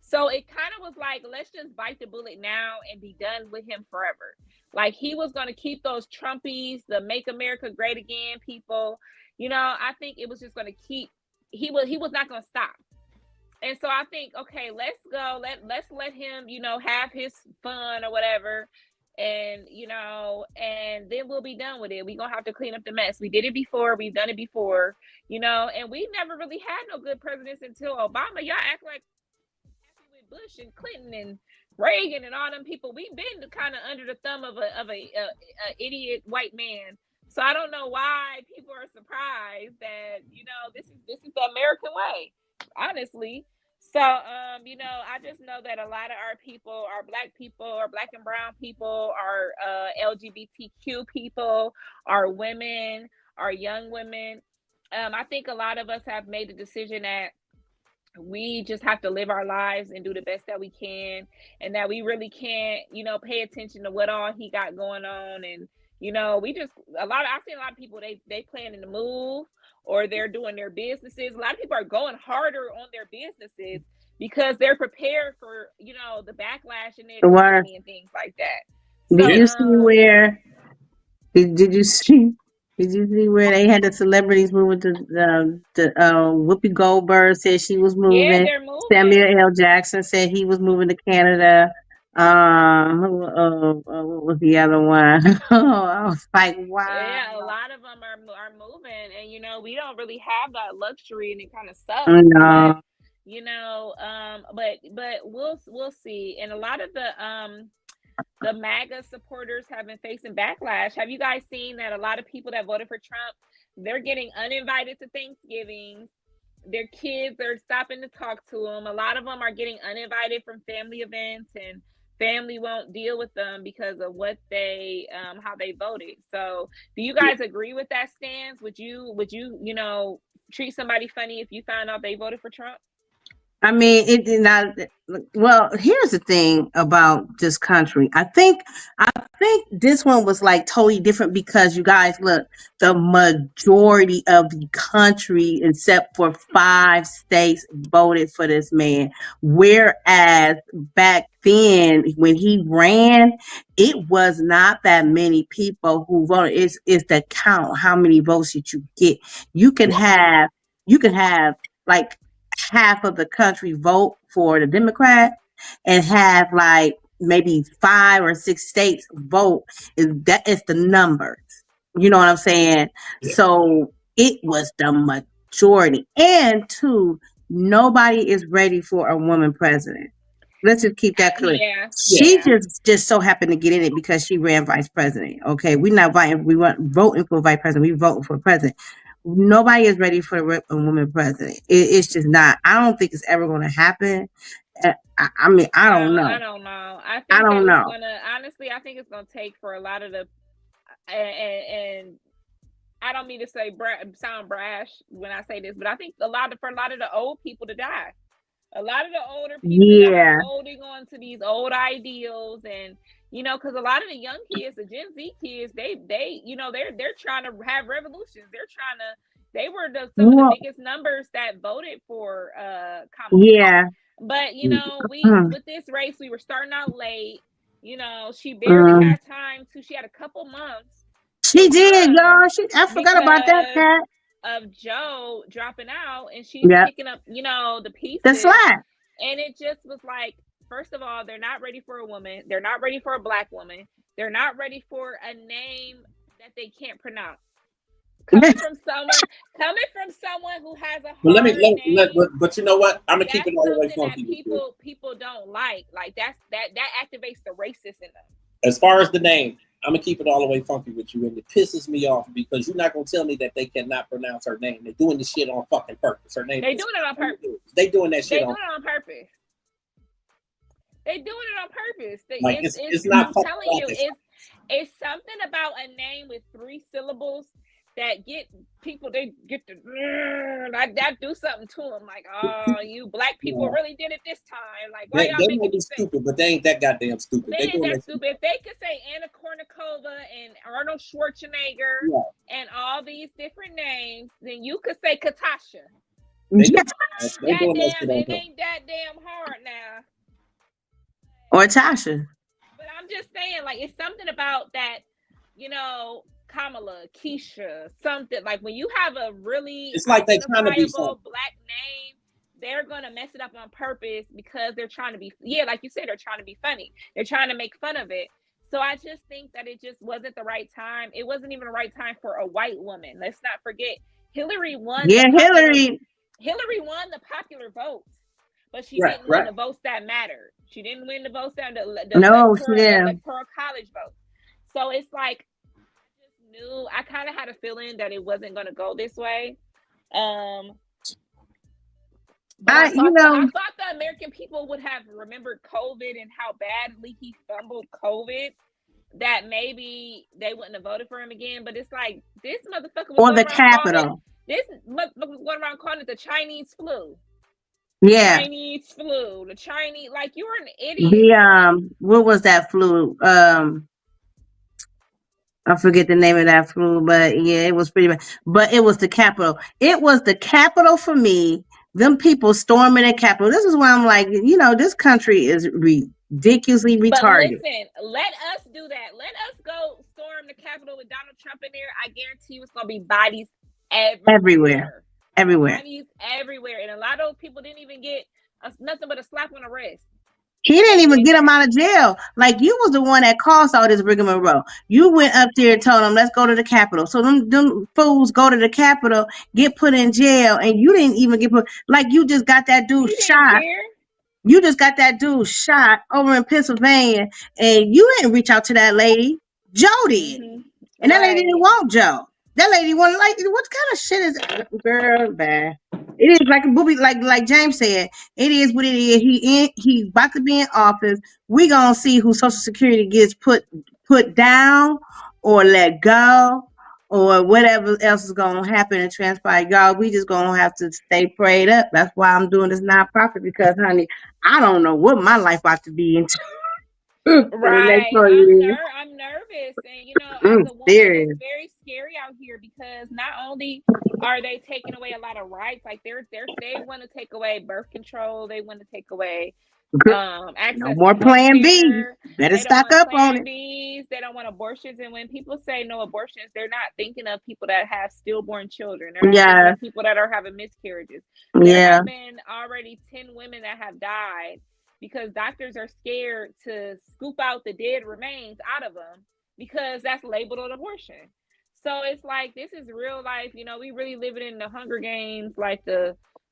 So it kind of was like, let's just bite the bullet now and be done with him forever. Like he was gonna keep those Trumpies, the Make America Great Again people. You know, I think it was just gonna keep. He was not gonna stop. And so I think, okay, let's go. Let's let him, have his fun or whatever. And, and then we'll be done with it. We're gonna have to clean up the mess. We did it before, we've done it before, and we never really had no good presidents until Obama. Y'all act like happy with Bush and Clinton and Reagan and all them people. We've been kind of under the thumb of a idiot white man. So I don't know why people are surprised that, this is the American way, honestly. So, I just know that a lot of our people are black people, or black and brown people, are LGBTQ people, are women, are young women. I think a lot of us have made the decision that we just have to live our lives and do the best that we can, and that we really can't, pay attention to what all he got going on. And, we just, I've seen a lot of people, they planning to move, or they're doing their businesses. A lot of people are going harder on their businesses because they're prepared for, the backlash in the The word. economy and things like that. Did So, you see where? Did you see? Did you see where they had the celebrities moving to Whoopi Goldberg said she was yeah, moving. they're Samuel moving. L. Jackson said he was moving to Canada. What was the other one? I was like, wow. Yeah, a lot of them are moving, and we don't really have that luxury, and it kind of sucks. But No. but we'll see. And a lot of the MAGA supporters have been facing backlash. Have you guys seen that a lot of people that voted for Trump, they're getting uninvited to Thanksgiving? Their kids are stopping to talk to them. A lot of them are getting uninvited from family events, and family won't deal with them because of what they how they voted. So do you guys agree with that stance? Would you treat somebody funny if you found out they voted for Trump? I mean, it did not. Well, here's the thing about this country. I think this one was like totally different because you guys look, the majority of the country, except for 5 states, voted for this man. Whereas back then, when he ran, it was not that many people who voted. It's the count. How many votes did you get? You can have. You can have like half of the country vote for the Democrat and have like maybe 5 or 6 states vote. That is the numbers. You know what I'm saying? Yeah. So it was the majority. And two, nobody is ready for a woman president. Let's just keep that clear. Yeah, She yeah. just so happened to get in it because she ran vice president. Okay, we're not voting. We weren't voting for vice president. We voting for president. Nobody is ready for a woman president. It's just not. I don't think it's ever going to happen. I mean, I don't I know. don't know. I I think that don't it's know. gonna honestly. I think it's gonna take for a lot of the and I don't mean to sound brash when I say this, but I think for a lot of the old people to die. A lot of the older people that are Yeah. holding on to these old ideals, and because a lot of the young kids, the Gen Z kids, they're trying to have revolutions. They were some of the Well, biggest numbers that voted for Kamala. yeah. But we Mm, with this race, we were starting out late. She barely mm. had time to. She had a couple months to She did, y'all. run I forgot about that because cat. of Joe dropping out, and she's Yep. picking up, the The pieces. slack. And it just was like, first of all, they're not ready for a woman. They're not ready for a black woman. They're not ready for a name that they can't pronounce. Coming from someone who has a hard name. But you know what? I'm gonna keep it all the way That's something funky. that people don't like. Like that activates the racist in them. As far as the name, I'm gonna keep it all the way funky with you, and it pisses me off because you're not gonna tell me that they cannot pronounce her name. They're doing this shit on fucking purpose. Her name. They doing it on purpose. They doing that shit. They doing it on purpose. They doing it on purpose. Like it's not. I'm telling you, it's something about a name with 3 syllables that get people. They get the that do something to them. Like, oh, you black people really did it this time. Like, why y'all they might be stupid, but they ain't that goddamn stupid. They ain't that stupid. If they could say Anna Kournikova and Arnold Schwarzenegger and all these different names, then you could say Katasha. It ain't that damn hard now. Or Tasha. But I'm just saying, like, it's something about that, Kamala, Keisha, something like when you have a really it's like they trying to be black name, they're gonna mess it up on purpose because they're trying to be like you said, they're trying to be funny. They're trying to make fun of it. So I just think that it just wasn't the right time. It wasn't even the right time for a white woman. Let's not forget Hillary won. Yeah, Hillary won the popular vote. But she didn't win the votes that mattered. She didn't win the votes that the electoral college votes. So it's like I kind of had a feeling that it wasn't going to go this way. I thought the American people would have remembered COVID and how badly he fumbled COVID, that maybe they wouldn't have voted for him again. But it's like this motherfucker was or the Capitol. This motherfucker was going around calling it the Chinese flu. Yeah. Chinese flu. The Chinese, like, you were an idiot. What was that flu? I forget the name of that flu, but yeah, it was pretty bad. But it was the Capitol. It was the Capitol for me. Them people storming the Capitol. This is why I'm like, this country is ridiculously retarded. But listen, let us do that. Let us go storm the Capitol with Donald Trump in there. I guarantee you it's going to be bodies everywhere. Bodies everywhere. And a lot of those people didn't even get nothing but a slap on the wrist. He didn't even get him out of jail. Like, you was the one that caused all this rigmarole. You went up there and told them, let's go to the Capitol. So them fools go to the Capitol, get put in jail, and you didn't even get put. Like, you just got that dude shot. You just got that dude shot over in Pennsylvania, and you didn't reach out to that lady. Joe did. Mm-hmm. And that lady didn't want Joe. That lady wanted, like, what kind of shit is girl, bad? It is like a booby, like James said. It is what it is. He about to be in office. We gonna see who Social Security gets put down or let go or whatever else is gonna happen and transpire. Y'all, we just gonna have to stay prayed up. That's why I'm doing this nonprofit, because, honey, I don't know what my life about to be into. Right. I'm nervous. And, as a woman, it's very scary out here because not only are they taking away a lot of rights, like they want to take away birth control. They want to take away access no more Plan B. Better stock up on it. They don't want abortions. And when people say no abortions, they're not thinking of people that have stillborn children. They're not thinking of people that are having miscarriages. There have been already 10 women that have died because doctors are scared to scoop out the dead remains out of them because that's labeled an abortion. So it's like, this is real life. We really living in the Hunger Games, like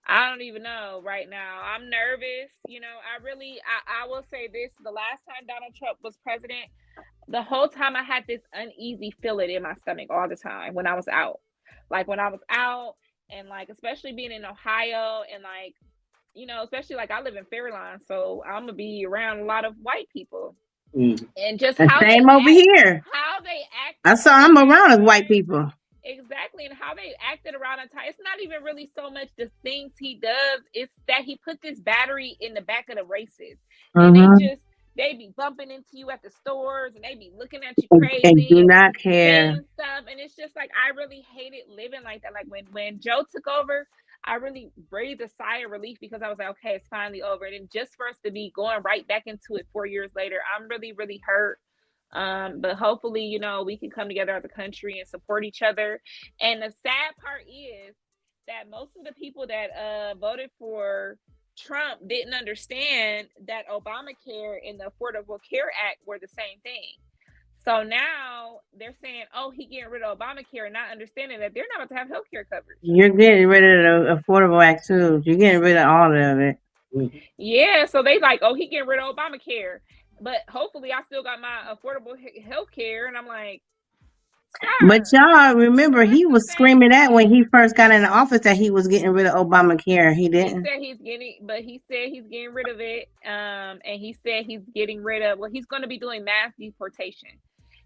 I don't even know right now. I'm nervous. I will say this. The last time Donald Trump was president, the whole time I had this uneasy feeling in my stomach all the time when I was out. Like when I was out and like, especially being in Ohio and like, especially like I live in Fairlawn, so I'm gonna be around a lot of white people, and just how same over here. How they act. I saw I'm around as white people. Exactly, and how they acted around the time. It's not even really so much the things he does; it's that he put this battery in the back of the races, and they be bumping into you at the stores, and they be looking at you crazy, and do not care and stuff. And it's just like I really hated living like that. Like when Joe took over, I really breathed a sigh of relief because I was like, okay, it's finally over. And just for us to be going right back into it 4 years later, I'm really, really hurt. But hopefully, we can come together as a country and support each other. And the sad part is that most of the people that voted for Trump didn't understand that Obamacare and the Affordable Care Act were the same thing. So now they're saying, oh, he getting rid of Obamacare, not understanding that they're not about to have health care coverage. You're getting rid of the Affordable Act too. You're getting rid of all of it. Yeah, so they like, oh, he getting rid of Obamacare, but hopefully I still got my affordable health care. And I'm like, but y'all remember, so he was screaming that when he first got in the office that he was getting rid of Obamacare. He didn't. He said he's getting rid of it. And he said he's getting rid of, well, he's going to be doing mass deportation.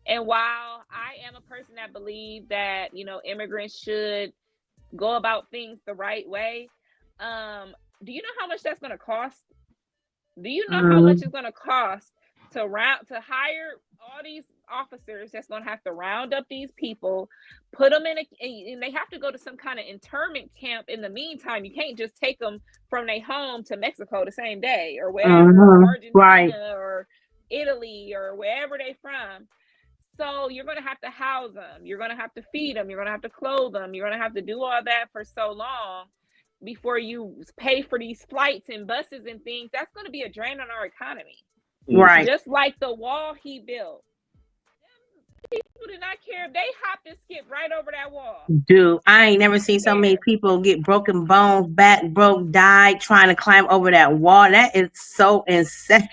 And while I am a person that believes that, you know, immigrants should go about things the right way, do you know how much that's going to cost? Do you know how much it's going to cost to hire all these officers that's going to have to round up these people, put them in and they have to go to some kind of internment camp in the meantime. You can't just take them from their home to Mexico the same day or wherever, Argentina or Italy or wherever they from. So you're going to have to house them. You're going to have to feed them. You're going to have to clothe them. You're going to have to do all that for so long before you pay for these flights and buses and things. That's going to be a drain on our economy. Right. Just like the wall he built. People did not care if they hopped and skipped right over that wall. Dude, I ain't never seen so many people get broken bones, back broke, died trying to climb over that wall. That is so insane.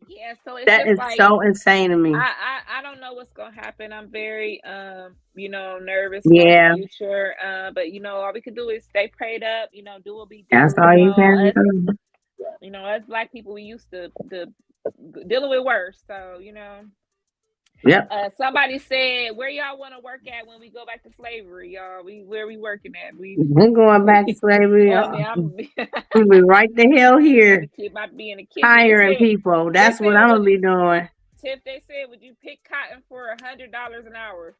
Yeah, so it's that just is like, so insane to me. I don't know what's gonna happen. I'm very you know, nervous for the future. But you know, all we can do is stay prayed up, you know, do what we do. That's all you can do. You know, as Black people, we used to dealing with worse. So, you know. Yep. Somebody said, where y'all want to work at when we go back to slavery, y'all? Where we working at? We're going back to slavery. We'll be right the hell here. Be in the kitchen. Hiring people. That's what I'm gonna be doing. Tiff, they said, would you pick cotton for $100 an hour?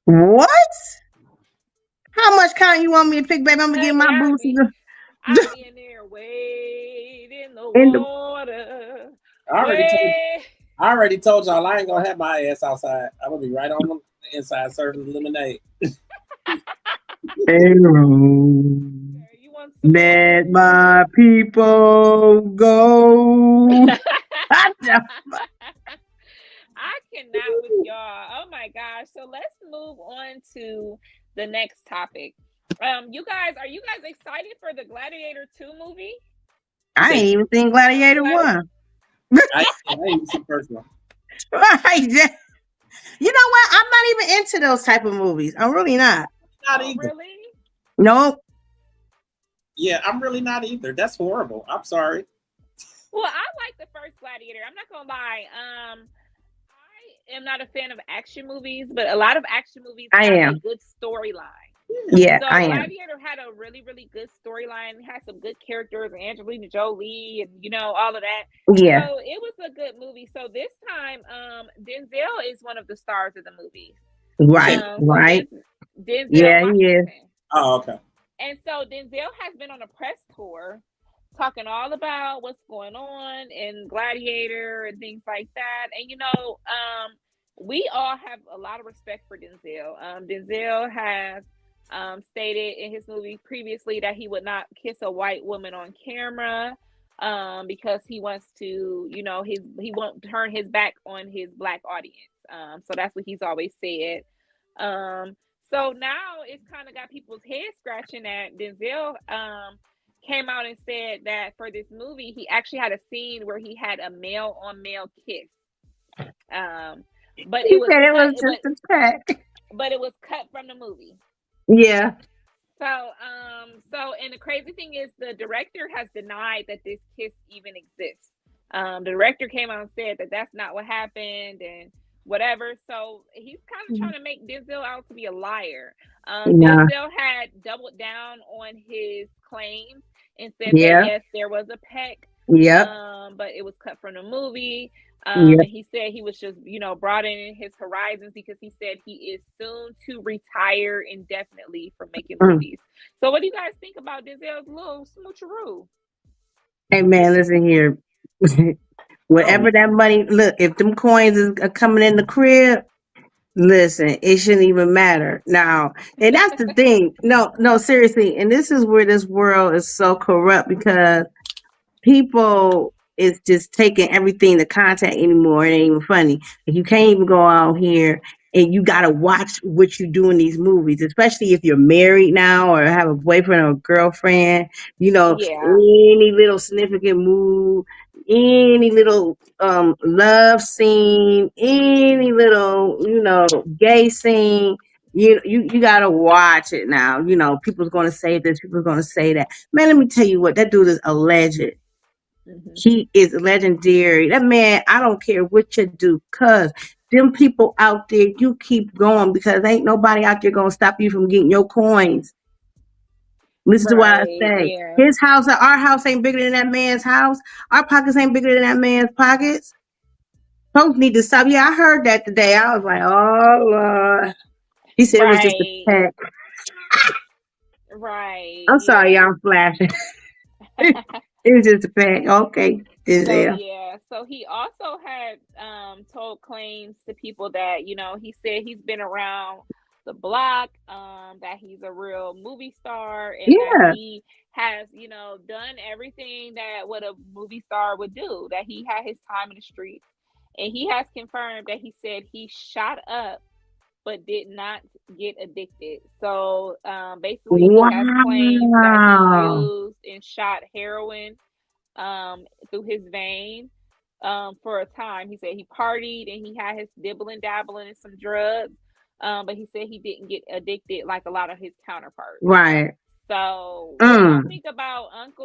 What? How much cotton you want me to pick, baby? I'm gonna get my boots. I'll be in there wading the water. I already told y'all I ain't gonna have my ass outside. I'm gonna be right on the inside serving lemonade. Let my people go. I cannot with y'all. Oh my gosh. So let's move on to the next topic. You guys, are you guys excited for the Gladiator 2 movie? I ain't even seen Gladiator 1. I ain't seen the first one. Right. You know what? I'm not even into those type of movies. I'm really not. Not either. Really? Nope. Yeah, I'm really not either. That's horrible. I'm sorry. Well, I like the first Gladiator. I'm not gonna lie. I am not a fan of action movies, but a lot of action movies have a good storyline. Yeah, so Gladiator had a really, really good storyline. It had some good characters, Angelina Jolie, and you know all of that. Yeah. So it was a good movie. So this time, Denzel is one of the stars of the movie. Right. Right. Denzel. Yeah, he is. Oh, okay. And so Denzel has been on a press tour talking all about what's going on in Gladiator and things like that. And, you know, we all have a lot of respect for Denzel. Denzel has stated in his movie previously that he would not kiss a white woman on camera because he wants to, you know, he won't turn his back on his Black audience. So that's what he's always said. So now it's kind of got people's heads scratching that Denzel came out and said that for this movie, he actually had a scene where he had a male on male kiss. But it was just a track. But it was cut from the movie. Yeah. So and the crazy thing is the director has denied that this kiss even exists. The director came out and said that that's not what happened and whatever. So he's kind of trying to make Denzel out to be a liar. Denzel had doubled down on his claims and said that yes, there was a peck. Yeah. But it was cut from the movie. And he said he was just, you know, broadening his horizons because he said he is soon to retire indefinitely from making movies. So what do you guys think about Denzel's little smoocheroo? Hey man, listen here. Whatever that money, look, if them coins are coming in the crib, listen, it shouldn't even matter now. And that's the thing. No, seriously. And this is where this world is so corrupt because people is just taking everything to contact anymore. It ain't even funny. You can't even go out here and you gotta watch what you do in these movies, especially if you're married now or have a boyfriend or a girlfriend. Yeah. Any little significant move, any little love scene, any little gay scene. You gotta watch it now. People's gonna say this, people's gonna say that. Man, let me tell you what, that dude is a legend. Mm-hmm. He is legendary. That man, I don't care what you do, cuz them people out there, you keep going because ain't nobody out there gonna stop you from getting your coins. Listen to what I Right. say. Yeah. His house, our house ain't bigger than that man's house. Our pockets ain't bigger than that man's pockets. Folks need to stop. Yeah, I heard that today. I was like, oh Lord. He said it was just a Right. pet. Right. I'm sorry, Yeah. y'all, I'm flashing. It was just a pet. Okay, So Denzel. yeah, so he also had told claims to people that, he said he's been around the block, that he's a real movie star and that Yeah. he has, done everything that what a movie star would do, that he had his time in the streets. And he has confirmed that he said he shot up but did not get addicted. So basically he has claims that he Wow. used and shot heroin through his vein for a time. He said he partied and he had his dibbling dabbling in some drugs, but he said he didn't get addicted like a lot of his counterparts. Right. So, what y'all Mm. think about Unc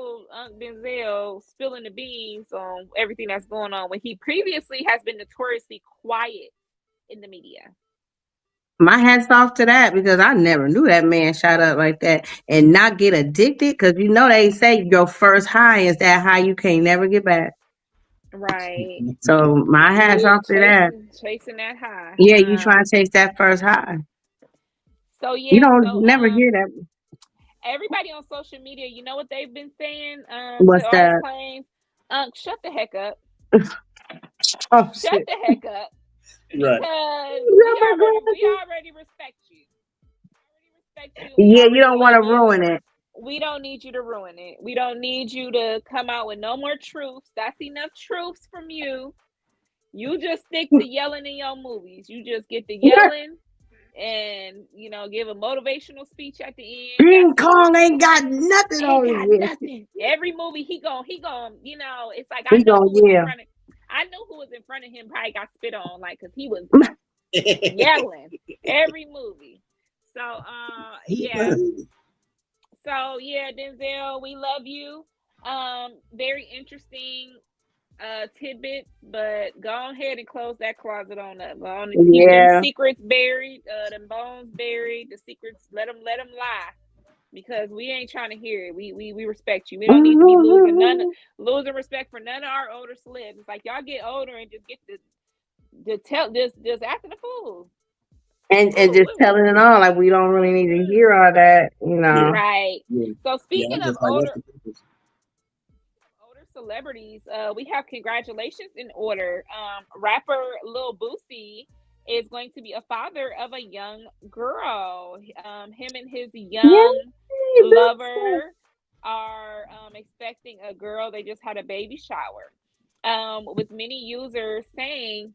Denzel spilling the beans on everything that's going on when he previously has been notoriously quiet in the media? My hat's off to that because I never knew that man shot up like that and not get addicted because they say your first high is that high you can't never get back. Right. So my hat's Yeah, off to that. chasing that high. Yeah, you trying to chase that first high. So You yeah, don't so never hear that. everybody on social media, you know what they've been saying to What's all his that? claims? Shut the heck up. Oh Shut shit. the heck up. Right. Because Yeah, my we glasses. already respect you. We Yeah, you already don't want love to you. ruin it. We don't need you to ruin it. We don't need you to come out with no more truths. That's enough truths from you. You just stick to yelling in your movies. You just get to yelling and give a motivational speech at the end. King That's it. Kong ain't got nothing Ain't on got his head. nothing. Every movie he gon' it's like I He know gonna who was in yeah. front of him probably got spit on, like, because he was yelling every movie. So yeah. So yeah, Denzel, we love you. Very interesting tidbits, but go ahead and close that closet on up. Go on and keep them Yeah. secrets buried, them bones buried, the secrets, let them lie. Because we ain't trying to hear it. We respect you. We don't need to be losing respect for none of our older celebs. It's like y'all get older and just get to tell just acting a fool. And just telling it all, like we don't really need to hear all that. Right. Yeah. So speaking I'm of just like, what's older the purpose? celebrities, we have congratulations in order. Rapper Lil Boosie is going to be a father of a young girl. Him and his young Yay, lover are expecting a girl. They just had a baby shower. With many users saying,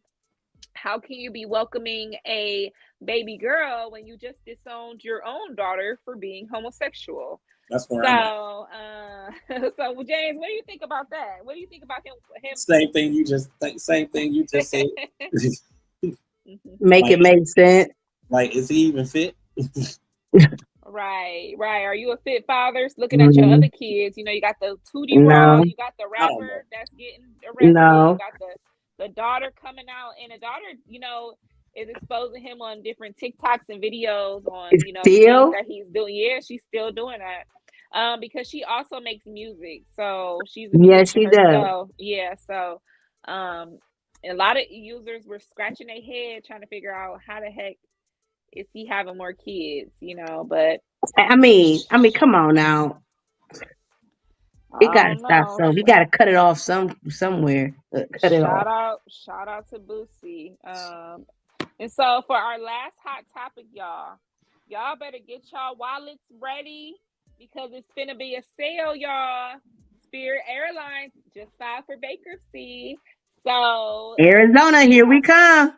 how can you be welcoming a baby girl when you just disowned your own daughter for being homosexual? That's where I'm at. So James, what do you think about that? What do you think about him? Same thing you just said. Make it make sense. Like, is he even fit? Right. Are you a fit father? Looking at your other kids, you got the Tootie No. Raw, you got the rapper that's getting arrested, No. you got the daughter coming out, and the daughter, is exposing him on different TikToks and videos on, the things that he's doing. Yeah, she's still doing that. Because she also makes music. So she's a musician herself. Yeah, so a lot of users were scratching their head trying to figure out how the heck is he having more kids, but I mean, come on now. It gotta stop. So we gotta cut it off somewhere. Cut it off. Shout out to Boosie. And so for our last hot topic, y'all better get y'all wallets ready because it's gonna be a sale, y'all. It's Spirit Airlines just filed for bankruptcy. So Arizona, here we come.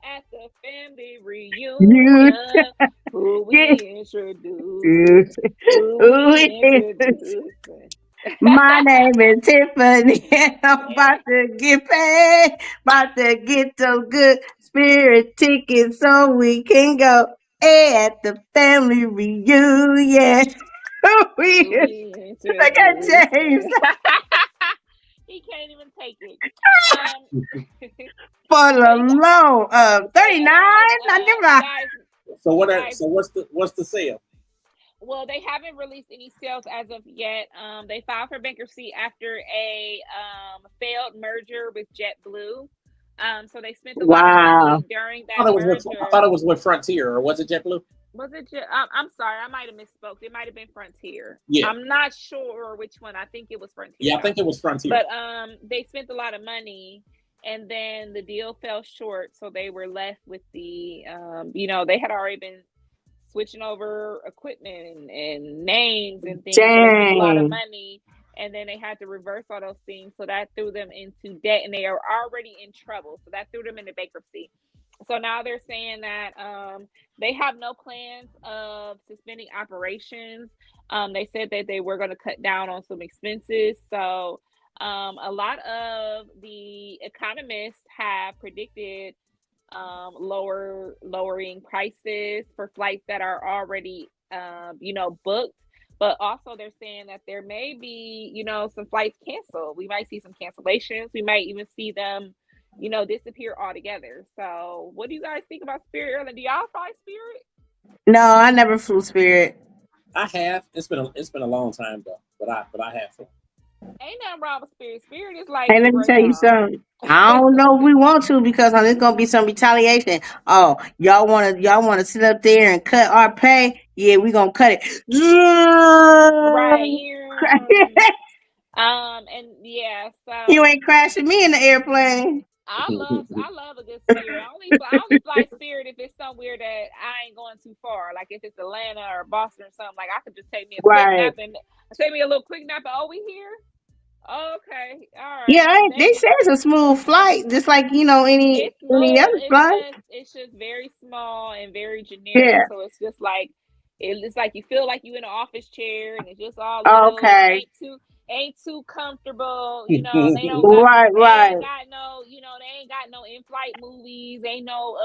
At the family You reunion, who we introducing, who we introducing. My name is Tiffany, and I'm about to get paid. About to get those good spirit tickets so we can go at the family reunion. We, Who we I got James introducing. He can't even take it. for So you the low of 39. guys, So what are guys, so what's the sale? well, they haven't released any sales as of yet. They filed for bankruptcy after a failed merger with JetBlue. So they spent a lot of Wow. money during that merger. I thought it was with Frontier, or was it JetBlue? Was it? I'm sorry, I might have misspoke. It might have been Frontier. Yeah. I'm not sure which one. I think it was Frontier. Yeah, I think it was Frontier. But they spent a lot of money, and then the deal fell short, so they were left with the they had already been switching over equipment and names and things. So they spent a lot of money, and then they had to reverse all those things. So that threw them into debt, and they are already in trouble. So that threw them into bankruptcy. So now they're saying that they have no plans of suspending operations. They said that they were going to cut down on some expenses. So a lot of the economists have predicted lowering prices for flights that are already booked, but also they're saying that there may be some flights canceled. We might see some cancellations. We might even see them disappear altogether. So what do you guys think about Spirit Airlines? Do y'all fly Spirit? No, I never flew Spirit. I have. It's been a long time though, but I have flown. Ain't nothing wrong with Spirit. Spirit is like, Hey, let me tell you something. I don't know if we want to because there's gonna be some retaliation. Oh, y'all wanna sit up there and cut our pay? Yeah, we gonna cut it. Right. And yeah, so you ain't crashing me in the airplane. I love a good Spirit. I only fly Spirit if it's somewhere that I ain't going too far. Like if it's Atlanta or Boston or something. Like I could just take me a quick nap and take me a little quick nap. Oh, we here? Okay, all right. Yeah, they say it's a smooth flight, just like any other flight. It's just very small and very generic. Yeah. So it's just like it's like you feel like you in an office chair, and it's just all little, okay. Ain't too comfortable. They don't got, right. They ain't got no, they ain't got no in-flight movies. Ain't no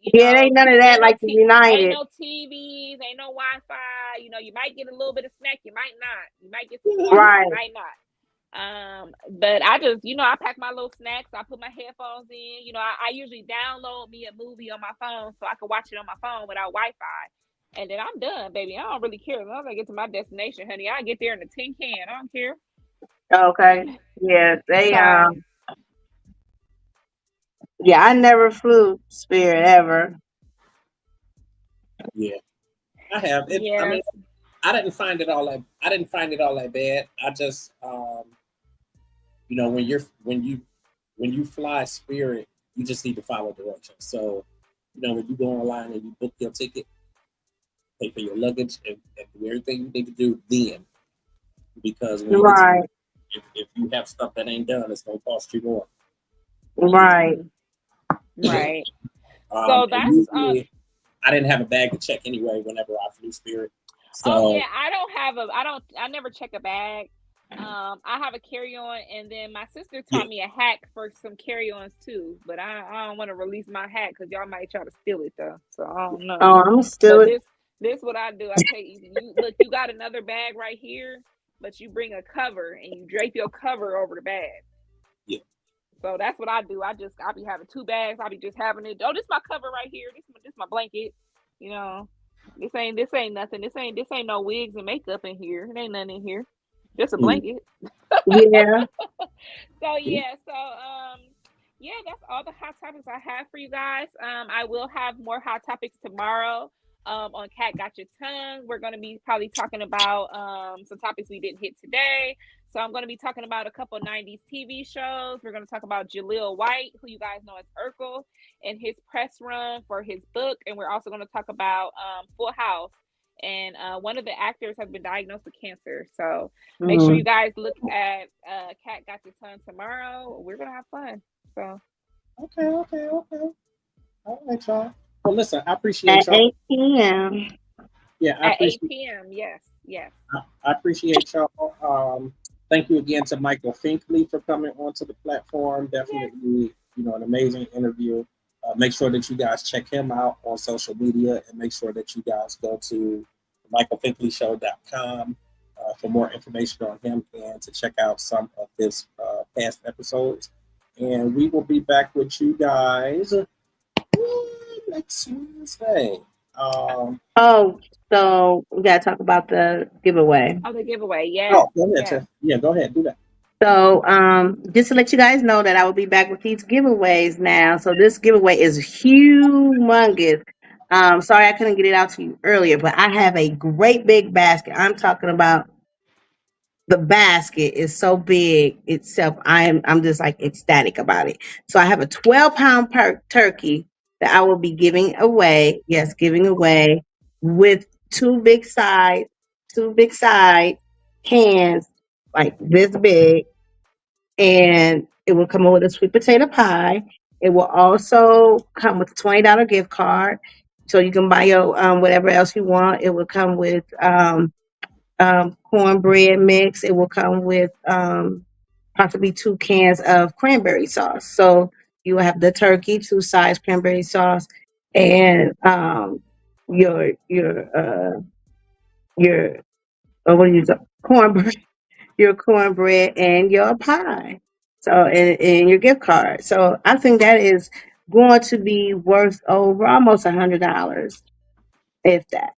yeah, ain't none of that like the United. Ain't no TVs, ain't no Wi-Fi. You might get a little bit of snack, you might not. You might get some water, you might not. But I just, I pack my little snacks. I put my headphones in. I usually download me a movie on my phone so I can watch it on my phone without Wi-Fi. And then I'm done, baby. I don't really care. As long as I get to my destination, honey, I get there in a tin can. I don't care. Okay. Yeah, they yeah, I never flew Spirit ever. Yeah, I have. I mean, I didn't find it all that bad. I just, when you fly Spirit, you just need to follow directions. So, when you go online and you book your ticket, pay for your luggage and do everything you need to do then, because when if you have stuff that ain't done, it's gonna cost you more. Right. Right. So that's I didn't have a bag to check anyway whenever I flew Spirit. So, I never check a bag. I have a carry-on, and then my sister taught me a hack for some carry-ons too, but I don't want to release my hack because y'all might try to steal it though. So I don't know. Oh, I'm still it. This what I do. I take you look, you got another bag right here, but you bring a cover and you drape your cover over the bag. Yeah. So that's what I do. I'll be having two bags. I'll be just having it. Oh, this is my cover right here. This my blanket. This ain't nothing. This ain't no wigs and makeup in here. It ain't nothing in here. Just a blanket. Yeah. Yeah, that's all the hot topics I have for you guys. I will have more hot topics tomorrow. On Cat Got Your Tongue, we're going to be probably talking about some topics we didn't hit today. So I'm going to be talking about a couple 90s TV shows. We're going to talk about Jaleel White, who you guys know as Urkel, and his press run for his book. And we're also going to talk about Full House and one of the actors has been diagnosed with cancer. So make sure you guys look at Cat Got Your Tongue tomorrow. We're gonna have fun. So Okay. All right, y'all. Well, listen, I appreciate At y'all. 8 p.m. Yeah, at 8 p.m. Yes. I appreciate y'all. Thank you again to Michael Finkley for coming onto the platform. Definitely, an amazing interview. Make sure that you guys check him out on social media, and make sure that you guys go to michaelfinkleyshow.com for more information on him and to check out some of his past episodes. And we will be back with you guys next Wednesday. Oh, so we gotta talk about the giveaway. Oh, the giveaway. Yes. Go ahead, Yes. Tiff. Yeah, go ahead, do that. So, just to let you guys know that I will be back with these giveaways now. So this giveaway is humongous. Sorry I couldn't get it out to you earlier, but I have a great big basket. I'm talking about the basket is so big itself. I'm just like ecstatic about it. So I have a 12-pound turkey that I will be giving away. Yes, giving away with two big side cans like this big, and it will come with a sweet potato pie. It will also come with a $20 gift card, so you can buy your whatever else you want. It will come with cornbread mix. It will come with possibly 2 cans of cranberry sauce. So you will have the turkey, 2 sides cranberry sauce, and your what do you say? Cornbread, your cornbread, and your pie. So and your gift card. So I think that is going to be worth over almost $100, if that.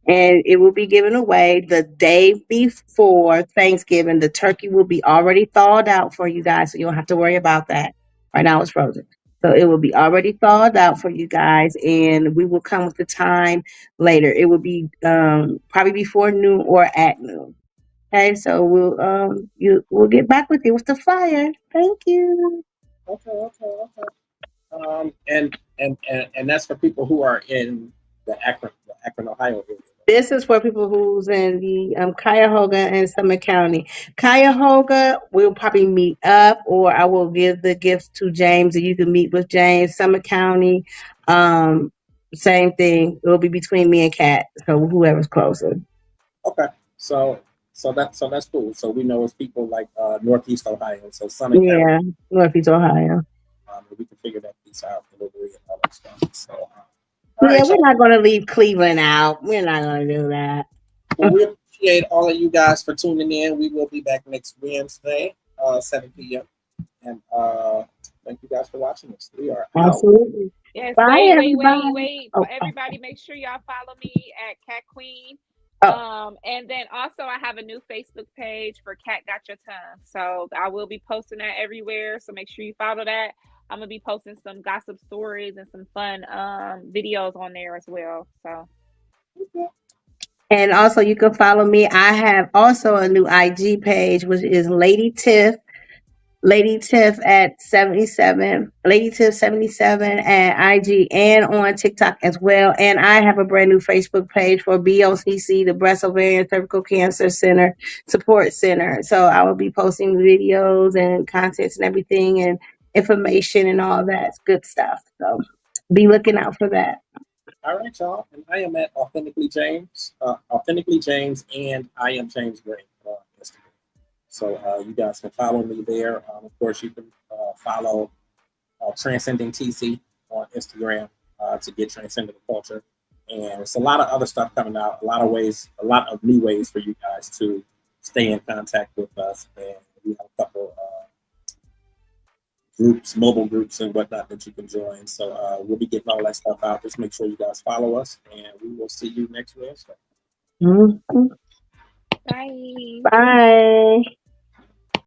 And it will be given away the day before Thanksgiving. The turkey will be already thawed out for you guys, so you don't have to worry about that. Right now it's frozen. So it will be already thawed out for you guys, and we will come with the time later. It will be probably before noon or at noon. Okay, so we'll get back with you with the flyer. Thank you. Okay. And that's for people who are in the Akron, Ohio area. This is for people who's in the Cuyahoga and Summit County. Cuyahoga, we'll probably meet up, or I will give the gifts to James, and you can meet with James. Summit County, um, same thing. It will be between me and Kat, so whoever's closer. Okay, so that's cool. So we know it's people like Northeast Ohio, so Summit County. Yeah, Northeast Ohio. We can figure that piece out, delivery and all that stuff. So, all Yeah, right, we're y'all. not going to leave Cleveland out. We're not going to do that. Well, we appreciate all of you guys for tuning in. We will be back next Wednesday, 7 p.m. And thank you guys for watching us. We are out. Absolutely. Yes. Bye, Wait. everybody. Oh, Everybody, make sure y'all follow me at Cat Queen. And then also I have a new Facebook page for Cat Got Your Tongue. So I will be posting that everywhere. So make sure you follow that. I'm gonna be posting some gossip stories and some fun videos on there as well. So and also you can follow me. I have also a new IG page, which is Lady Tiff at 77, Lady Tiff 77 at IG and on TikTok as well. And I have a brand new Facebook page for BOCC, the Breast Ovarian Cervical Cancer Center Support Center. So I will be posting videos and contents and everything and information and all that good stuff. So be looking out for that. All right, y'all. And I am at Authentically James, and I am James Gray on Instagram. So you guys can follow me there. Of course, you can follow Transcending TC on Instagram to get Transcending Culture. And it's a lot of other stuff coming out, a lot of new ways for you guys to stay in contact with us. And we have a couple groups, mobile groups and whatnot that you can join. So we'll be getting all that stuff out. Just make sure you guys follow us, and we will see you next Wednesday. Mm-hmm. bye. Bye.